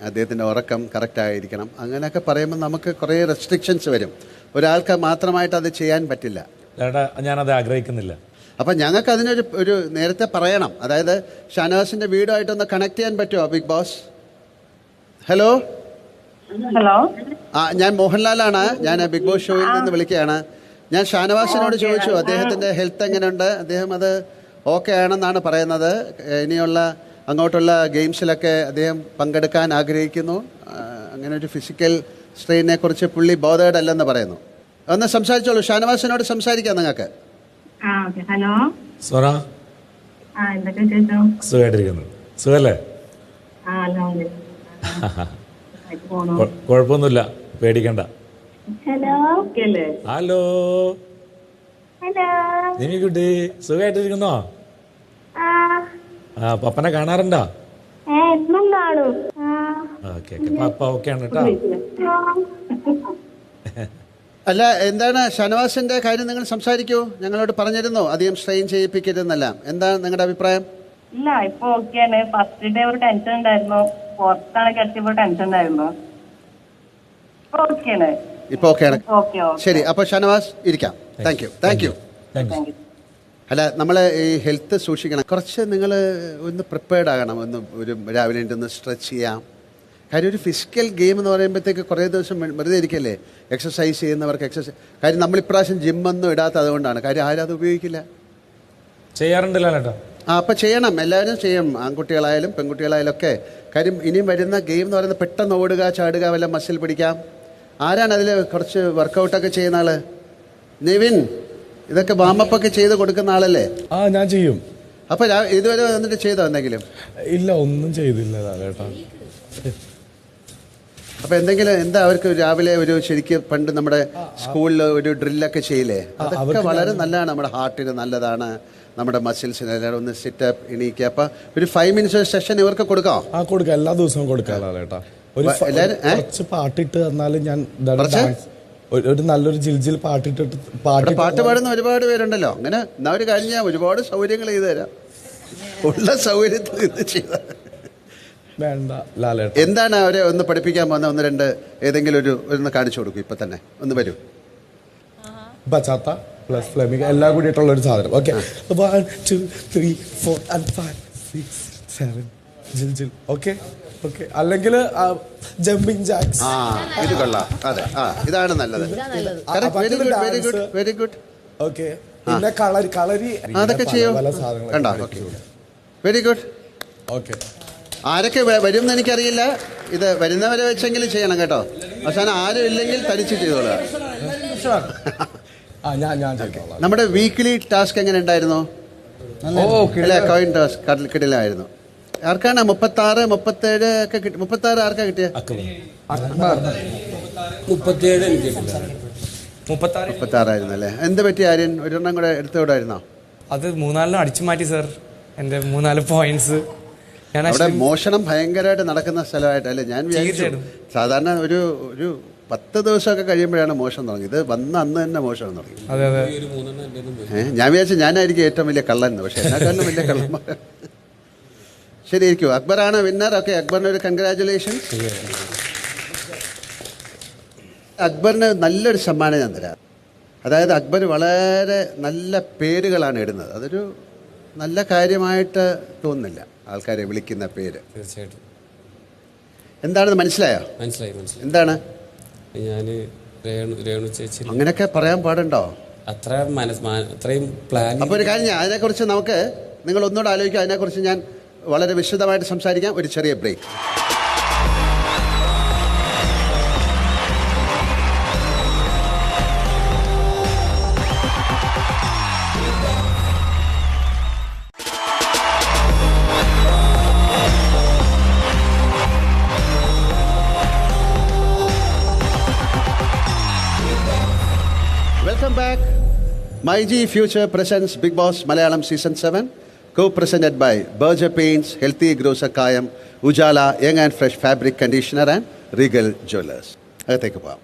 S1: അദ്ദേഹത്തിൻ്റെ ഉറക്കം കറക്റ്റായിരിക്കണം, അങ്ങനെയൊക്കെ പറയുമ്പോൾ നമുക്ക് കുറേ റെസ്ട്രിക്ഷൻസ് വരും. ഒരാൾക്ക് മാത്രമായിട്ട് അത് ചെയ്യാൻ പറ്റില്ല.
S6: ഞാനത് ആഗ്രഹിക്കുന്നില്ല.
S1: അപ്പം ഞങ്ങൾക്ക് അതിനൊരു നേരത്തെ പറയണം. അതായത് ഷാനവാസിൻ്റെ വീടുമായിട്ടൊന്ന് കണക്ട് ചെയ്യാൻ പറ്റുമോ ബിഗ് ബോസ്? ഹലോ ഞാൻ മോഹൻലാലാണ്. ഞാൻ ബിഗ് ബോസ് ഷോയിൽ നിന്ന് വിളിക്കുകയാണ്. ഞാൻ ഷാനവാസിനോട് ചോദിച്ചു അദ്ദേഹത്തിൻ്റെ ഹെൽത്ത് എങ്ങനെയുണ്ട്. അദ്ദേഹം അത് ഓക്കെ ആണെന്നാണ് പറയുന്നത്. ഇനിയുള്ള അങ്ങോട്ടുള്ള ഗെയിംസിലൊക്കെ അദ്ദേഹം പങ്കെടുക്കാൻ ആഗ്രഹിക്കുന്നു. അങ്ങനെ ഒരു ഫിസിക്കൽ സ്ട്രെയിനെ കുറിച്ച് പുള്ളി ബോധേഡ് അല്ലെന്ന് പറയുന്നു. ഒന്ന് സംസാരിച്ചോളൂ, ഷാനവാസിനോട് സംസാരിക്കാം നിങ്ങൾക്ക്.
S16: ഹലോ
S6: സോറ, സുഖമായിട്ടിരിക്കുന്നു. സുഖല്ലേ? കുഴപ്പമൊന്നുമില്ല, പേടിക്കണ്ട. ഹലോ നിമിക്കുട്ടി, സുഖമായിട്ടിരിക്കുന്നോ? പപ്പനെ കാണാറുണ്ടോ? ഓക്കെ പപ്പ ഓക്കെ ആണ് കേട്ടോ.
S1: അല്ല, എന്താണ് ഷാനവാസിന്റെ കാര്യം? നിങ്ങൾ സംസാരിക്കൂ. ഞങ്ങളോട് പറഞ്ഞിരുന്നോ അധികം സ്ട്രെയിൻ ചെയ്യിപ്പിക്കരുതെന്നല്ല. എന്താണ് നിങ്ങളുടെ അഭിപ്രായം?
S16: ഇല്ല, ഇപ്പൊ ഓക്കെയാണ്. ഫസ്റ്റ് ഡേ ഒരു ടെൻഷൻ ഉണ്ടായിരുന്നു, പുറത്താണ് കിടത്തിയപ്പോ ടെൻഷൻ ഉണ്ടായിരുന്നു.
S1: ഇപ്പൊ ഓക്കെയാണ്. ശരി, അപ്പൊ ഷാനവാസ് ഇരിക്കാം. Thank you. അല്ല, നമ്മൾ ഈ ഹെൽത്ത് സൂക്ഷിക്കണം. കുറച്ച് നിങ്ങൾ ഒന്ന് പ്രിപ്പയർഡ് ആകണം. ഒരു രാവിലെ ഒന്ന് സ്ട്രെച്ച് ചെയ്യാം. കാര്യം ഒരു ഫിസിക്കൽ ഗെയിം എന്ന് പറയുമ്പോഴത്തേക്ക് കുറേ ദിവസം വെറുതെ ഇരിക്കല്ലേ. എക്സസൈസ് ചെയ്യുന്നവർക്ക് എക്സസൈസ്. കാര്യം നമ്മളിപ്രാവശ്യം ജിമ്മൊന്നും ഇടാത്ത അതുകൊണ്ടാണ്. കാര്യം ആരും അത് ഉപയോഗിക്കില്ല.
S6: ചെയ്യാറുണ്ടല്ലോ കേട്ടോ.
S1: അപ്പം ചെയ്യണം, എല്ലാവരും ചെയ്യണം, ആൺകുട്ടികളായാലും പെൺകുട്ടികളായാലും ഒക്കെ. കാര്യം ഇനിയും വരുന്ന ഗെയിം എന്ന് പറയുന്നത് പെട്ടെന്ന് ഓടുക, ചാടുക, വല്ല മസിൽ പിടിക്കാം. ആരാണ് അതിൽ കുറച്ച് വർക്കൗട്ടൊക്കെ ചെയ്യുന്ന ആള്? നിവിൻ, ഇതൊക്കെ വാമപ്പൊക്കെ ചെയ്ത് കൊടുക്കുന്ന ആളല്ലേ?
S18: ഞാൻ ചെയ്യും.
S1: അപ്പൊ ഇതുവരെ വന്നിട്ട് ചെയ്തോ എന്തെങ്കിലും?
S18: ഇല്ല, ഒന്നും ചെയ്തില്ല കേട്ടോ.
S1: അപ്പൊ എന്തെങ്കിലും എന്താ അവർക്ക് രാവിലെ ഒരു ശരിക്കും പണ്ട് നമ്മുടെ സ്കൂളിൽ ഒരു ഡ്രില്ലൊക്കെ ചെയ്യില്ലേ? അതൊക്കെ വളരെ നല്ലതാണ്, നമ്മുടെ ഹാർട്ടിന് നല്ലതാണ്, നമ്മുടെ മസിൽസിന്. ഒന്ന് സിറ്റപ്പ്, എണീക്കുക. അപ്പൊ ഒരു 5 മിനിറ്റ്സ് സെഷൻ ഇവർക്ക് കൊടുക്കാം.
S18: കൊടുക്കാം, എല്ലാ ദിവസവും കൊടുക്കാം കേട്ടാ. കുറച്ച് പാട്ടിട്ട് തന്നാലും ഞാൻ ഒരു നല്ലൊരു ജിൽജിൽ പാട്ടിട്ടിട്ട്
S1: പാട്ട് പാടുന്ന ഒരുപാട് പേരുണ്ടല്ലോ. അങ്ങനെ എന്നാ ഒരു കാര്യം, ഞാൻ ഒരുപാട് സൗകര്യങ്ങൾ ചെയ്തു തരാം. ഉള്ള സൗകര്യത്തിൽ ഇത് ചെയ്ത
S18: വേണ്ട ലാലേട്ട.
S1: എന്താണ് അവരെ ഒന്ന് പഠിപ്പിക്കാൻ പോകുന്ന 1-2 ഏതെങ്കിലും ഒന്ന് കാണിച്ചു കൊടുക്കും. ഇപ്പൊ തന്നെ ഒന്ന് വരൂ.
S18: ബച്ചാത്ത പ്ലസ് ഫ്ലെമിംഗ് എല്ലാം കൂടിയിട്ടുള്ള ഒരു സാധനം. ഓക്കെ, 1 2 3 4 and 5 6 7 ജിൽ. Okay okay. അല്ലെങ്കിൽ ജമ്പിങ് ജാക്സ്.
S1: ഇത് കൊള്ളാം. അതെ, ഇതാണ് നല്ലത്. Very good.
S18: ഓക്കെ, പിന്നെ കളരി
S1: അതൊക്കെ ചെയ്യും. കണ്ടോ? Very good.
S18: ഓക്കെ,
S1: ആരൊക്കെ വരും എന്ന് എനിക്കറിയില്ല. ഇത് വരുന്നവരെ വെച്ചെങ്കിലും ചെയ്യണം കേട്ടോ. അവസാനം ആരും ഇല്ലെങ്കിൽ തനിച്ച് ചെയ്തോളുക. നമ്മുടെ വീക്ക്ലി ടാസ്ക് എങ്ങനെ ഉണ്ടായിരുന്നു? കോയിൻ ടാസ്ക് കിടിലായിരുന്നു. ആർക്കാണ് 36 37 ഒക്കെ കിട്ടി? 36 ആർക്കാ കിട്ടിയ? 36 ആയിരുന്നു അല്ലേ? എന്ത് പറ്റി ആര്യൻ? ഒരെണ്ണം കൂടെ എടുത്തുകൂടായിരുന്നോ?
S19: അത് 3-4 അടിച്ചു മാറ്റി സാർ. എന്റെ 3-4 പോയിന്റ്സ്.
S1: അവിടെ മോഷണം ഭയങ്കരമായിട്ട് നടക്കുന്ന സ്ഥലമായിട്ടല്ലേ ഞാൻ വിചാരിച്ചു. സാധാരണ ഒരു 10 ദിവസമൊക്കെ കഴിയുമ്പോഴാണ് മോഷണം തുടങ്ങി. ഇത് വന്ന അന്ന് തന്നെ മോഷണം തുടങ്ങി. ഞാൻ വിചാരിച്ചു ഞാനായിരിക്കും ഏറ്റവും വലിയ കള്ളൻ, പക്ഷെ എന്നെക്കാളും വലിയ കള്ളന്മാർ. ശരിയായിരിക്കും. അക്ബറാണ് വിന്നർ. ഓക്കെ, അക്ബറിന് ഒരു കൺഗ്രാജുലേഷൻസ്. അക്ബറിന് നല്ലൊരു സമ്മാനം ഞാൻ തരാം. അതായത് അക്ബർ വളരെ നല്ല പേരുകളാണ് ഇടുന്നത്. അതൊരു നല്ല കാര്യമായിട്ട് തോന്നുന്നില്ല, ആൾക്കാരെ വിളിക്കുന്ന പേര്.
S19: തീർച്ചയായിട്ടും
S1: എന്താണെന്ന് മനസ്സിലായോ?
S10: മനസ്സിലായി.
S1: എന്താണ്?
S10: ഞാൻ രേണു ചേച്ചി
S1: അങ്ങനെയൊക്കെ പറയാൻ പാടുണ്ടോ?
S10: അത്രയും പ്ലാൻ.
S1: അപ്പോൾ ഒരു കാര്യം, അതിനെക്കുറിച്ച് നമുക്ക് നിങ്ങൾ ഒന്നുകൂടെ ആലോചിക്കുക. അതിനെക്കുറിച്ച് ഞാൻ വളരെ വിശദമായിട്ട് സംസാരിക്കാം. ഒരു ചെറിയ break. Welcome back. MyG Future presents Big Boss Malayalam Season 7, co-presented by Berger Paints, Healthy Grocer Kayam, Ujala Young and Fresh Fabric Conditioner and Regal Jewelers. അകത്തേക്ക് പോവാം.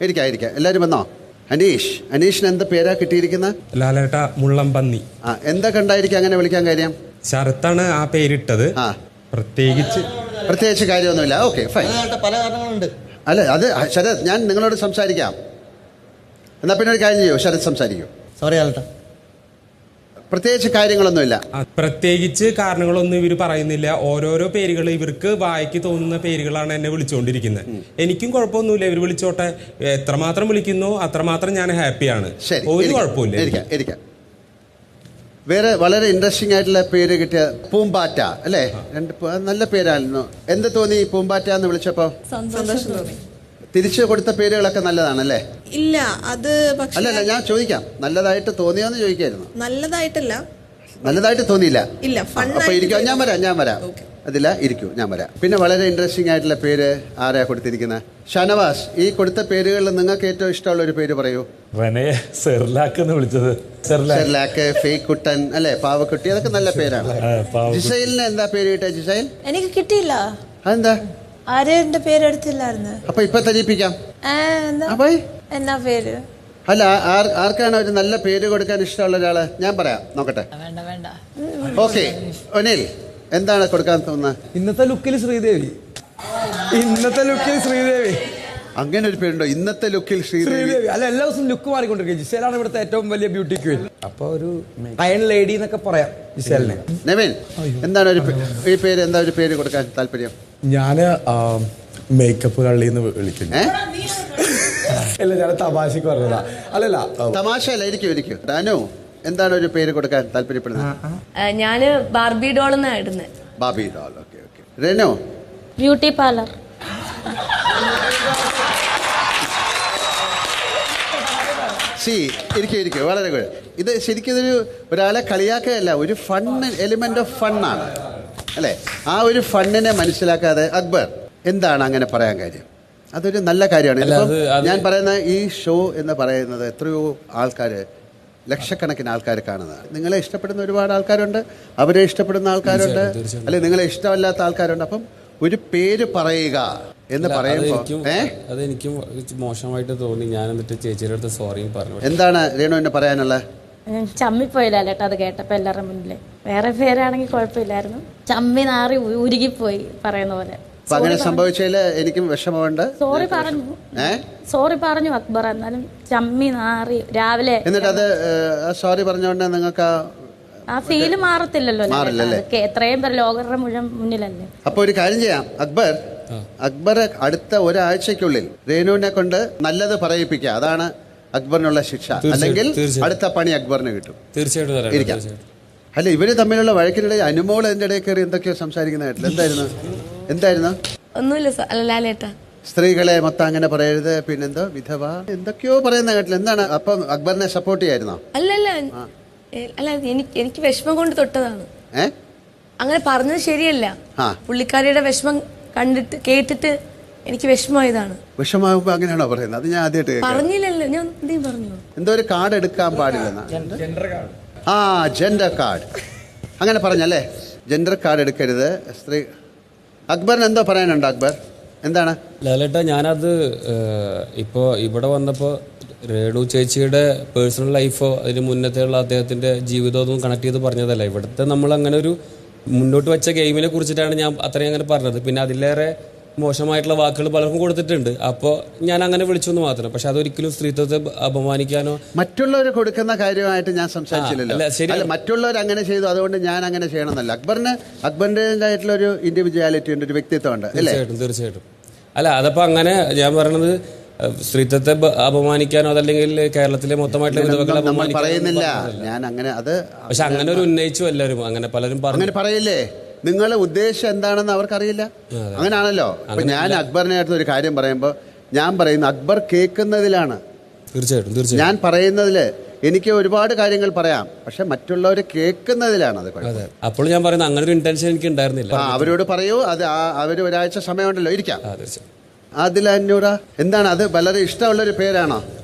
S1: ഇരിക്കാം. എല്ലാവരും വന്നോ? അനീഷിന് എന്താ പേരാ കിട്ടിയിരിക്കുന്നത്?
S7: ലാലേട്ട മുള്ളംപന്നി.
S1: എന്താ കണ്ടായിരിക്കും അങ്ങനെ വിളിക്കാൻ കാര്യം?
S7: ശരത്താണ് ആ പേരിട്ടത്.
S1: പ്രത്യേകിച്ച് കാര്യമൊന്നുമില്ല. Okay, fine.
S3: പല കാരണങ്ങളുണ്ട്.
S1: അല്ല, അത് ശരത്, ഞാൻ നിങ്ങളോട് സംസാരിക്കാം. എന്നാ പിന്നെ ഒരു കാര്യം ചെയ്യൂ, ശരത് സംസാരിക്കൂ.
S3: സോറി ആലട്ട.
S1: പ്രത്യേകിച്ച് കാര്യങ്ങളൊന്നുമില്ല.
S7: പ്രത്യേകിച്ച് കാരണങ്ങളൊന്നും ഇവർ പറയുന്നില്ല. ഓരോരോ പേരുകൾ ഇവർക്ക് വായിക്ക് തോന്നുന്ന പേരുകളാണ് എന്നെ വിളിച്ചുകൊണ്ടിരിക്കുന്നത്. എനിക്കും കുഴപ്പമൊന്നുമില്ല, ഇവർ വിളിച്ചോട്ടെ. എത്രമാത്രം വിളിക്കുന്നോ അത്രമാത്രം ഞാൻ ഹാപ്പിയാണ്. ഒരു കുഴപ്പമില്ല. വേറെ വളരെ ഇൻട്രസ്റ്റിംഗ് ആയിട്ടുള്ള പേര് കിട്ടിയ പൂമ്പാറ്റ അല്ലേ? നല്ല പേരായിരുന്നു. എന്ത് തോന്നി പൂമ്പാറ്റ എന്ന് വിളിച്ചപ്പോ?
S20: സന്തോഷം തോന്നി.
S1: തിരിച്ചു കൊടുത്ത പേരുകളൊക്കെ നല്ലതാണല്ലേ?
S20: ഇല്ല, അത്
S1: അല്ലല്ല, ഞാൻ ചോദിക്കാം, നല്ലതായിട്ട് തോന്നിയോന്ന് ചോദിക്കായിരുന്നു.
S20: നല്ലതായിട്ട്
S1: തോന്നിയില്ല.
S20: ഇല്ല.
S1: അപ്പൊ ഇരിക്കും, ഞാൻ വരാം. അതില്ല, ഇരിക്കൂ, ഞാൻ വരാം. പിന്നെ വളരെ ഇൻട്രസ്റ്റിംഗ് ആയിട്ടുള്ള പേര് ആരാ കൊടുത്തിരിക്കുന്നത്? ഷാനവാസ്, ഈ കൊടുത്ത പേരുകളിൽ നിങ്ങൾക്ക് ഏറ്റവും ഇഷ്ടമുള്ള ഒരു പേര് പറയൂ.
S6: റെനയെ സെർലാക്ക് എന്ന് വിളിച്ചത്.
S1: സെർലാക്ക്, ഫേക്ക് കുട്ടൻ അല്ലെ, പാവക്കുട്ടി, അതൊക്കെ നല്ല പേരാണ്. ജിസൈലിന് എന്താ പേര് കിട്ടിയ? ജിസൈൽ
S17: എനിക്ക് കിട്ടിയില്ല.
S1: അതെന്താ?
S17: ആരെന്റെ പേരെടുത്തില്ലായിരുന്നു.
S1: അപ്പൊ ഇപ്പൊ തെളിയിപ്പിക്കാം.
S17: എന്നാ പേര്?
S1: അല്ല, ആർക്കാണ് ഒരു നല്ല പേര് കൊടുക്കാൻ ഇഷ്ടമുള്ള ഒരാള്? ഞാൻ പറയാം, നോക്കട്ടെ.
S17: വേണ്ട.
S1: ഓക്കെ, ഒനിൽ, എന്താണ് കൊടുക്കാൻ തോന്നുന്നത്?
S11: ഇന്നത്തെ ലുക്കിൽ ശ്രീദേവി.
S1: അങ്ങനെ ഒരു പേരുണ്ടോ? ഇന്നത്തെ ലുക്കിൽ ശ്രീദേവി?
S11: അല്ല, എല്ലാ ദിവസവും ലുക്ക് മാറിക്കൊണ്ടിരിക്കുക. ജിസേലാണ് ഇവിടുത്തെ ഏറ്റവും വലിയ ബ്യൂട്ടി ക്വീൻ. അപ്പൊ ഒരു അയൺ ലേഡി എന്നൊക്കെ പറയാം ജിസേലിനെ.
S1: നെവിൻ, എന്താണ് ഈ പേര്, എന്താ ഒരു പേര് കൊടുക്കാൻ താല്പര്യം?
S18: ഞാന് മേക്കപ്പ് കള്ളിന്ന് വിളിക്കുന്നു. അല്ല, ഞാൻ തമാശക്ക് പറഞ്ഞതാ. അല്ലല്ല,
S1: തമാശ അല്ല. ഇരിക്കും. ഡാനു, എന്താണ് ഒരു പേര് കൊടുക്കാൻ താല്പര്യപ്പെടുന്നത്?
S15: ഞാന് ബാർബി ഡോൾ എന്നായിരുന്നു.
S1: Barbie doll. ഓക്കെ. റെനോ?
S17: Beauty parlour.
S1: ഇരിക്കും. വളരെ good. ഇത് ശരിക്കും ഒരാളെ കളിയാക്കുകയല്ല, ഒരു ഫൺ എലിമെന്റ് ഓഫ് ഫണ്ണാണ് അല്ലേ? ആ ഒരു ഫണ്ണിനെ മനസ്സിലാക്കാതെ അക്ബർ എന്താണ് അങ്ങനെ പറയാൻ കാര്യം? അതൊരു നല്ല കാര്യമാണ്. ഞാൻ പറയുന്ന ഈ ഷോ എന്ന് പറയുന്നത് എത്രയോ ആൾക്കാർ, ലക്ഷക്കണക്കിന് ആൾക്കാർ കാണുന്നതാണ്. നിങ്ങളെ ഇഷ്ടപ്പെടുന്ന ഒരുപാട് ആൾക്കാരുണ്ട്, അവരെ ഇഷ്ടപ്പെടുന്ന ആൾക്കാരുണ്ട്, അല്ലെ നിങ്ങളെ ഇഷ്ടമല്ലാത്ത ആൾക്കാരുണ്ട്. അപ്പം ഒരു പേര് പറയുക എന്ന് പറയുമ്പോൾ
S10: അതെനിക്കും മോശമായിട്ട് തോന്നി. ഞാൻ എന്നിട്ട് ചേച്ചിയുടെ അടുത്ത് സോറി പറഞ്ഞു.
S1: എന്താണ് രേണുവിന് പറയാനുള്ളത്?
S17: ചമ്മിപ്പോയില്ല അത് കേട്ടപ്പോ എല്ലാവരുടെ മുന്നില്. വേറെ പേരാണെങ്കിൽ കുഴപ്പമില്ലായിരുന്നു. ചമ്മി നാറി ഉരുകിപ്പോയി പറയുന്ന പോലെ.
S1: അങ്ങനെ സംഭവിച്ചതില് എനിക്കും വിഷമമുണ്ട്.
S17: സോറി പറഞ്ഞു അക്ബർ. എന്നാലും ചമ്മി നാറി രാവിലെ.
S1: എന്നിട്ട് അത് സോറി പറഞ്ഞോണ്ട് നിങ്ങൾക്ക്
S17: ആ ഫീല് മാറത്തില്ലല്ലോ. എത്രയും പേര് ലോകരുടെ മുഴുവൻ മുന്നിലല്ലേ.
S1: അപ്പൊ ഒരു കാര്യം ചെയ്യാം, അക്ബർ അടുത്ത ഒരാഴ്ചക്കുള്ളിൽ രേണുവിനെ കൊണ്ട് നല്ലത് പറയിപ്പിക്കുക. അതാണ് അക്ബറിനുള്ള ശിക്ഷ. അല്ലെങ്കിൽ അടുത്ത പണി അക്ബറിന് കിട്ടും.
S10: തീർച്ചയായിട്ടും.
S1: അല്ല, ഇവര് തമ്മിലുള്ള വഴക്കിനിടയിൽ അനുമോൾ അതിന്റെ ഇടയിൽ കയറി എന്തൊക്കെയോ സംസാരിക്കുന്നതായിട്ടില്ല. എന്തായിരുന്നു?
S15: ഒന്നുമില്ല.
S1: സ്ത്രീകളെ മൊത്തം അങ്ങനെ പറയരുത്, പിന്നെന്തോ വിധവ എന്തൊക്കെയോ പറയുന്ന കേട്ടില്ല. എന്താണ്? അപ്പം അക്ബറിനെ സപ്പോർട്ട് ചെയ്യായിരുന്നോ?
S15: അല്ല, എനിക്ക് വിഷമം കൊണ്ട് തൊട്ടതാണ്. അങ്ങനെ പറഞ്ഞത് ശരിയല്ല. പുള്ളിക്കാരിയുടെ വിഷമം കേട്ടിട്ട് എനിക്ക് വിഷമമായതാണ്.
S1: വിഷമാകുമ്പോ അങ്ങനെയാണോ പറയുന്നത്? അത് ഞാൻ ആദ്യമായിട്ട്
S15: പറഞ്ഞില്ലല്ലോ. ഞാൻ എന്തെങ്കിലും പറഞ്ഞു?
S1: എന്തോ ഒരു കാർഡ് എടുക്കാൻ പാടില്ലെന്ന. ജെൻഡർ കാർഡ് അങ്ങനെ പറഞ്ഞല്ലേ? ജെൻഡർ കാർഡ് എടുക്കരുത്. സ്ത്രീ അക്ബറിന് എന്തോ പറയാനുണ്ടോ? അക്ബർ എന്താണ്?
S10: ലാലേട്ടാ, ഞാനത് ഇപ്പോൾ ഇവിടെ വന്നപ്പോൾ രേണു ചേച്ചിയുടെ പേഴ്സണൽ ലൈഫോ അതിന് മുന്നത്തെയുള്ള അദ്ദേഹത്തിൻ്റെ ജീവിതമൊന്നും കണക്ട് ചെയ്ത് പറഞ്ഞതല്ല. ഇവിടുത്തെ നമ്മൾ അങ്ങനെ ഒരു മുന്നോട്ട് വെച്ച ഗെയിമിനെ കുറിച്ചിട്ടാണ് ഞാൻ അത്രയും അങ്ങനെ പറഞ്ഞത്. പിന്നെ അതിലേറെ മോശമായിട്ടുള്ള വാക്കുകൾ പലർക്കും കൊടുത്തിട്ടുണ്ട്. അപ്പോൾ ഞാൻ അങ്ങനെ വിളിച്ചു എന്ന് മാത്രം. പക്ഷെ അതൊരിക്കലും സ്ത്രീത്വത്തെ അപമാനിക്കാനോ
S1: മറ്റുള്ളവർ കൊടുക്കുന്ന കാര്യമായിട്ട് ഞാൻ സംസാരിച്ചില്ലല്ലോ. അല്ല, മറ്റുള്ളവർ അങ്ങനെ ചെയ്തു അതുകൊണ്ട് ഞാൻ അങ്ങനെ ചെയ്യണമെന്നല്ല. അക്ബറിൻ്റെതായിട്ടുള്ള ഒരു ഇൻഡിവിജ്വാലിറ്റി ഉണ്ട്, ഒരു വ്യക്തിത്വം ഉണ്ട് അല്ലേ?
S10: തീർച്ചയായിട്ടും. അല്ല, അതപ്പോൾ അങ്ങനെ ഞാൻ പറയണത് സ്ത്രീത്വത്തെ അപമാനിക്കാനോ അതല്ലെങ്കിൽ കേരളത്തിലെ മൊത്തമായിട്ടുള്ള വിധവകളെ
S1: പറയുന്നില്ല ഞാൻ അങ്ങനെ. അത്
S10: പക്ഷെ അങ്ങനെ ഒരു ഉന്നയിച്ചു എല്ലാവരും, അങ്ങനെ പലരും
S1: അങ്ങനെ പറയില്ലേ? നിങ്ങളുടെ ഉദ്ദേശം എന്താണെന്ന് അവർക്കറിയില്ല. അങ്ങനെയാണല്ലോ. അപ്പൊ ഞാൻ അക്ബറിനെ അടുത്ത് ഒരു കാര്യം പറയുമ്പോൾ ഞാൻ പറയുന്നു അക്ബർ കേൾക്കുന്നതിലാണ്.
S10: തീർച്ചയായിട്ടും
S1: ഞാൻ പറയുന്നതില് എനിക്ക് ഒരുപാട് കാര്യങ്ങൾ പറയാം, പക്ഷെ മറ്റുള്ളവർ കേൾക്കുന്നതിലാണ് അത്.
S10: അപ്പോൾ ഞാൻ പറയുന്നത് അങ്ങനെ ഒരു ഇന്റൻഷൻ എനിക്ക് ഉണ്ടായിരുന്നില്ല.
S1: അവരോട് പറയൂ, അത് അവര് ഒരാഴ്ച സമയമുണ്ടല്ലോ, ഇരിക്കാം. ആദില അന്നൂറ, എന്താണ് അത്? വളരെ ഇഷ്ടമുള്ള ഒരു പേരാണോ?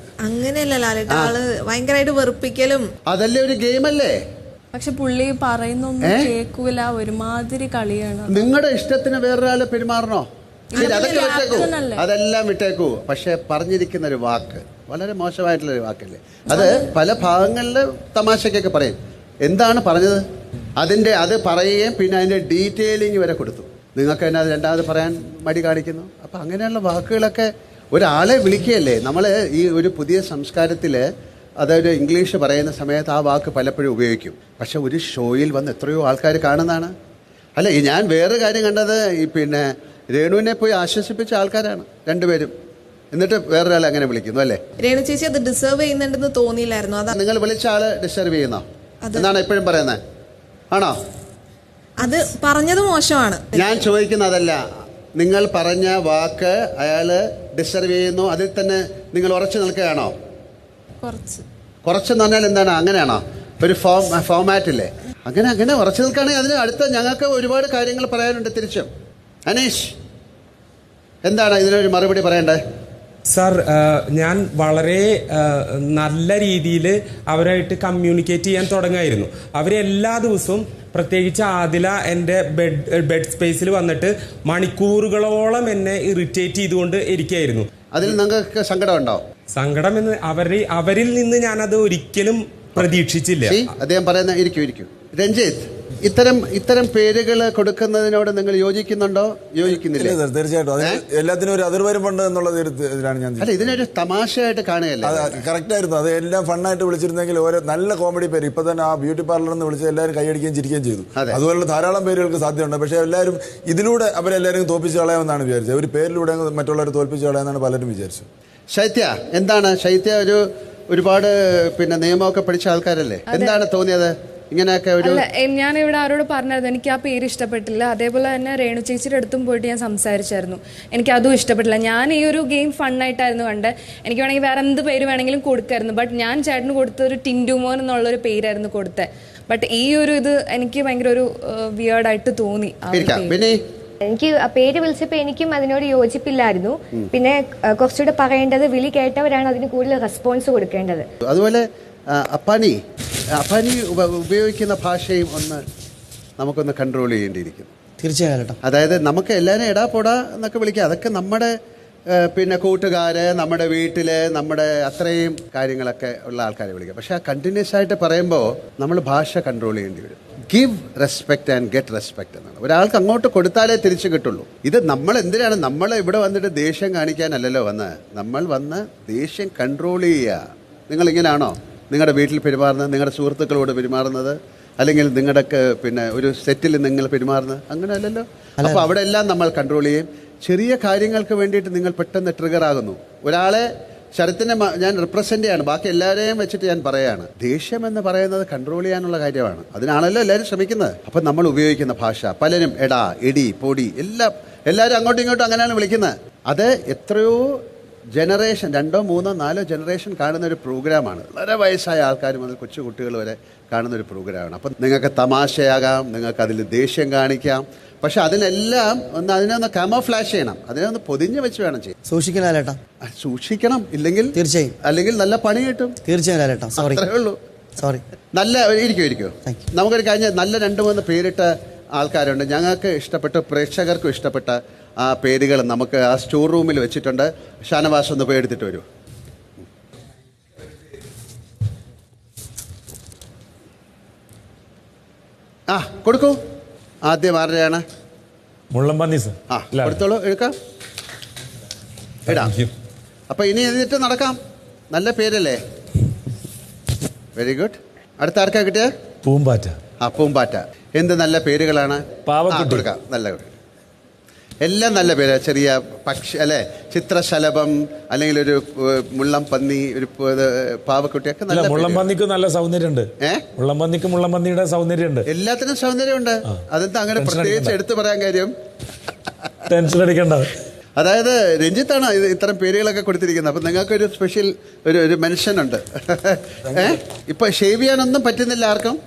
S20: അങ്ങനെയല്ല ലാലേട്ട, ആള് ഭയങ്കരമായിട്ട് വെറുപ്പിക്കലും.
S1: അതല്ലേ ഒരു ഗെയിം അല്ലേ?
S21: പക്ഷെ പുള്ളി പറയുന്നൊന്നും കേൾക്കൂല, ഒരുമാതിരി കളിയാണ്.
S1: നിങ്ങളുടെ ഇഷ്ടത്തിന് വേറൊരാള് പെരുമാറണോ? അതൊക്കെ വിട്ടേക്കൂ, അതെല്ലാം വിട്ടേക്കൂ. പക്ഷെ പറഞ്ഞിരിക്കുന്ന ഒരു വാക്ക് വളരെ മോശമായിട്ടുള്ളൊരു വാക്കല്ലേ അത്? പല ഭാഗങ്ങളിൽ തമാശക്കൊക്കെ പറയും. എന്താണ് പറഞ്ഞത്? അത് പറയുകയും പിന്നെ അതിൻ്റെ ഡീറ്റെയിലിംഗ് വരെ കൊടുത്തു. നിങ്ങൾക്ക് തന്നെ അത് രണ്ടാമത് പറയാൻ മടി കാണിക്കുന്നു. അപ്പം അങ്ങനെയുള്ള വാക്കുകളൊക്കെ ഒരാളെ വിളിക്കുകയല്ലേ നമ്മൾ. ഈ ഒരു പുതിയ സംസ്കാരത്തിൽ അതായത് ഇംഗ്ലീഷ് പറയുന്ന സമയത്ത് ആ വാക്ക് പലപ്പോഴും ഉപയോഗിക്കും. പക്ഷെ ഒരു ഷോയിൽ വന്ന് എത്രയോ ആൾക്കാർ കാണുന്നതാണ്. അല്ല, ഞാൻ വേറൊരു കാര്യം കണ്ടത്, ഈ പിന്നെ രേണുവിനെ പോയി ആശ്വസിപ്പിച്ച ആൾക്കാരാണ് രണ്ടുപേരും. എന്നിട്ട് വേറൊരാളെ അങ്ങനെ വിളിക്കുന്നു അല്ലേ?
S20: രേണു ചേച്ചി അത് ഡിസേർവ് ചെയ്യുന്നുണ്ടെന്ന് തോന്നിയില്ലായിരുന്നു? അതാ
S1: നിങ്ങൾ വിളിച്ച ആള് ഡിസ്റ്റർബ് ചെയ്യുന്നോ എന്നാണ് എപ്പോഴും പറയുന്നത്? ആണോ?
S20: അത് പറഞ്ഞത് മോശമാണ്.
S1: ഞാൻ ചോദിക്കുന്നതല്ല, നിങ്ങൾ പറഞ്ഞ വാക്ക് അയാള് ഡിസ്റ്റർബ് ചെയ്യുന്നു, അതിൽ തന്നെ നിങ്ങൾ ഉറച്ചു നിൽക്കുകയാണോ? കുറച്ചെന്ന് പറഞ്ഞാൽ എന്താണ്? അങ്ങനെയാണോ? ഒരു ഫോമാറ്റില്ലേ? അങ്ങനെ ഉറച്ചു നിൽക്കുകയാണെങ്കിൽ അതിന് അടുത്ത ഞങ്ങൾക്ക് ഒരുപാട് കാര്യങ്ങൾ പറയാനുണ്ട് തിരിച്ചും. അനീഷ്, എന്താണ് ഇതിനൊരു മറുപടി പറയണ്ടേ?
S7: സാർ, ഞാൻ വളരെ നല്ല രീതിയിൽ അവരായിട്ട് കമ്മ്യൂണിക്കേറ്റ് ചെയ്യാൻ തുടങ്ങായിരുന്നു. അവരെല്ലാ ദിവസവും, പ്രത്യേകിച്ച് ആദില എൻ്റെ ബെഡ് സ്പേസിൽ വന്നിട്ട് മണിക്കൂറുകളോളം എന്നെ ഇറിറ്റേറ്റ് ചെയ്തുകൊണ്ട് ഇരിക്കുകയായിരുന്നു.
S1: അതിൽ നിങ്ങൾക്ക് സങ്കടമുണ്ടോ?
S7: സങ്കടം എന്ന് അവരിൽ നിന്ന് ഞാനത് ഒരിക്കലും പ്രതീക്ഷിച്ചില്ല.
S1: അദ്ദേഹം പറയുന്ന ഇരിക്കും. രഞ്ജിത്ത്, ഇത്തരം പേരുകൾ കൊടുക്കുന്നതിനോട് നിങ്ങൾ യോജിക്കുന്നുണ്ടോ? യോജിക്കുന്നില്ല?
S14: തീർച്ചയായിട്ടും. എല്ലാത്തിനും ഒരു അതിർവരമ്പുണ്ട് എന്നുള്ള ഇതിലാണ് ഞാൻ.
S1: അല്ല, ഇതിനൊരു തമാശയായിട്ട് കാണുകയല്ലേ?
S14: കറക്റ്റ് ആയിരുന്നു. അത് എല്ലാം ഫണ്ണായിട്ട് വിളിച്ചിരുന്നെങ്കിൽ ഓരോ നല്ല കോമഡി പേര് ഇപ്പൊ തന്നെ ആ ബ്യൂട്ടി പാർലറിൽ നിന്ന് വിളിച്ച് എല്ലാവരും കൈയടിക്കുകയും ചിരിക്കുകയും ചെയ്തു. അതുപോലുള്ള ധാരാളം പേരുകൾക്ക് സാധ്യതയുണ്ട്. പക്ഷേ എല്ലാവരും ഇതിലൂടെ അവരെല്ലാവരും തോൽപ്പിച്ച് കളയാമെന്നാണ് വിചാരിച്ചത്. ഒരു പേരിലൂടെ മറ്റുള്ളവരെ തോൽപ്പിച്ച് കളയാമെന്നാണ് പലരും വിചാരിച്ചത്.
S1: ശൈത്യ, എന്താണ്? ശൈത്യ ഒരുപാട് പിന്നെ നിയമമൊക്കെ പഠിച്ച ആൾക്കാരല്ലേ, എന്താണ് തോന്നിയത് ഇങ്ങനെയൊക്കെ?
S5: ഞാൻ ഇവിടെ ആരോട് പറഞ്ഞത് എനിക്ക് ആ പേര് ഇഷ്ടപ്പെട്ടില്ല. അതേപോലെ തന്നെ രേണു ചേച്ചിയുടെ അടുത്തും പോയിട്ട് ഞാൻ സംസാരിച്ചായിരുന്നു, എനിക്ക് അതും ഇഷ്ടപ്പെട്ടില്ല. ഞാൻ ഈ ഒരു ഗെയിം ഫണ്ണായിട്ടായിരുന്നു കണ്ട്. എനിക്ക് വേണമെങ്കിൽ വേറെ എന്ത് പേര് വേണമെങ്കിലും കൊടുക്കായിരുന്നു. ബട്ട് ഞാൻ ചേട്ടന് കൊടുത്തൊരു ടിൻഡുമോൻ എന്നുള്ളൊരു പേരായിരുന്നു കൊടുത്തത്. ബട്ട് ഈ ഒരു ഇത് എനിക്ക് ഭയങ്കര ഒരു വിയേർഡായിട്ട് തോന്നി.
S22: എനിക്ക് ആ പേര് വിളിച്ചപ്പോൾ എനിക്കും അതിനോട് യോജിപ്പില്ലായിരുന്നു. പിന്നെ കുറച്ചുകൂടെ പറയേണ്ടത് വിളി കേട്ടവരാണ് അതിന് കൂടുതൽ റെസ്പോൺസ് കൊടുക്കേണ്ടത്.
S1: അതുപോലെ അപ്പാനി ഉപയോഗിക്കുന്ന ഭാഷയും നമുക്കൊന്ന് കൺട്രോൾ ചെയ്യേണ്ടിയിരിക്കുന്നു.
S3: തീർച്ചയായിട്ടും.
S1: അതായത് നമുക്ക് എല്ലാവരും എടാ പൊടാ എന്നൊക്കെ വിളിക്കുക. അതൊക്കെ നമ്മുടെ പിന്നെ കൂട്ടുകാര്, നമ്മുടെ വീട്ടില്, നമ്മുടെ അത്രയും കാര്യങ്ങളൊക്കെ ഉള്ള ആൾക്കാരെ വിളിക്കുക. പക്ഷെ ആ കണ്ടിന്യൂസ് ആയിട്ട് പറയുമ്പോൾ നമ്മൾ ഭാഷ കൺട്രോൾ ചെയ്യേണ്ടി വരും. Give respect and get respect എന്നാണ്. ഒരാൾക്ക് അങ്ങോട്ട് കൊടുത്താലേ തിരിച്ചു കിട്ടുള്ളൂ. ഇത് നമ്മൾ എന്തിനാണ് നമ്മൾ ഇവിടെ വന്നിട്ട് ദേഷ്യം കാണിക്കാനല്ലല്ലോ നമ്മൾ വന്ന് ദേഷ്യം കൺട്രോൾ ചെയ്യുക. നിങ്ങളിങ്ങനെയാണോ നിങ്ങളുടെ വീട്ടിൽ പെരുമാറുന്നത്, നിങ്ങളുടെ സുഹൃത്തുക്കളോട് പെരുമാറുന്നത്, അല്ലെങ്കിൽ നിങ്ങളുടെ പിന്നെ ഒരു സെറ്റിൽ നിങ്ങൾ പെരുമാറുന്നത്? അങ്ങനെ അല്ലല്ലോ. അപ്പോൾ അവിടെ എല്ലാം നമ്മൾ കൺട്രോൾ ചെയ്യും. ചെറിയ കാര്യങ്ങൾക്ക് വേണ്ടിയിട്ട് നിങ്ങൾ പെട്ടെന്ന് ട്രിഗർ ആകുന്നു. ഒരാളെ ശരത്തിനെ ഞാൻ റിപ്രസെന്റ് ചെയ്യാണ്, ബാക്കി എല്ലാവരെയും വെച്ചിട്ട് ഞാൻ പറയാണ്. ദേഷ്യം എന്ന് പറയുന്നത് കൺട്രോൾ ചെയ്യാനുള്ള കാര്യമാണ്. അതിനാണല്ലോ എല്ലാവരും ശ്രമിക്കുന്നത്. അപ്പം നമ്മൾ ഉപയോഗിക്കുന്ന ഭാഷ, പലരും എടാ, എടി, പൊടി എല്ലാവരും അങ്ങോട്ടും ഇങ്ങോട്ടും അങ്ങനെയാണ് വിളിക്കുന്നത്. അത് എത്രയോ ജനറേഷൻ, 2, 3, 4 ജനറേഷൻ കാണുന്ന ഒരു പ്രോഗ്രാമാണ്. വളരെ വയസ്സായ ആൾക്കാർ മുതൽ കൊച്ചു കുട്ടികൾ വരെ കാണുന്ന ഒരു പ്രോഗ്രാമാണ്. അപ്പം നിങ്ങൾക്ക് തമാശയാകാം, നിങ്ങൾക്ക് അതിൽ ദേഷ്യം കാണിക്കാം, പക്ഷെ അതിനെല്ലാം അതിനൊന്ന് കാമോഫ്ലാഷ് ചെയ്യണം, അതിനൊന്ന് പൊതിഞ്ഞ് വെച്ച് വേണം ചെയ്യാൻ. സൂക്ഷിക്കണം, ഇല്ലെങ്കിൽ തീർച്ചയായും, അല്ലെങ്കിൽ നല്ല പണി കിട്ടും.
S3: തീർച്ചയായും.
S1: അത്രേ ഉള്ളൂ. സോറി. നല്ല ഇരിക്കൂ. നമുക്കൊരു കഴിഞ്ഞ നല്ല 2-3 പേരിട്ട ആൾക്കാരുണ്ട്. ഞങ്ങൾക്ക് ഇഷ്ടപ്പെട്ട, പ്രേക്ഷകർക്കും ഇഷ്ടപ്പെട്ട ആ പേരുകൾ നമുക്ക് ആ സ്റ്റോർ റൂമിൽ വെച്ചിട്ടുണ്ട്. ഷാനവാസ് ഒന്ന് പോയി എടുത്തിട്ട് വരൂ. കൊടുക്കൂ. ആദ്യം ആരുടെയാണ്?
S6: മുള്ളംപന്നി സർ.
S1: ആ കൊടുത്തോളൂ, എടുക്കാം, ഇടാം. അപ്പൊ ഇനി എഴുതിയിട്ട് നടക്കാം. നല്ല പേരല്ലേ? Very good. അടുത്ത ആർക്കാ കിട്ടിയ?
S6: പൂമ്പാറ്റ.
S1: ആ പൂമ്പാറ്റ. എന്ത് നല്ല പേരുകളാണ്.
S6: പാവക്കുട്ടി.
S1: കൊടുക്കാം, നല്ല എല്ലാം നല്ല പേര്. ചെറിയ പക്ഷി അല്ലെ, ചിത്രശലഭം, അല്ലെങ്കിൽ ഒരു മുള്ളം പന്നി, ഒരു പാവക്കുട്ടിയൊക്കെ നല്ല.
S6: മുള്ളംപന്നിക്ക് നല്ല സൗന്ദര്യമുണ്ട്. മുള്ളംപന്നിക്ക് മുള്ളംപന്നിയുടെ സൗന്ദര്യമുണ്ട്.
S1: എല്ലാത്തിനും സൗന്ദര്യമുണ്ട്. അതെന്താ അങ്ങനെ പ്രത്യേകിച്ച് എടുത്തു പറയാൻ കാര്യം?
S6: ടെൻഷൻ അടിക്കേണ്ട.
S1: അതായത് രഞ്ജിത്താണ് ഇത്തരം പേരുകളൊക്കെ കൊടുത്തിരിക്കുന്നത്. അപ്പൊ നിങ്ങൾക്കൊരു സ്പെഷ്യൽ ഒരു മെൻഷൻ ഉണ്ട്. ഇപ്പൊ ഷേവ് ചെയ്യാനൊന്നും പറ്റുന്നില്ല ആർക്കും.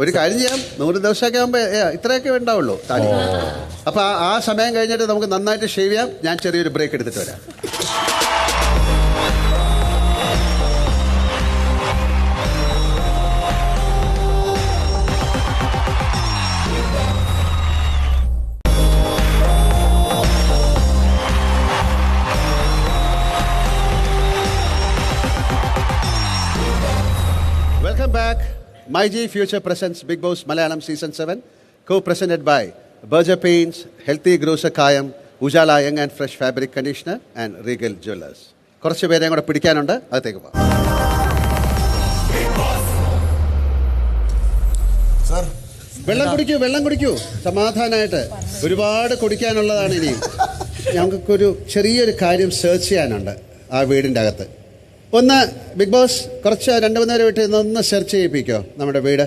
S1: ഒരു കാര്യം ചെയ്യാം, 100 ദിവസമൊക്കെ ആകുമ്പോ ഇത്രയൊക്കെ ഉണ്ടാവുള്ളൂ താടി. അപ്പൊ ആ സമയം കഴിഞ്ഞിട്ട് നമുക്ക് നന്നായിട്ട് ഷേവ് ചെയ്യാം. ഞാൻ ചെറിയൊരു ബ്രേക്ക് എടുത്തിട്ട് വരാം. Welcome back. MyG Future presents Big Boss Malayalam Season 7, co-presented by Berger Paints, Healthy Grocer Kayam, Ujala Young and Fresh Fabric Conditioner and Regal Jewelers. കുറച്ച് പേരെ കൂടെ പിടിക്കാനുണ്ട്, അകത്തേക്ക് പോകാം. വെള്ളം കുടിക്കൂ സമാധാനമായിട്ട്. ഒരുപാട് കുടിക്കാനുള്ളതാണ് ഇനിയും. ഞങ്ങൾക്കൊരു ചെറിയൊരു കാര്യം സെർച്ച് ചെയ്യാനുണ്ട് ആ വീടിൻ്റെ അകത്ത്. ഒന്ന് ബിഗ് ബോസ് കുറച്ച് 2-3 നേരം വിട്ട് ഒന്ന് സെർച്ച് ചെയ്യിപ്പിക്കോ നമ്മുടെ വീട്.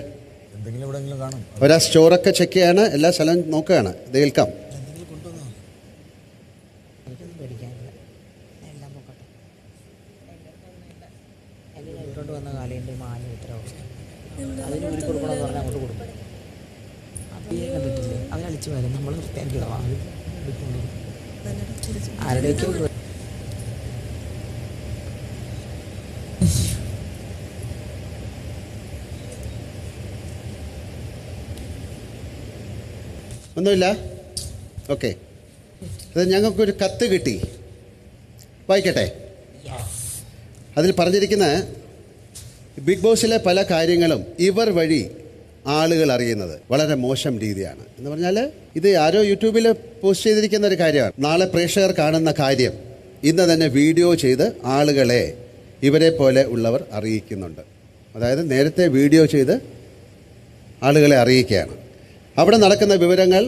S1: ഒരാ സ്റ്റോറൊക്കെ ചെക്ക് ചെയ്യാണ്, എല്ലാ സ്ഥലവും നോക്കുകയാണ്. ഇത് കേൾക്കാം. ഒന്നുമില്ല. ഓക്കെ, അത് ഞങ്ങൾക്കൊരു കത്ത് കിട്ടി, വായിക്കട്ടെ. അതിൽ പറഞ്ഞിരിക്കുന്ന ബിഗ് ബോസിലെ പല കാര്യങ്ങളും ഇവർ വഴി ആളുകൾ അറിയുന്നത് വളരെ മോശം രീതിയാണ്. എന്ന് പറഞ്ഞാൽ ഇത് ആരോ യൂട്യൂബിൽ പോസ്റ്റ് ചെയ്തിരിക്കുന്ന ഒരു കാര്യമാണ്. നാളെ പ്രേക്ഷകർ കാണുന്ന കാര്യം ഇന്ന് തന്നെ വീഡിയോ ചെയ്ത് ആളുകളെ ഇവരെ പോലെ ഉള്ളവർ അറിയിക്കുന്നുണ്ട്. അതായത് നേരത്തെ വീഡിയോ ചെയ്ത് ആളുകളെ അറിയിക്കുകയാണ്. അവിടെ നടക്കുന്ന വിവരങ്ങൾ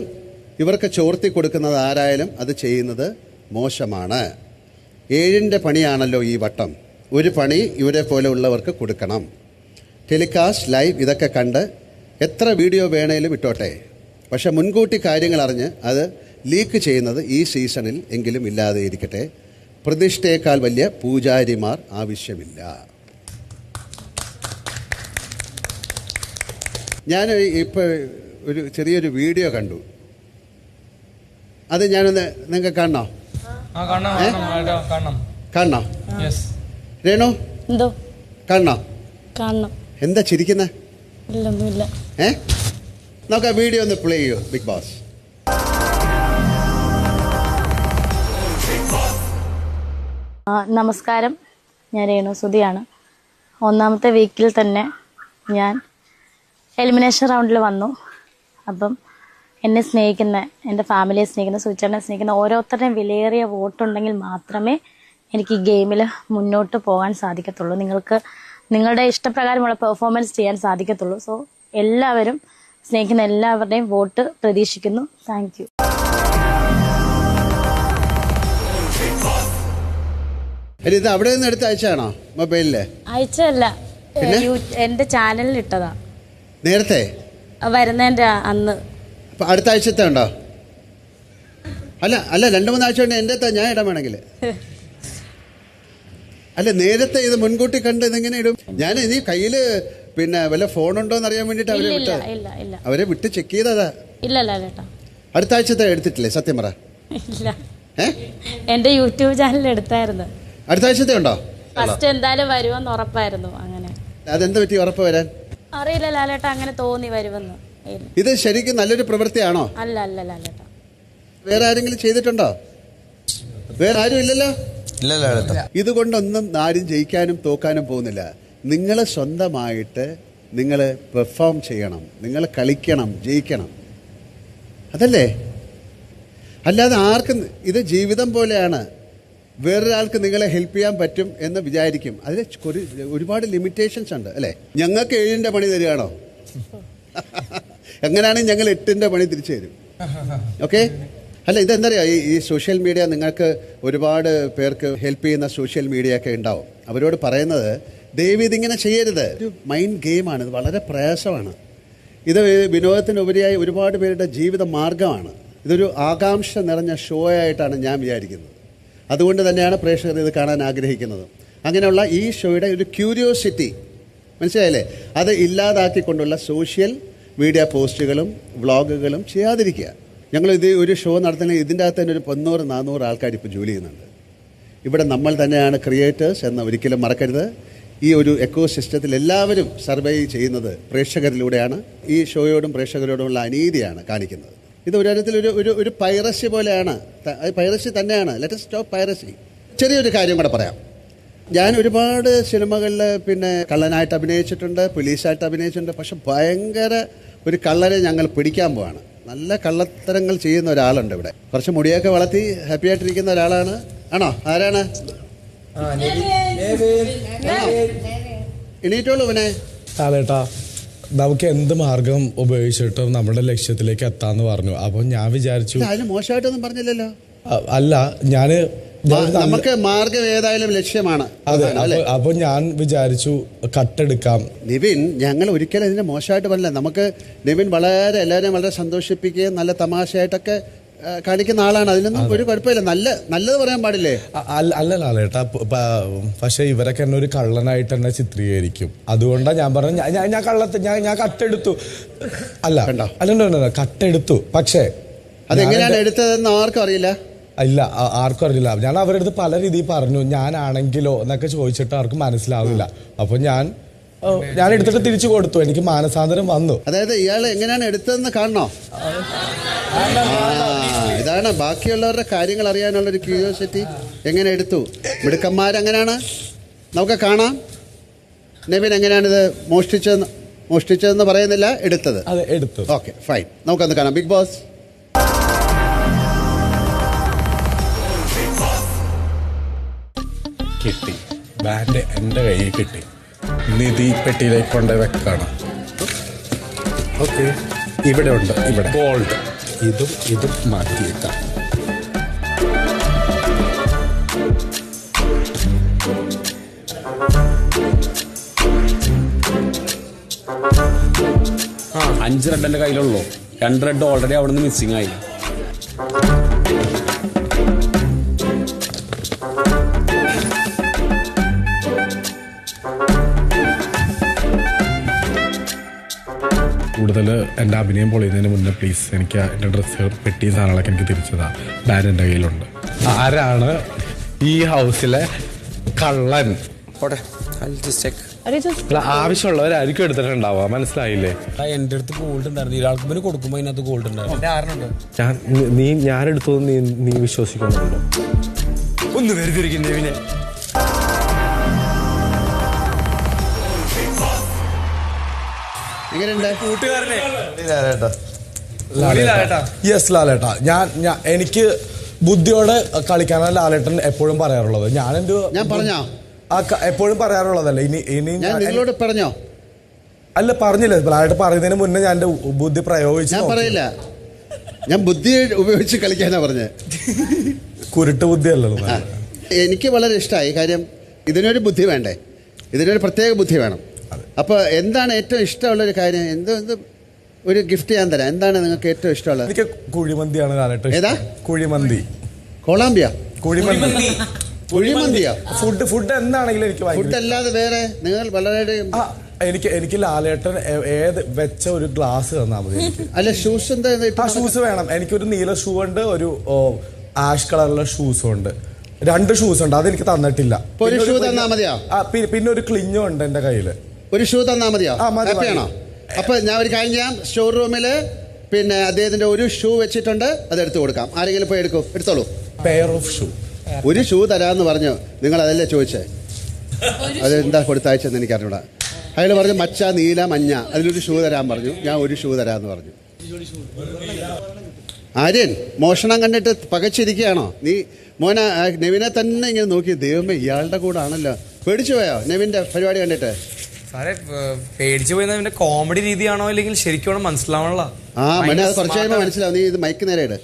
S1: ഇവർക്ക് ചോർത്തി കൊടുക്കുന്നത് ആരായാലും അത് ചെയ്യുന്നത് മോശമാണ്. 7ന്റെ പണിയാണല്ലോ ഈ വട്ടം. ഒരു പണി ഇവരെ പോലെ ഉള്ളവർക്ക് കൊടുക്കണം. ടെലികാസ്റ്റ്, ലൈവ് ഇതൊക്കെ കണ്ട് എത്ര വീഡിയോ വേണേലും ഇട്ടോട്ടെ. പക്ഷെ മുൻകൂട്ടി കാര്യങ്ങൾ അറിഞ്ഞ് അത് ലീക്ക് ചെയ്യുന്നത് ഈ സീസണിൽ എങ്കിലും ഇല്ലാതെ ഇരിക്കട്ടെ. പ്രതിഷ്ഠയേക്കാൾ വലിയ പൂജാരിമാർ ആവശ്യമില്ല. ഞാൻ ഇപ്പോൾ ഒരു ചെറിയൊരു വീഡിയോ കണ്ടു. അത് ഞാനൊന്ന് നിങ്ങൾക്ക് കാണണോ? കാണണോ? രേണു
S2: എന്തോ
S1: കാണണോ?
S2: കാണണം.
S1: എന്താ ചിരിക്കുന്നേ?
S2: ഇല്ലൊന്നുമില്ല.
S1: നമുക്ക് ആ വീഡിയോ ഒന്ന് പ്ലേ ചെയ്യൂ ബിഗ് ബോസ്.
S2: നമസ്കാരം, ഞാൻ രേണു സുധിയാണ്. 1ാമത്തെ വീക്കിൽ തന്നെ ഞാൻ എലിമിനേഷൻ റൗണ്ടിൽ വന്നു. അപ്പം എന്നെ സ്നേഹിക്കുന്ന, എൻ്റെ ഫാമിലിയെ സ്നേഹിക്കുന്ന, സുചേട്ടനെ സ്നേഹിക്കുന്ന ഓരോരുത്തരുടെയും വിലയേറിയ വോട്ടുണ്ടെങ്കിൽ മാത്രമേ എനിക്ക് ഈ ഗെയിമിൽ മുന്നോട്ട് പോകാൻ സാധിക്കത്തുള്ളൂ. നിങ്ങൾക്ക് നിങ്ങളുടെ ഇഷ്ടപ്രകാരമുള്ള പെർഫോമൻസ് ചെയ്യാൻ സാധിക്കത്തുള്ളൂ. സോ എല്ലാവരും, സ്നേഹിക്കുന്ന എല്ലാവരുടെയും വോട്ട് പ്രതീക്ഷിക്കുന്നു. Thank you.
S1: ഇത് അവിടെ നിന്ന് എടുത്ത് അയച്ചാണോ മൊബൈലില്?
S2: അയച്ചല്ല, എൻ്റെ ചാനലിൽ ഇട്ടതാ
S1: നേരത്തെ
S2: വരുന്നതിൻ്റെ അന്ന്.
S1: അടുത്ത ആഴ്ചത്തെ ഉണ്ടോ? അല്ല 2-3 ആഴ്ച കൊണ്ട് എൻ്റെ ഞാൻ ഇടാൻ വേണമെങ്കിൽ. അല്ല നേരത്തെ ഇത് മുൻകൂട്ടി കണ്ട് ഇതെങ്ങനെ ഇടും? ഞാൻ ഇനി കയ്യില് പിന്നെ വല്ല ഫോണുണ്ടോ എന്ന് അറിയാൻ വേണ്ടിട്ട് അവരെ വിട്ട് ചെക്ക് ചെയ്തതാ. അടുത്ത ആഴ്ചത്തെ എടുത്തിട്ടില്ലേ? സത്യം പറ.
S2: ഇല്ല, എന്റെ യൂട്യൂബ് ചാനലിൽ എടുത്തായിരുന്നു.
S1: അടുത്ത ആഴ്ചത്തെ ഉണ്ടോ?
S2: ഫസ്റ്റ് എന്തായാലും വരുമെന്ന് ഉറപ്പായിരുന്നു. അങ്ങനെ
S1: അതെന്താ പറ്റി ഉറപ്പ് വരാൻ?
S2: അറിയില്ല ലാലേട്ടാ, അങ്ങനെ തോന്നി വരുമെന്ന്.
S1: ഇത് ശരിക്കും നല്ലൊരു പ്രവൃത്തിയാണോ?
S2: അല്ല ലാലേട്ടാ.
S1: വേറെ ആരെങ്കിലും ചെയ്തിട്ടുണ്ടോ? വേറെ ആരും ഇല്ലല്ലോ. ഇതുകൊണ്ടൊന്നും ആരും ജയിക്കാനും തോക്കാനും പോകുന്നില്ല. നിങ്ങൾ സ്വന്തമായിട്ട് നിങ്ങൾ പെർഫോം ചെയ്യണം, നിങ്ങൾ കളിക്കണം, ജയിക്കണം. അതല്ലേ? അല്ലാതെ ആർക്കും ഇത് ജീവിതം പോലെയാണ്. വേറൊരാൾക്ക് നിങ്ങളെ ഹെൽപ്പ് ചെയ്യാൻ പറ്റും എന്ന് വിചാരിക്കും. അതിൽ ഒരുപാട് ലിമിറ്റേഷൻസ് ഉണ്ട് അല്ലേ? ഞങ്ങൾക്ക് 7-ന്റെ പണി തരികയാണോ? എങ്ങനെയാണെങ്കിൽ ഞങ്ങൾ 8-ന്റെ പണി തിരിച്ചു തരും. ഓക്കെ? അല്ല, ഇതെന്താ പറയുക, ഈ സോഷ്യൽ മീഡിയ നിങ്ങൾക്ക് ഒരുപാട് പേർക്ക് ഹെൽപ്പ് ചെയ്യുന്ന സോഷ്യൽ മീഡിയ ഒക്കെ ഉണ്ടാവും. അവരോട് പറയുന്നത് ദയവ് ഇതിങ്ങനെ ചെയ്യരുത്. ഒരു മൈൻഡ് ഗെയിമാണ്. ഇത് വളരെ പ്രയാസമാണ്. ഇത് വിനോദത്തിനുപരിയായി ഒരുപാട് പേരുടെ ജീവിത മാർഗമാണ്. ഇതൊരു ആകാംക്ഷ നിറഞ്ഞ ഷോ ആയിട്ടാണ് ഞാൻ വിചാരിക്കുന്നത്. അതുകൊണ്ട് തന്നെയാണ് പ്രേക്ഷകർ ഇത് കാണാൻ ആഗ്രഹിക്കുന്നത്. അങ്ങനെയുള്ള ഈ ഷോയുടെ ഒരു ക്യൂരിയോസിറ്റി, മനസ്സിലായില്ലേ, അത് ഇല്ലാതാക്കിക്കൊണ്ടുള്ള സോഷ്യൽ മീഡിയ പോസ്റ്റുകളും വ്ളോഗുകളും ചെയ്യാതിരിക്കുക. ഞങ്ങളിത് ഒരു ഷോ നടത്തുന്ന ഇതിൻ്റെ അകത്ത് തന്നെ ഒരു 300-400 ആൾക്കാർ ഇപ്പോൾ ജോലി ചെയ്യുന്നുണ്ട്. ഇവിടെ നമ്മൾ തന്നെയാണ് ക്രിയേറ്റേഴ്സ് എന്ന് ഒരിക്കലും മറക്കരുത്. ഈ ഒരു എക്കോ സിസ്റ്റത്തിൽ എല്ലാവരും സർവൈവ് ചെയ്യുന്നത് പ്രേക്ഷകരിലൂടെയാണ്. ഈ ഷോയോടും പ്രേക്ഷകരോടുമുള്ള അനീതിയാണ് കാണിക്കുന്നത്. ഇത് ഒരു തരത്തിൽ ഒരു പൈറസി പോലെയാണ്. പൈറസി തന്നെയാണ്. Let us stop piracy. ചെറിയൊരു കാര്യം കൂടെ പറയാം. ഞാൻ ഒരുപാട് സിനിമകളിൽ പിന്നെ കള്ളനായിട്ട് അഭിനയിച്ചിട്ടുണ്ട്, പോലീസായിട്ട് അഭിനയിച്ചിട്ടുണ്ട്. പക്ഷെ ഭയങ്കര ഒരു കള്ളനെ ഞങ്ങൾ പിടിക്കാൻ പോവാണ്. നല്ല കള്ളത്തരങ്ങൾ ചെയ്യുന്ന ഒരാളുണ്ട് ഇവിടെ. കുറച്ച് മുടിയൊക്കെ വളർത്തി ഹാപ്പി ആയിട്ടിരിക്കുന്ന ഒരാളാണ്. ആണോ? ആരാണ്? എണീറ്റോളൂ പിന്നെ.
S18: ലാലേട്ടാ, നമുക്ക് എന്ത് മാർഗം ഉപയോഗിച്ചിട്ടും നമ്മുടെ ലക്ഷ്യത്തിലേക്ക് എത്താന്ന് പറഞ്ഞു. അപ്പൊ ഞാൻ വിചാരിച്ചു
S1: അതിന് മോശമായിട്ടൊന്നും പറഞ്ഞില്ലല്ലോ.
S18: അല്ല,
S1: നമുക്ക് മാർഗം ഏതായാലും ലക്ഷ്യമാണ്.
S18: അപ്പൊ ഞാൻ വിചാരിച്ചു കട്ടെടുക്കാം.
S1: നിവിൻ, ഞങ്ങൾ ഒരിക്കലും ഇതിനെ മോശമായിട്ട് പറഞ്ഞില്ല. നമുക്ക് നിവിൻ വളരെ എല്ലാവരെയും വളരെ സന്തോഷിപ്പിക്കുകയും നല്ല തമാശയായിട്ടൊക്കെ കാണിക്കുന്ന ആളാണ്. അതിനൊന്നും ഒരു കുഴപ്പമില്ല. നല്ലത് പറയാൻ പാടില്ലേ?
S18: അല്ല ലാലേട്ടാ, പക്ഷെ ഇവരൊക്കെ എന്നെ ഒരു കള്ളനായിട്ട് തന്നെ ചിത്രീകരിക്കും. അതുകൊണ്ടാണ് ഞാൻ പറഞ്ഞു ഞാൻ കട്ടെടുത്തു. അല്ല കട്ടെടുത്തു. പക്ഷേ
S1: അതെങ്ങനെയാണ് എടുത്തതെന്ന് ആർക്കും അറിയില്ല.
S18: ഇല്ല, ആർക്കും അറിയില്ല. ഞാൻ അവരുടെ അടുത്ത് പല രീതിയിൽ പറഞ്ഞു, ഞാനാണെങ്കിലോ എന്നൊക്കെ ചോദിച്ചിട്ട് ആർക്കും മനസ്സിലാവില്ല. അപ്പൊ ഞാൻ എടുത്തിട്ട് തിരിച്ചു കൊടുത്തു. എനിക്ക് മാനസാന്തരം വന്നു.
S1: അതായത് ഇയാൾ എങ്ങനെയാണ് എടുത്തതെന്ന് കാണണോ? ഇതാണ് ബാക്കിയുള്ളവരുടെ കാര്യങ്ങൾ അറിയാനുള്ള ഒരു ക്യൂരിയോസിറ്റി. എങ്ങനെ എടുത്തു? മിടുക്കന്മാരെങ്ങനെയാണ് നമുക്ക് കാണാം. നെവിൻ എങ്ങനെയാണിത് മോഷ്ടിച്ചതെന്ന് പറയുന്നില്ല, എടുത്തത്.
S18: അതെ, എടുത്തു.
S1: Okay, fine. നമുക്കൊന്ന് കാണാം. Big boss.
S18: കിട്ടി. ബാൻഡ് എൻ്റെ കയ്യിൽ കിട്ടി. നിധി പെട്ടിയിലേക്ക് കൊണ്ട് വെക്കണം. ഓക്കെ, ഇവിടെ ഉണ്ട്. ഇവിടെ ഗോൾഡ്. ഇതും മാറ്റിയേക്കാം.
S10: ആ 5 റെഡ് എൻ്റെ കയ്യിലുള്ളൂ. 2 റെഡ് ഓൾറെഡി അവിടെ നിന്ന് മിസ്സിങ് ആയി.
S18: കൂടുതൽ എൻ്റെ അഭിനയം പൊളിയുന്നതിന് മുന്നേ പ്ലീസ് എനിക്ക് എൻ്റെ ഡ്രസ്സ് പെട്ടി സാധനങ്ങളൊക്കെ എനിക്ക് തിരിച്ചതാ. ബാൻഡ് എൻ്റെ കയ്യിലുണ്ട്. ആരാണ് ഈ ഹൗസിലെ കള്ളൻ? ആവശ്യമുള്ളവരായിരിക്കും എടുത്തിട്ടുണ്ടാവുക. മനസ്സിലായില്ലേ?
S10: എൻ്റെ അടുത്ത് ഗോൾഡ് ഉണ്ടായിരുന്നു. ഒരാൾക്ക് കൊടുക്കുമ്പോൾ അതിനകത്ത് ഗോൾഡ് ഉണ്ടായിരുന്നു.
S18: ഞാൻ എടുത്തത് നീ വിശ്വസിക്കുന്നുണ്ടോ?
S11: ഒന്ന് വെറുതെ പിന്നെ
S18: യെസ് ലാലേട്ടാ, എനിക്ക് ബുദ്ധിയോടെ കളിക്കാനാണ് ലാലേട്ടൻ എപ്പോഴും പറയാറുള്ളത്. ഞാൻ പറഞ്ഞോ എപ്പോഴും പറയാറുള്ളതല്ലേ. ഇനി
S1: നിങ്ങളോട് പറഞ്ഞോ?
S18: അല്ല, പറഞ്ഞില്ല. ലാലേട്ടൻ പറയുന്നതിന് മുന്നേ ഞാൻ എന്റെ ബുദ്ധി പ്രയോഗിച്ചു.
S1: ഞാൻ പറയില്ല, ഞാൻ ബുദ്ധി ഉപയോഗിച്ച് കളിക്കാനാ പറഞ്ഞത്.
S18: കുരുട്ട് ബുദ്ധി അല്ലല്ലോ.
S1: എനിക്ക് വളരെ ഇഷ്ടമായി. കാര്യം ഇതിനൊരു ബുദ്ധി വേണ്ടേ? ഇതിനൊരു പ്രത്യേക ബുദ്ധി വേണം. അപ്പോൾ എന്താണ് ഏറ്റവും ഇഷ്ടമുള്ളൊരു കാര്യം? എന്ത് ഒരു ഗിഫ്റ്റ് ഞാൻ തരാം. എന്താണ് നിങ്ങൾക്ക് ഏറ്റവും ഇഷ്ടമുള്ളത്?
S18: എനിക്ക് കുഴിമന്തിയാണ് ലാലേട്ടൻ.
S1: ഏതാ?
S18: കുഴിമന്തി.
S1: കൊളാമ്പിയ
S18: കുഴിമന്തിയാ? ഫുഡ് എന്താണെങ്കിലും എനിക്ക്
S1: ഫുഡ് അല്ലാതെ വേറെ നിങ്ങൾ വളരെ
S18: എനിക്ക് ലാലേട്ടൻ വെച്ച ഒരു ഗ്ലാസ് തന്നാൽ മതി.
S1: അല്ല, ഷൂസ് എന്താ?
S18: ഷൂസ് വേണം. എനിക്കൊരു നീല ഷൂ ഉണ്ട്, ഒരു ആഷ് കളറുള്ള ഷൂസും ഉണ്ട്. 2 ഷൂസ് ഉണ്ട്. അതെനിക്ക് തന്നിട്ടില്ല.
S1: ഒരു ഷൂ തന്നാ മതിയോ?
S18: പിന്നെ ഒരു ക്ലിഞ്ഞും ഉണ്ട് എന്റെ കയ്യില്.
S1: ഒരു ഷൂ തന്നാ മതിയോ? ഹാപ്പിയാണോ? അപ്പൊ ഞാൻ ഒരു കാര്യം ചെയ്യാം. സ്റ്റോർ റൂമില് പിന്നെ അദ്ദേഹത്തിന്റെ ഒരു ഷൂ വെച്ചിട്ടുണ്ട്, അത് എടുത്തു കൊടുക്കാം. ആരെങ്കിലും പോയി എടുത്തോളൂ.
S18: Pair of shoe.
S1: ഒരു ഷൂ തരാമെന്ന് പറഞ്ഞു. നിങ്ങൾ അതല്ലേ ചോദിച്ചേ? അതെന്താ കൊടുത്തയച്ചെന്ന് എനിക്ക് അറിഞ്ഞൂടാ. അയാൾ പറഞ്ഞു മച്ച, നീല, മഞ്ഞ, അതിലൊരു ഷൂ തരാൻ പറഞ്ഞു. ഞാൻ ഒരു ഷൂ തരാമെന്ന് പറഞ്ഞു. ആര്യൻ മോഷണം കണ്ടിട്ട് പകച്ചിരിക്കുകയാണോ നീ? മോനെ നെവിനെ തന്നെ ഇങ്ങനെ നോക്കി, ദൈവമേ ഇയാളുടെ കൂടെ ആണല്ലോ. പേടിച്ചു പോയോ നെവിന്റെ പരിപാടി കണ്ടിട്ട്?
S19: സാറേ പേടിച്ചു പോയത് കോമഡി രീതിയാണോ അല്ലെങ്കിൽ ശരിക്കും മനസ്സിലാവണല്ലോ?
S1: മോനെ അത് കുറച്ച് കഴിയുമ്പോൾ മനസ്സിലാവും. നീ ഇത് മൈക്ക് നേരെ ഇട്.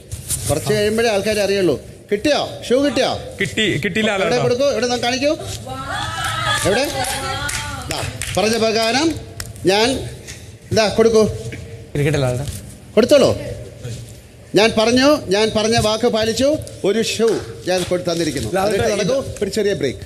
S1: കുറച്ച് കഴിയുമ്പോഴേ ആൾക്കാർ അറിയുള്ളൂ. കിട്ടിയോ? ഷൂ കിട്ടിയോ?
S7: കിട്ടിയില്ല.
S1: എവിടെ കൊടുക്കൂ? എവിടെ കാണിക്കൂ. എവിടെ? പറഞ്ഞ പ്രകാരം ഞാൻ എന്താ കൊടുക്കൂ. കൊടുത്തോളൂ. ഞാൻ പറഞ്ഞ വാക്ക് പാലിച്ചു. ഒരു ഷൂ ഞാൻ തന്നിരിക്കുന്നു. ഒരു ചെറിയ break.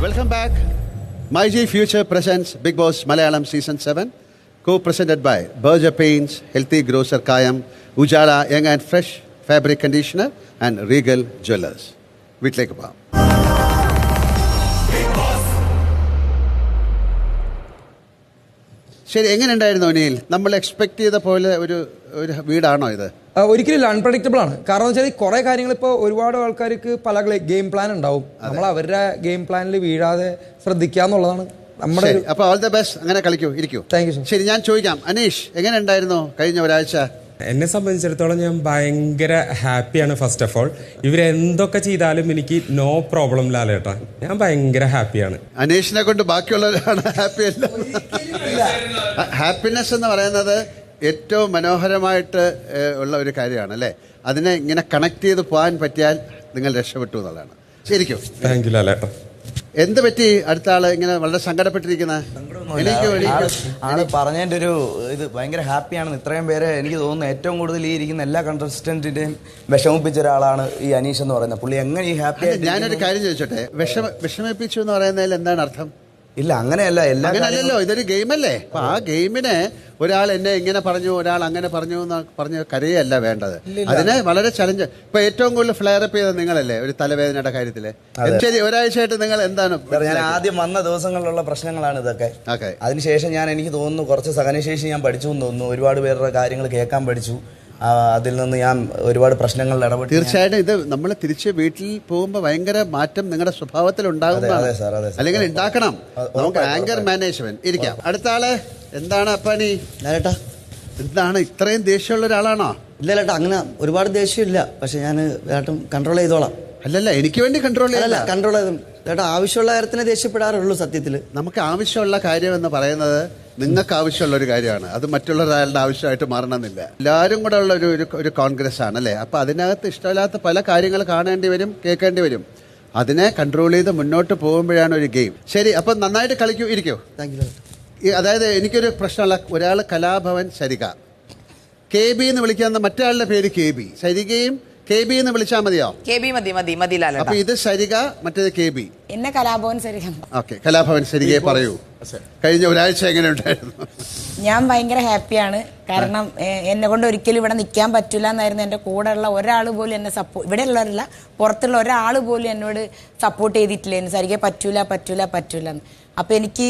S1: Welcome back. MyG Future presents Big Boss Malayalam Season 7, co-presented by Berger Paints, Healthy Grocer Kayam, Ujala Young and Fresh Fabric Conditioner and Regal Jewelers. വീട്ടിലേക്ക് പോകാം. ശരി, എങ്ങനെ ഉണ്ടായിരുന്നു അനിൽ? നമ്മൾ എക്സ്പെക്ട് ചെയ്ത പോലെ ഒരു വീടാണോ ഇത്?
S11: ഒരിക്കലും അൺപ്രഡിക്റ്റബിൾ ആണ്. കാരണം വെച്ചാൽ കുറെ കാര്യങ്ങൾ ഇപ്പോൾ ഒരുപാട് ആൾക്കാർക്ക് പല ഗെയിം പ്ലാൻ ഉണ്ടാവും. നമ്മൾ അവരുടെ ഗെയിം പ്ലാനിൽ വീഴാതെ ശ്രദ്ധിക്കുക എന്നുള്ളതാണ് നമ്മുടെ.
S1: അപ്പോൾ ഓൾ ദ ബെസ്റ്റ്. അങ്ങനെ കളിക്കൂ, ഇരിക്കൂ.
S11: Thank you.
S1: ശരി, ഞാൻ ചോദിക്കാം, അനീഷ് എങ്ങനെ ഉണ്ടായിരുന്നു കഴിഞ്ഞ ഒരാഴ്ച?
S7: എന്നെ സംബന്ധിച്ചിടത്തോളം ഞാൻ ഭയങ്കര ഹാപ്പിയാണ്. ഫസ്റ്റ് ഓഫ് ഓൾ ഇവരെന്തൊക്കെ ചെയ്താലും എനിക്ക് നോ പ്രോബ്ലം ലാലേട്ടാ. ഞാൻ ഭയങ്കര ഹാപ്പിയാണ്.
S1: അനീഷിനെ കൊണ്ട് ബാക്കിയുള്ളവരാണ് ഹാപ്പി അല്ല. ഹാപ്പിനെസ് എന്ന് പറയുന്നത് ഏറ്റവും മനോഹരമായിട്ട് ഉള്ള ഒരു കാര്യമാണ് അല്ലേ? അതിനെ ഇങ്ങനെ കണക്ട് ചെയ്ത് പോകാൻ പറ്റിയാൽ നിങ്ങൾ രക്ഷപ്പെട്ടു എന്നുള്ളതാണ്. ശരിക്കും
S7: താങ്ക് യു ലാലേട്ടാ.
S1: എന്ത് പറ്റി അടുത്ത ആള് ഇങ്ങനെ വളരെ സങ്കടപ്പെട്ടിരിക്കുന്നത്?
S3: ആള് പറഞ്ഞതിന്റെ ഒരു ഇത് ഭയങ്കര ഹാപ്പിയാണെന്ന്. ഇത്രയും പേരെ എനിക്ക് തോന്നുന്നു ഏറ്റവും കൂടുതൽ ഈ ഇരിക്കുന്ന എല്ലാ കണ്ടസ്റ്റന്റിന്റെയും വിഷമിപ്പിച്ച ഒരാളാണ് ഈ അനീഷ് എന്ന് പറയുന്നത്. പുള്ളി എങ്ങനെ ഈ ഹാപ്പി.
S1: ഞാനൊരു കാര്യം ചോദിച്ചോട്ടെ, വിഷമിപ്പിച്ചു എന്ന് പറയുന്നതിൽ എന്താണ് അർത്ഥം?
S3: ഇല്ല, അങ്ങനെയല്ല.
S1: അങ്ങനെയല്ലോ, ഇതൊരു ഗെയിമല്ലേ. അപ്പൊ ആ ഗെയിമിന് ഒരാൾ എന്നെ ഇങ്ങനെ പറഞ്ഞു, ഒരാൾ അങ്ങനെ പറഞ്ഞു എന്ന് പറഞ്ഞ് കരയല്ല വേണ്ടത്. അതിന് വളരെ ചലഞ്ച്. ഇപ്പൊ ഏറ്റവും കൂടുതൽ ഫ്ലെയർ അപ്പ് ചെയ്തത് നിങ്ങളല്ലേ ഒരു തലവേദനയുടെ കാര്യത്തില്. ശരി, ഒരാഴ്ചയായിട്ട് നിങ്ങൾ എന്താണ്?
S3: ഞാൻ ആദ്യം വന്ന ദിവസങ്ങളിലുള്ള പ്രശ്നങ്ങളാണ് ഇതൊക്കെ. അതിനുശേഷം എനിക്ക് തോന്നുന്നു കുറച്ച് സഹനശേഷി ഞാൻ പഠിച്ചു എന്ന് തോന്നുന്നു. ഒരുപാട് പേരുടെ കാര്യങ്ങൾ കേൾക്കാൻ പഠിച്ചു. അതിൽ നിന്ന് ഞാൻ ഒരുപാട് പ്രശ്നങ്ങളിൽ ഇടപെട്ടു.
S1: തീർച്ചയായിട്ടും ഇത് നമ്മൾ തിരിച്ച് വീട്ടിൽ പോകുമ്പോൾ ഭയങ്കര മാറ്റം നിങ്ങളുടെ സ്വഭാവത്തിൽ ഉണ്ടാകുന്നതാണ്. അല്ലെങ്കിൽ ഉണ്ടാക്കണം. നമുക്ക് ആങ്കർ മാനേജ്മെന്റ് ഇരിക്കാം. അടുത്ത ആള് എന്താണ് അപ്പാനി? എന്താണ് ഇത്രയും ദേഷ്യമുള്ള ഒരാളാണോ?
S3: ഇല്ല ചേട്ടാ, അങ്ങനെ ഒരുപാട് ദേഷ്യമില്ല. പക്ഷെ ഞാൻ ചേട്ടൻ കൺട്രോൾ ചെയ്തോളാം.
S1: അല്ലല്ല, എനിക്ക് വേണ്ടി കൺട്രോൾ
S3: കൺട്രോൾ ചെയ്തു ചേട്ടാ. ആവശ്യമുള്ള കാര്യത്തിന് ദേഷ്യപ്പെടാറുള്ളൂ. സത്യത്തിൽ നമുക്ക്
S1: ആവശ്യമുള്ള കാര്യം എന്ന് പറയുന്നത് നിങ്ങൾക്ക് ആവശ്യമുള്ള ഒരു കാര്യമാണ്. അത് മറ്റുള്ളൊരാളുടെ ആവശ്യമായിട്ട് മാറണമെന്നില്ല. എല്ലാവരും കൂടെ ഉള്ള ഒരു കോൺഗ്രസ് ആണ് അല്ലേ? അപ്പം അതിനകത്ത് ഇഷ്ടമില്ലാത്ത പല കാര്യങ്ങൾ കാണേണ്ടി വരും, കേൾക്കേണ്ടി വരും. അതിനെ കൺട്രോൾ ചെയ്ത് മുന്നോട്ട് പോകുമ്പോഴാണ് ഒരു ഗെയിം. ശരി, അപ്പം നന്നായിട്ട് കളിക്കൂ, ഇരിക്കൂ.
S3: Thank you.
S1: അതായത് എനിക്കൊരു പ്രശ്നമുള്ള ഒരാൾ കലാഭവൻ സരിക, KB എന്ന് വിളിക്കാവുന്ന മറ്റേ പേര് KB. സരികയും KB എന്ന് വിളിച്ചാൽ മതിയോ?
S8: KB മതി.
S1: അപ്പൊ ഇത് സരിക, മറ്റേത് KB.
S9: എന്നെ കലാഭവൻ സരിക.
S1: ഓക്കെ, കലാഭവൻ സരികയെ പറയൂ. കഴിഞ്ഞ ഒരാഴ്ച എങ്ങനെ ഉണ്ടായിരുന്നു?
S9: ഞാൻ ഭയങ്കര ഹാപ്പിയാണ്. കാരണം എന്നെ കൊണ്ട് ഒരിക്കലും ഇവിടെ നിൽക്കാൻ പറ്റില്ല എന്നായിരുന്നു. എൻ്റെ കൂടെയുള്ള ഒരാൾ പോലും എന്നെ ഇവിടെ ഉള്ളവരല്ല, പുറത്തുള്ള ഒരാൾ പോലും എന്നോട് സപ്പോർട്ട് ചെയ്തിട്ടില്ല. സരികെ പറ്റൂല എന്ന്. അപ്പം എനിക്ക്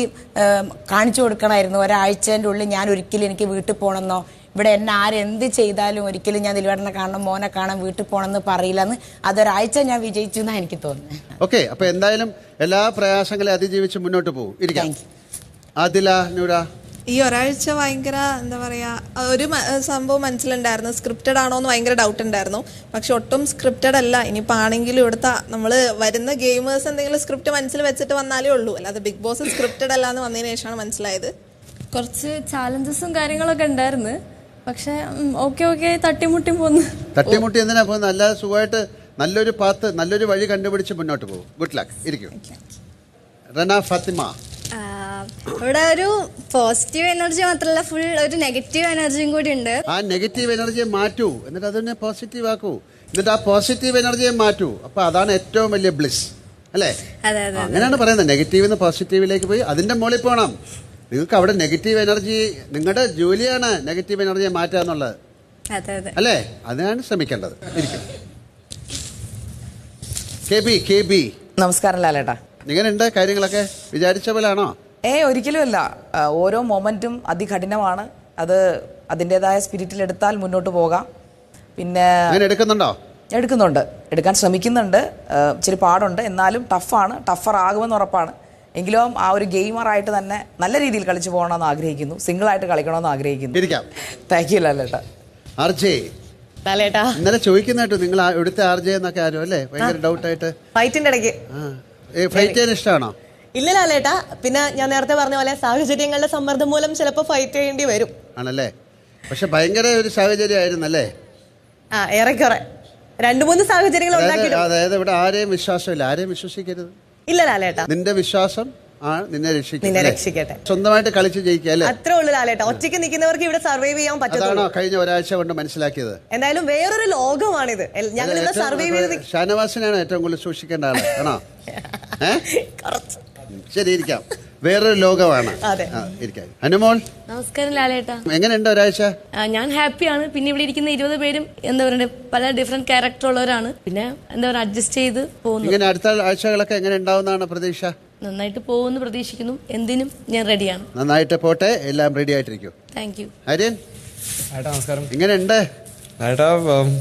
S9: കാണിച്ചു കൊടുക്കണമായിരുന്നു ഒരാഴ്ചേൻ്റെ ഉള്ളിൽ ഞാൻ ഒരിക്കലും എനിക്ക് വീട്ടിൽ പോകണമെന്നോ ഇവിടെ എന്നെ ആരെന്ത് ചെയ്താലും ഒരിക്കലും ഞാൻ ദിൽവാടനെ കാണണം, മോനെ കാണാൻ വീട്ടിൽ പോകണമെന്ന് പറയില്ലെന്ന്. അതൊരാഴ്ച ഞാൻ വിജയിച്ചു എന്നാണ് എനിക്ക് തോന്നുന്നത്.
S1: ഓക്കെ, അപ്പൊ എന്തായാലും എല്ലാ പ്രയാസങ്ങളെ അതിജീവിച്ച് മുന്നോട്ട് പോകും. ഇരിക്കാം. ആദില, നൂറ.
S20: ഈ ഒരാഴ്ച ഭയങ്കര എന്താ പറയാ, ഒരു സംഭവം മനസ്സിലുണ്ടായിരുന്നു. സ്ക്രിപ്റ്റഡ് ആണോ എന്ന് ഭയങ്കര ഡൗട്ട് ഉണ്ടായിരുന്നു. പക്ഷെ ഒട്ടും സ്ക്രിപ്റ്റഡ് അല്ല. ഇനിയിപ്പോൾ ആണെങ്കിലും ഇവിടുത്തെ നമ്മൾ വരുന്ന ഗെയിമേഴ്സ് എന്തെങ്കിലും സ്ക്രിപ്റ്റ് മനസ്സിൽ വെച്ചിട്ട് വന്നാലേ ഉള്ളൂ. അല്ലാതെ ബിഗ് ബോസ് സ്ക്രിപ്റ്റഡ് അല്ല എന്ന് വന്നതിന് ശേഷമാണ് മനസ്സിലായത്.
S21: കുറച്ച് ചാലഞ്ചസും കാര്യങ്ങളൊക്കെ ഉണ്ടായിരുന്നു. പക്ഷെ ഓക്കെ തട്ടിമുട്ടി പോന്നു.
S1: തട്ടിമുട്ടി എന്തിനാ പോകുന്നത്? നല്ല സുഖമായിട്ട് നല്ലൊരു വഴി കണ്ടുപിടിച്ച് മുന്നോട്ട് പോകും. Good luck. ഇരിക്കും. റന ഫാത്തിമ.
S4: ഇവിടെ ഒരു പോസിറ്റീവ് എനർജി മാത്രമല്ല, ഫുൾ ഒരു നെഗറ്റീവ് എനർജിയും കൂടി ഉണ്ട്.
S1: ആ നെഗറ്റീവ് എനർജിയെ മാറ്റൂ, എന്നിട്ട് അതിനെ പോസിറ്റീവ് ആക്കൂ. എന്നിട്ട് ആ പോസിറ്റീവ് എനർജിയെ മാറ്റൂ. അപ്പൊ അതാണ് ഏറ്റവും വലിയ ബ്ലിസ് അല്ലേ? അങ്ങനെയാണ് പറയുന്നത്. നെഗറ്റീവിൽ നിന്ന് പോസിറ്റീവിലേക്ക് പോയി അതിന്റെ മുകളിൽ പോകണം. നിങ്ങൾക്ക് അവിടെ നെഗറ്റീവ് എനർജി, നിങ്ങളുടെ ജോലിയാണ് നെഗറ്റീവ് എനർജിയെ മാറ്റുക എന്നുള്ളത് അല്ലേ? അതിനാണ് ശ്രമിക്കേണ്ടത്. ഇരിക്കും. KB.
S8: നമസ്കാരം ലാലേട്ടാ.
S1: ഇങ്ങനെയുണ്ട് കാര്യങ്ങളൊക്കെ? വിചാരിച്ച പോലാണോ?
S8: ഒരിക്കലും അല്ല. ഓരോ മൊമെന്റും അതികഠിനമാണ്. അത് അതിൻ്റെതായ സ്പിരിറ്റിൽ എടുത്താൽ മുന്നോട്ട് പോകാം. പിന്നെ എടുക്കുന്നുണ്ട്, എടുക്കാൻ ശ്രമിക്കുന്നുണ്ട്. ഇച്ചിരി പാടുണ്ട്, എന്നാലും ടഫാണ്, ടഫർ ആകുമെന്ന് ഉറപ്പാണ്. എങ്കിലും ആ ഒരു ഗെയിമറായിട്ട് തന്നെ നല്ല രീതിയിൽ കളിച്ചു പോകണമെന്ന് ആഗ്രഹിക്കുന്നു. സിംഗിളായിട്ട് കളിക്കണമെന്ന് ആഗ്രഹിക്കുന്നു. താങ്ക് യു ലാലേട്ടാ.
S1: ഇന്നലെ ചോദിക്കുന്നതായിട്ട് നിങ്ങൾ ഇവിടുത്തെ ആർജെ എന്നൊക്കെ ആരോ അല്ലേ ഭയങ്കര ഡൗട്ടായിട്ട്
S15: ഫൈറ്റിന്റെ ഇടയ്ക്ക്
S1: ഫൈറ്റ് ചെയ്യാൻ ഇഷ്ടമാണോ?
S15: ഇല്ല ലാലേട്ടാ, പിന്നെ ഞാൻ നേരത്തെ പറഞ്ഞ പോലെ സാഹചര്യങ്ങളുടെ സമ്മർദ്ദം മൂലം ചിലപ്പോൾ ഫൈറ്റ് ചെയ്യേണ്ടി വരും.
S1: ആണല്ലേ? പക്ഷെ ഭയങ്കര ഒരു സാഹചര്യമായിരുന്നല്ലേ?
S15: ഏറെക്കുറെ 2-3 സാഹചര്യങ്ങൾ
S1: അതായത് ഇവിടെ ആരെയും വിശ്വാസമില്ല, ആരെയും വിശ്വസിക്കരുത്.
S15: ഇല്ല ലാലേട്ടാ,
S1: നിന്റെ വിശ്വാസം നിന്നെ
S15: രക്ഷിക്കട്ടെ.
S1: സ്വന്തമായിട്ട് കളിച്ച് ജയിക്കുക അല്ലേ?
S15: അത്രേ ഉള്ളൂ ലാലേട്ടാ. ഒറ്റയ്ക്ക് നിൽക്കുന്നവർക്ക് ഇവിടെ സർവൈവ് ചെയ്യാൻ പറ്റുന്നതാണോ
S1: കഴിഞ്ഞ ഒരാഴ്ച കൊണ്ട് മനസ്സിലാക്കിയത്?
S15: എന്തായാലും വേറൊരു ലോകമാണിത്. ഞങ്ങൾ ഇവിടെ സർവൈവ് ചെയ്ത്
S1: ഷാനവാസിനാണ് ഏറ്റവും കൂടുതൽ സൂക്ഷിക്കേണ്ട ആള് ആണോ? ശരി, ഇരിക്കാം. വേറൊരു ലോകമാണ്. അനുമോൾ
S21: നമസ്കാരം ലാലേട്ടാ.
S1: എങ്ങനെയുണ്ട് ഒരാഴ്ച?
S21: ഞാൻ ഹാപ്പിയാണ്. പിന്നെ ഇവിടെ ഇരിക്കുന്ന 20 പേരും എന്താ പറയുക പല ഡിഫറെന്റ് ക്യാരക്ടർ ഉള്ളവരാണ്. പിന്നെ എന്താ പറയുക അഡ്ജസ്റ്റ് ചെയ്ത് പോകുന്നു.
S1: ഇങ്ങനെ അടുത്ത ആഴ്ചകളൊക്കെ എങ്ങനെ ഉണ്ടാവുന്നതാണ് പ്രതീക്ഷ?
S21: നന്നായിട്ട് പോകുമെന്ന് പ്രതീക്ഷിക്കുന്നു. എന്തിനും ഞാൻ റെഡിയാണ്.
S1: നന്നായിട്ട് പോട്ടെ, എല്ലാം റെഡി ആയിട്ടിരിക്കും.
S21: Thank you.
S1: ആര്യൻ
S19: നമസ്കാരം.
S1: എങ്ങനെയുണ്ട്?
S19: ഏട്ടാ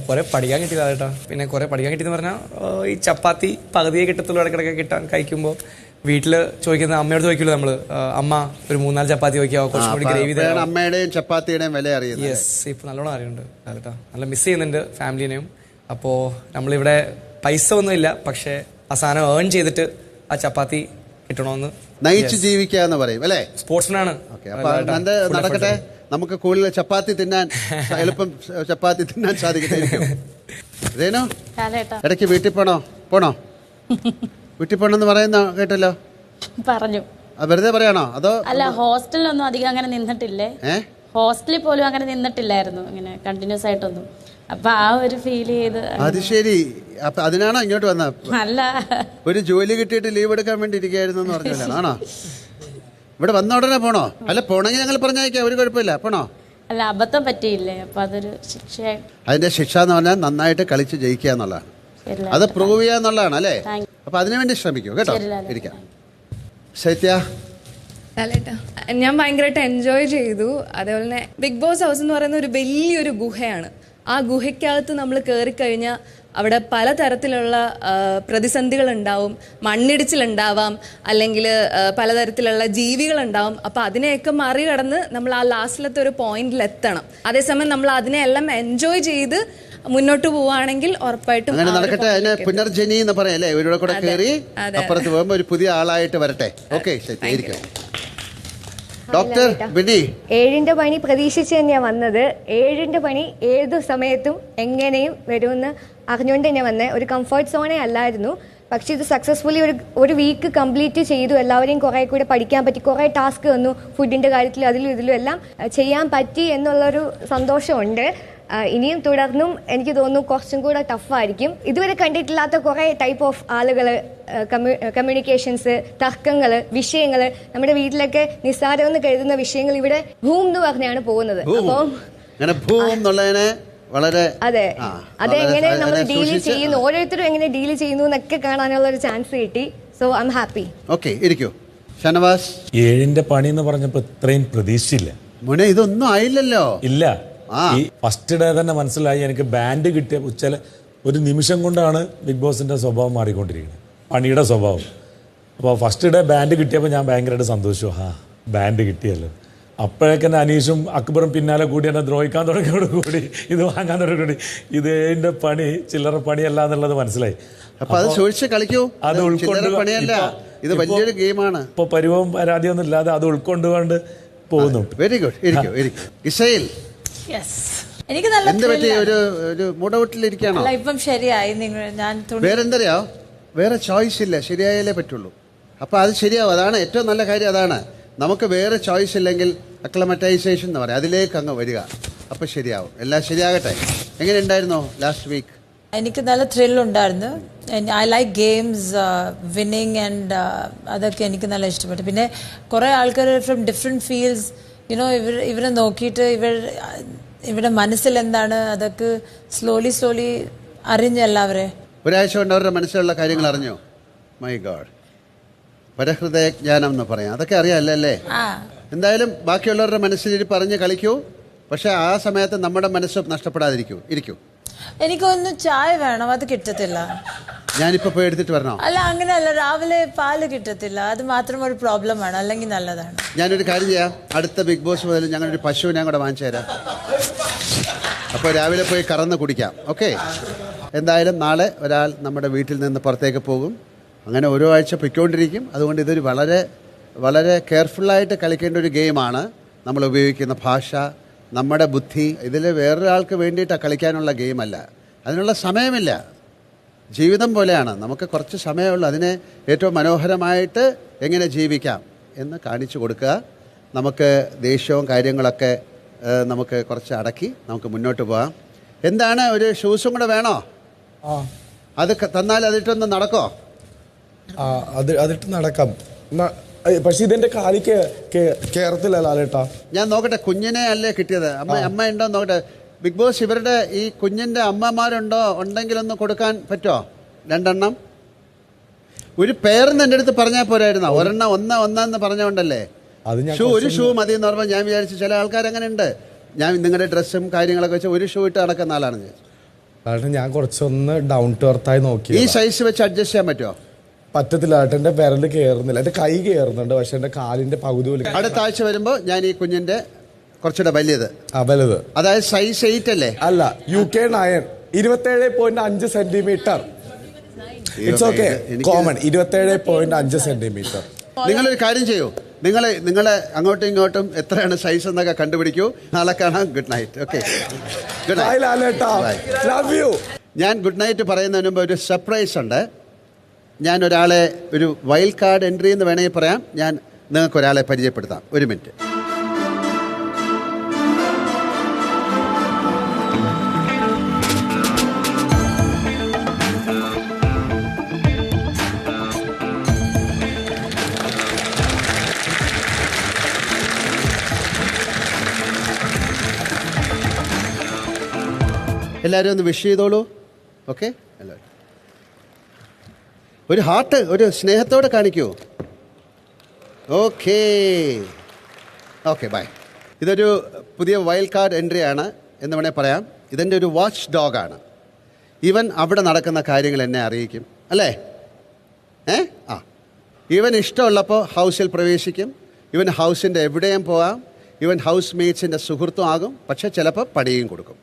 S19: കുറെ പഠിക്കാൻ കിട്ടിയതാ ഏട്ടാ. പിന്നെ കുറെ പഠിക്കാൻ കിട്ടിയെന്ന് പറഞ്ഞാൽ ഈ ചപ്പാത്തി പകുതിയെ കിട്ടത്തുള്ളൂ, ഇടയ്ക്കിടയ്ക്ക് കിട്ടാൻ കഴിക്കുമ്പോൾ വീട്ടില് ചോദിക്കുന്ന അമ്മയോട് ചോദിക്കുമല്ലോ നമ്മള്, അമ്മ ഒരു 3-4 ചപ്പാത്തി ചോദിക്കാവോ, കുറച്ചും കൂടി ഗ്രേവി തരാം.
S1: അമ്മയുടെയും ചപ്പാത്തിയുടെയും വില അറിയുന്നത്.
S19: യെസ്, ഇപ്പൊ നല്ലോണം അറിയുന്നുണ്ട് ലാലേട്ടാ. നല്ല മിസ് ചെയ്യുന്നുണ്ട് ഫാമിലിനെയും. അപ്പോൾ നമ്മളിവിടെ പൈസ ഒന്നുമില്ല, പക്ഷേ ആ സാധനം ഏൺ ചെയ്തിട്ട് ആ ചപ്പാത്തി കിട്ടണമെന്ന്
S1: നയിച്ച് ജീവിക്കുക എന്ന് പറയും അല്ലേ?
S19: സ്പോർട്സ്മാനാണ്.
S1: നടക്കട്ടെ, നമുക്ക് കൂടുതൽ ചപ്പാത്തി തിന്നാൻ എളുപ്പം ചപ്പാത്തി തിന്നാൻ സാധിക്കട്ടെ. രേനു ഇടയ്ക്ക് വീട്ടിൽ പോണോ? വീട്ടിൽ പോണെന്ന് പറയുന്ന കേട്ടല്ലോ.
S2: പറഞ്ഞു.
S1: വെറുതെ പറയാണോ അതോ?
S2: അല്ല, ഹോസ്റ്റലിലൊന്നും അധികം അങ്ങനെ നിന്നിട്ടില്ലേ. ഹോസ്റ്റലിൽ പോലും അങ്ങനെ നിന്നിട്ടില്ലായിരുന്നു, ഇങ്ങനെ കണ്ടിന്യൂസ് ആയിട്ടൊന്നും. അപ്പൊ ആ ഒരു ഫീൽ ചെയ്ത്.
S1: അത് ശരി. അപ്പൊ അതിനാണോ ഇങ്ങോട്ട് വന്നത്?
S2: അല്ല,
S1: ഒരു ജോലി കിട്ടിയിട്ട് ലീവ് എടുക്കാൻ വേണ്ടി ഇരിക്കുകയായിരുന്നു എന്ന് പറഞ്ഞല്ലോ. ആണോ? ഇവിടെ വന്ന ഉടനെ പോണോ? അല്ല, പോണെങ്കിൽ ഞങ്ങൾ പറഞ്ഞയക്കാം, ഒരു കുഴപ്പമില്ല. പോണോ?
S2: അല്ല, അബദ്ധം പറ്റിയില്ലേ, അപ്പൊ അതൊരു ശിക്ഷയായി.
S1: അതിന്റെ ശിക്ഷ എന്ന് പറഞ്ഞാൽ നന്നായിട്ട് കളിച്ച് ജയിക്കുക എന്നുള്ളതാണ്. അത് പ്രൂവ് ചെയ്യുക എന്നുള്ളതാണ് അല്ലേ? അപ്പൊ അതിനുവേണ്ടി ശ്രമിക്കൂ കേട്ടോ. ഇരിക്കാം. ശൈത്യ.
S5: ഞാൻ ഭയങ്കരമായിട്ട് എൻജോയ് ചെയ്തു. അതേപോലെ തന്നെ ബിഗ് ബോസ് ഹൗസ് എന്ന് പറയുന്ന ഒരു വലിയൊരു ഗുഹയാണ്. ആ ഗുഹയ്ക്കകത്ത് നമ്മൾ കയറിക്കഴിഞ്ഞാൽ അവിടെ പലതരത്തിലുള്ള പ്രതിസന്ധികൾ ഉണ്ടാവും. മണ്ണിടിച്ചിലുണ്ടാവാം, അല്ലെങ്കിൽ പലതരത്തിലുള്ള ജീവികളുണ്ടാവും. അപ്പോൾ അതിനെയൊക്കെ മറികടന്ന് നമ്മൾ ആ ലാസ്റ്റിലത്തെ ഒരു പോയിന്റിൽ എത്തണം. അതേസമയം നമ്മൾ അതിനെല്ലാം എൻജോയ് ചെയ്ത് മുന്നോട്ട് പോവുകയാണെങ്കിൽ ഉറപ്പായിട്ടും
S1: അങ്ങനെ നടക്കട്ടെ. അതിനെ പുനർജനി എന്ന് പറയല്ലേ? ഇവരുടെ കൂടെ കയറി അപ്പുറത്ത് പോകുമ്പോൾ ഒരു പുതിയ ആളായിട്ട് വരട്ടെ. Okay, doctor Bini.
S22: 7ന്റെ പണി പ്രതീക്ഷിച്ച് തന്നെയാണ് വന്നത്. 7ന്റെ പണി ഏതു സമയത്തും എങ്ങനെയും വരുമെന്ന് അറിഞ്ഞുകൊണ്ട് തന്നെ വന്നത്. ഒരു കംഫർട്ട് സോണേ അല്ലായിരുന്നു. പക്ഷെ ഇത് സക്സസ്ഫുള്ളി ഒരു വീക്ക് കംപ്ലീറ്റ് ചെയ്തു. എല്ലാവരെയും കുറെ കൂടെ പഠിക്കാൻ പറ്റി. കുറെ ടാസ്ക് വന്നു, ഫുഡിന്റെ കാര്യത്തിലും അതിലും ഇതിലും എല്ലാം ചെയ്യാൻ പറ്റി എന്നുള്ളൊരു സന്തോഷമുണ്ട്. ഇനിയും തുടർന്നും എനിക്ക് തോന്നുന്നു കുറച്ചും കൂടെ ടഫായിരിക്കും. ഇതുവരെ കണ്ടിട്ടില്ലാത്ത കുറെ ടൈപ്പ് ഓഫ് ആളുകൾ, കമ്മ്യൂണിക്കേഷൻസ്, തർക്കങ്ങൾ, വിഷയങ്ങൾ, നമ്മുടെ വീട്ടിലൊക്കെ നിസ്സാരമെന്ന് കരുതുന്ന വിഷയങ്ങൾ ഇവിടെ ഭൂം എന്ന് പറഞ്ഞാണ് പോകുന്നത്. അപ്പം അതെ, അതെങ്ങനെ നമ്മൾ ഡീൽ ചെയ്യുന്നു, ഓരോരുത്തരും എങ്ങനെ ഡീൽ ചെയ്യുന്നു എന്നൊക്കെ കാണാനുള്ള ഒരു ചാൻസ് കിട്ടി. So I am happy.
S1: Okay, ഇരിക്കൂ. ഷനവാസ്.
S6: 7ന്റെ പണി എന്ന് പറഞ്ഞപ്പോ ഇത്രയും പ്രതീക്ഷിച്ചില്ല.
S1: മോനെ, ഇതൊന്നും ആയില്ലല്ലോ.
S6: ഇല്ല, ഈ ഫസ്റ്റ് ഡേ തന്നെ മനസ്സിലായി. എനിക്ക് ബാൻഡ് കിട്ടിയ ഒരു നിമിഷം കൊണ്ടാണ് ബിഗ് ബോസിന്റെ സ്വഭാവം മാറിക്കൊണ്ടിരിക്കുന്നത്, പണിയുടെ സ്വഭാവം. അപ്പോൾ ഫസ്റ്റ് ഡേ ബാൻഡ് കിട്ടിയപ്പോൾ ഞാൻ ഭയങ്കരമായിട്ട് സന്തോഷിച്ചു. ബാൻഡ് കിട്ടിയല്ലോ. അപ്പോഴേക്കെന്നെ അനീഷും അക്ബറും പിന്നാലെ കൂടി എന്നെ ദ്രോഹിക്കാൻ തുടങ്ങിയോടുകൂടി, ഇത് വാങ്ങാൻ തുടങ്ങിയോടി, ഇതിന്റെ പണി ചില്ലറ പണിയല്ല എന്നുള്ളത് മനസ്സിലായി.
S1: അപ്പൊ അത് സൂക്ഷിച്ച് കളിക്കൂ. അത് ഉൾക്കൊണ്ടല്ല, ഇത് വലിയൊരു ഗെയിമാണ്.
S6: ഇപ്പൊ പരിവവും പരാതിയൊന്നും ഇല്ലാതെ അത് ഉൾക്കൊണ്ടുകൊണ്ട് പോകുന്നു.
S1: Very good. ഇരിക്കൂ, ഇരിക്കൂ. ഇസൈൽ.
S17: എനിക്ക് നല്ല
S1: ഒരു മൂഡൌട്ടിലിരിക്കാണോ?
S17: ഇപ്പം ശരിയായി. ഞാൻ
S1: വേറെന്തറിയോ, വേറെ ചോയ്സ് ഇല്ല, ശരിയായാലേ പറ്റുള്ളൂ. അപ്പൊ അത് ശരിയാവും. അതാണ് ഏറ്റവും നല്ല കാര്യം. അതാണ് നമുക്ക് വേറെ ചോയ്സ് ഇല്ലെങ്കിൽ അക്ലമറ്റൈസേഷൻ എന്ന് പറയാം, അതിലേക്ക് അങ്ങ് വരിക. അപ്പൊ ശരിയാവും, എല്ലാം ശരിയാകട്ടെ. എങ്ങനെ ഉണ്ടായിരുന്നോ ലാസ്റ്റ് വീക്ക്?
S17: എനിക്ക് നല്ല ത്രില്ലുണ്ടായിരുന്നു. I like games, winning and അതൊക്കെ എനിക്ക് നല്ല ഇഷ്ടപ്പെട്ടു. പിന്നെ കുറേ ആൾക്കാർ ഫ്രം ഡിഫറെൻറ്റ് ഫീൽഡ്സ്, യുനോ, ഇവരെ നോക്കിയിട്ട് ഇവരുടെ മനസ്സിൽ എന്താണ് അതൊക്കെ സ്ലോലി അറിഞ്ഞു എല്ലാവരെ.
S1: ഒരാഴ്ച കൊണ്ട് അവരുടെ മനസ്സിലുള്ള കാര്യങ്ങൾ അറിഞ്ഞോ? My God. പരഹൃദയ ജ്ഞാനം എന്ന് പറയാം, അതൊക്കെ അറിയാമല്ലോ അല്ലേ? എന്തായാലും ബാക്കിയുള്ളവരുടെ മനസ്സിൽ പറഞ്ഞ് കളിക്കൂ, പക്ഷെ ആ സമയത്ത് നമ്മുടെ മനസ്സ് ഇരിക്കൂ.
S17: എനിക്കൊന്ന് ചായ വേണം, അത് കിട്ടത്തില്ല.
S1: ഞാനിപ്പോ പോയി എടുത്തിട്ട് വരണോ?
S17: അല്ല, അങ്ങനെയല്ല, രാവിലെ പാല് കിട്ടത്തില്ല, അത് മാത്രം ഒരു പ്രോബ്ലമാണ്, അല്ലെങ്കിൽ നല്ലതാണ്.
S1: ഞാനൊരു കാര്യം ചെയ്യാം, അടുത്ത ബിഗ് ബോസ് മുതൽ ഞങ്ങളൊരു പശുവിനെ കൂടെ വാങ്ങിച്ചു തരാം. അപ്പോൾ രാവിലെ പോയി കറന്ന് കുടിക്കാം. ഓക്കെ. എന്തായാലും നാളെ ഒരാൾ നമ്മുടെ വീട്ടിൽ നിന്ന് പുറത്തേക്ക് പോകും. അങ്ങനെ ഓരോ ആഴ്ച പൊയ്ക്കൊണ്ടിരിക്കും. അതുകൊണ്ട് ഇതൊരു വളരെ വളരെ കെയർഫുള്ളായിട്ട് കളിക്കേണ്ട ഒരു ഗെയിമാണ്. നമ്മൾ ഉപയോഗിക്കുന്ന ഭാഷ, നമ്മുടെ ബുദ്ധി, ഇതിൽ വേറൊരാൾക്ക് വേണ്ടിയിട്ടാണ് കളിക്കാനുള്ള ഗെയിമല്ല. അതിനുള്ള സമയമില്ല. ജീവിതം പോലെയാണ്, നമുക്ക് കുറച്ച് സമയമുള്ളൂ. അതിനെ ഏറ്റവും മനോഹരമായിട്ട് എങ്ങനെ ജീവിക്കാം എന്ന് കാണിച്ചു കൊടുക്കുക. നമുക്ക് ദേഷ്യവും കാര്യങ്ങളൊക്കെ നമുക്ക് കുറച്ച് അടക്കി നമുക്ക് മുന്നോട്ട് പോകാം. എന്താണ്, ഒരു ഷൂസും കൂടെ വേണോ? അത് തന്നാൽ അതിട്ടൊന്ന് നടക്കോ?
S18: അതിട്ട് നടക്കാം, പക്ഷെ ഇതെന്റെ കാലി കേരളത്തില്ല ലാലേട്ടാ.
S1: ഞാൻ നോക്കട്ടെ, കുഞ്ഞിനെ അല്ലേ കിട്ടിയത്? അമ്മ ഉണ്ടോ നോക്കട്ടെ. ബിഗ് ബോസ്, ഇവരുടെ ഈ കുഞ്ഞിൻ്റെ അമ്മമാരുണ്ടോ? ഉണ്ടെങ്കിലൊന്ന് കൊടുക്കാൻ പറ്റുമോ? 2 എണ്ണം. ഒരു പേരെന്ന് എൻ്റെ അടുത്ത് പറഞ്ഞാൽ പോരായിരുന്നോ? ഒന്നെന്ന് പറഞ്ഞുകൊണ്ടല്ലേ. ഒരു ഷൂ മതി എന്ന് പറയുമ്പോൾ ഞാൻ വിചാരിച്ചു ചില ആൾക്കാർ അങ്ങനെ ഉണ്ട്. ഞാൻ നിങ്ങളുടെ ഡ്രസ്സും കാര്യങ്ങളൊക്കെ വെച്ച് ഒരു ഷൂ ഇട്ട് നടക്കുന്ന ആളാണ്
S18: ഞാൻ. കുറച്ചൊന്ന് ഡൗൺ ടു എർത്തായി നോക്കി.
S1: ഈ സൈസ് വെച്ച് അഡ്ജസ്റ്റ് ചെയ്യാൻ പറ്റുമോ?
S18: പറ്റത്തില്ല. എന്റെ വിരല് കയറുന്നില്ല, എന്റെ കൈ കയറുന്നുണ്ട്, പക്ഷെ എന്റെ കാലിന്റെ പകുതി പോലും.
S1: അടുത്ത ആഴ്ച വരുമ്പോൾ ഞാൻ ഈ കുഞ്ഞിന്റെ കുറച്ചുകൂടെ വലിയത്, അതായത് സൈസ് 8 അല്ലേ?
S18: അല്ല, UK 9 27.5 centimetre. It's okay, common 27.5 centimetre.
S1: നിങ്ങളൊരു കാര്യം ചെയ്യൂ, നിങ്ങളെ അങ്ങോട്ടും ഇങ്ങോട്ടും എത്രയാണ് സൈസ് എന്നൊക്കെ കണ്ടുപിടിക്കൂ. നാളെ കാണാം. Good night. Okay, good night. ഞാൻ ഗുഡ് നൈറ്റ് പറയുന്നതിന് മുമ്പ് ഒരു സർപ്രൈസ് ഉണ്ട്. ഞാൻ ഒരാളെ, ഒരു വൈൽഡ് കാർഡ് എൻട്രി എന്ന് വേണമെങ്കിൽ പറയാം. ഞാൻ നിങ്ങൾക്ക് ഒരാളെ പരിചയപ്പെടുത്താം. 1 മിനിറ്റ്. എല്ലാവരും ഒന്ന് വിഷ് ചെയ്തോളൂ. ഓക്കെ, എല്ലാവരും ഒരു ഹാർട്ട്, ഒരു സ്നേഹത്തോടെ കാണിക്കൂ. Okay, bye. ഇതൊരു പുതിയ വൈൽഡ് കാർഡ് എൻട്രി ആണ് എന്ന് വേണേൽ പറയാം. ഇതെൻ്റെ ഒരു വാച്ച് ഡോഗാണ്. ഇവൻ അവിടെ നടക്കുന്ന കാര്യങ്ങൾ എന്നെ അറിയിക്കും, അല്ലേ? ഇവൻ ഇഷ്ടമുള്ളപ്പോൾ ഹൗസിൽ പ്രവേശിക്കും. ഇവൻ ഹൗസിൻ്റെ എവിടെയും പോകാം. ഇവൻ ഹൗസ് മേറ്റ്സിൻ്റെ സുഹൃത്തും ആകും. പക്ഷെ ചിലപ്പോൾ പടിയും കൊടുക്കും,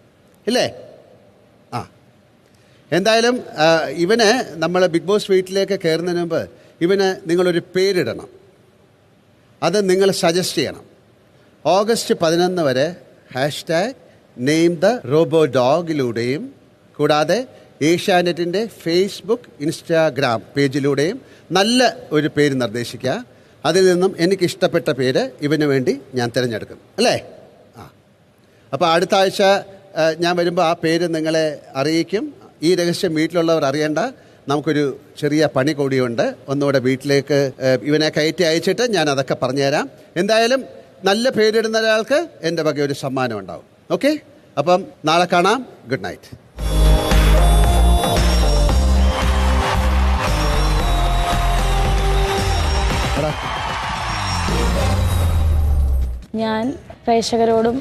S1: ഇല്ലേ? എന്തായാലും ഇവന് നമ്മൾ ബിഗ് ബോസ് വീട്ടിലേക്ക് കയറുന്നതിന് മുമ്പ് ഇവന് നിങ്ങളൊരു പേരിടണം. അത് നിങ്ങൾ സജസ്റ്റ് ചെയ്യണം. ഓഗസ്റ്റ് 11 വരെ #NameTheRoboDog കൂടാതെ ഏഷ്യാനെറ്റിൻ്റെ ഫേസ്ബുക്ക്, ഇൻസ്റ്റാഗ്രാം പേജിലൂടെയും നല്ല ഒരു പേര് നിർദ്ദേശിക്കുക. അതിൽ നിന്നും എനിക്കിഷ്ടപ്പെട്ട പേര് ഇവന് വേണ്ടി ഞാൻ തിരഞ്ഞെടുക്കും, അല്ലേ? അപ്പോൾ അടുത്ത ആഴ്ച ഞാൻ വരുമ്പോൾ ആ പേര് നിങ്ങളെ അറിയിക്കും. ഈ രഹസ്യം വീട്ടിലുള്ളവർ അറിയണ്ട. നമുക്കൊരു ചെറിയ പണി കൂടിയുണ്ട്. ഒന്നുകൂടെ വീട്ടിലേക്ക് ഇവനെ കയറ്റി അയച്ചിട്ട് ഞാൻ അതൊക്കെ പറഞ്ഞുതരാം. എന്തായാലും നല്ല പേരിടുന്ന ഒരാൾക്ക് എൻ്റെ വക ഒരു സമ്മാനം ഉണ്ടാവും. ഓക്കെ, അപ്പം നാളെ കാണാം. Good night.
S2: ഞാൻ പ്രേക്ഷകരോടും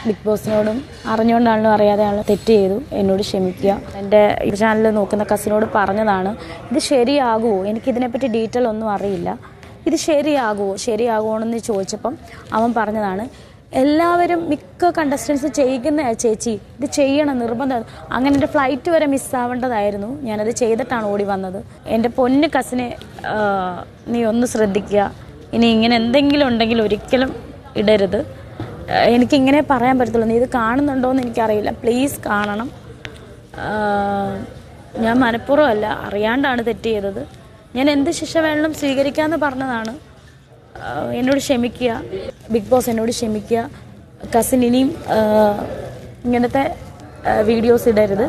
S2: ബിഗ് ബോസിനോടും അറിഞ്ഞുകൊണ്ടാണല്ലോ അറിയാതെയാണല്ലോ തെറ്റ് ചെയ്തു, എന്നോട് ക്ഷമിക്കുക. എൻ്റെ ചാനൽ നോക്കുന്ന കസിനോട് പറഞ്ഞതാണ്, ഇത് ശരിയാകുമോ, എനിക്കിതിനെപ്പറ്റി ഡീറ്റെയിൽ ഒന്നും അറിയില്ല, ഇത് ശരിയാകുമോ എന്ന് ചോദിച്ചപ്പം അവൻ പറഞ്ഞതാണ്, എല്ലാവരും മിക്ക കണ്ടസ്റ്റൻസ് ചെയ്യിക്കുന്ന ചേച്ചി ഇത് ചെയ്യണം നിർബന്ധം. അങ്ങനെ എൻ്റെ ഫ്ലൈറ്റ് വരെ മിസ്സാവേണ്ടതായിരുന്നു, ഞാനത് ചെയ്തിട്ടാണ് ഓടി വന്നത്. എൻ്റെ പൊന്ന് കസിനെ നീ ഒന്ന് ശ്രദ്ധിക്കുക, ഇനി ഇങ്ങനെ എന്തെങ്കിലും ഉണ്ടെങ്കിൽ ഒരിക്കലും ഇടരുത്. എനിക്കിങ്ങനെ പറയാൻ പറ്റത്തുള്ളൂ. നീ ഇത് കാണുന്നുണ്ടോയെന്ന് എനിക്കറിയില്ല, പ്ലീസ് കാണണം. ഞാൻ മനഃപൂർവ്വമല്ല, അറിയാണ്ടാണ് തെറ്റ് ചെയ്തത്. ഞാൻ എന്ത് ശിക്ഷ വേണമെങ്കിലും സ്വീകരിക്കാമെന്ന് പറഞ്ഞതാണ്. എന്നോട് ക്ഷമിക്കുക, ബിഗ് ബോസ് എന്നോട് ക്ഷമിക്കുക. കസിൻ ഇനിയും ഇങ്ങനത്തെ വീഡിയോസ് ഇടരുത്.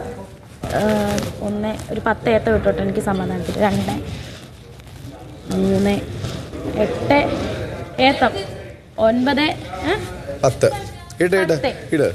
S2: ഒരു 10 ഏത്ത വിട്ടോട്ടെ എനിക്ക് സമാധാനത്തിൽ. 2, 3, 8 ഏത്തം, 9,
S18: 10 ഇട്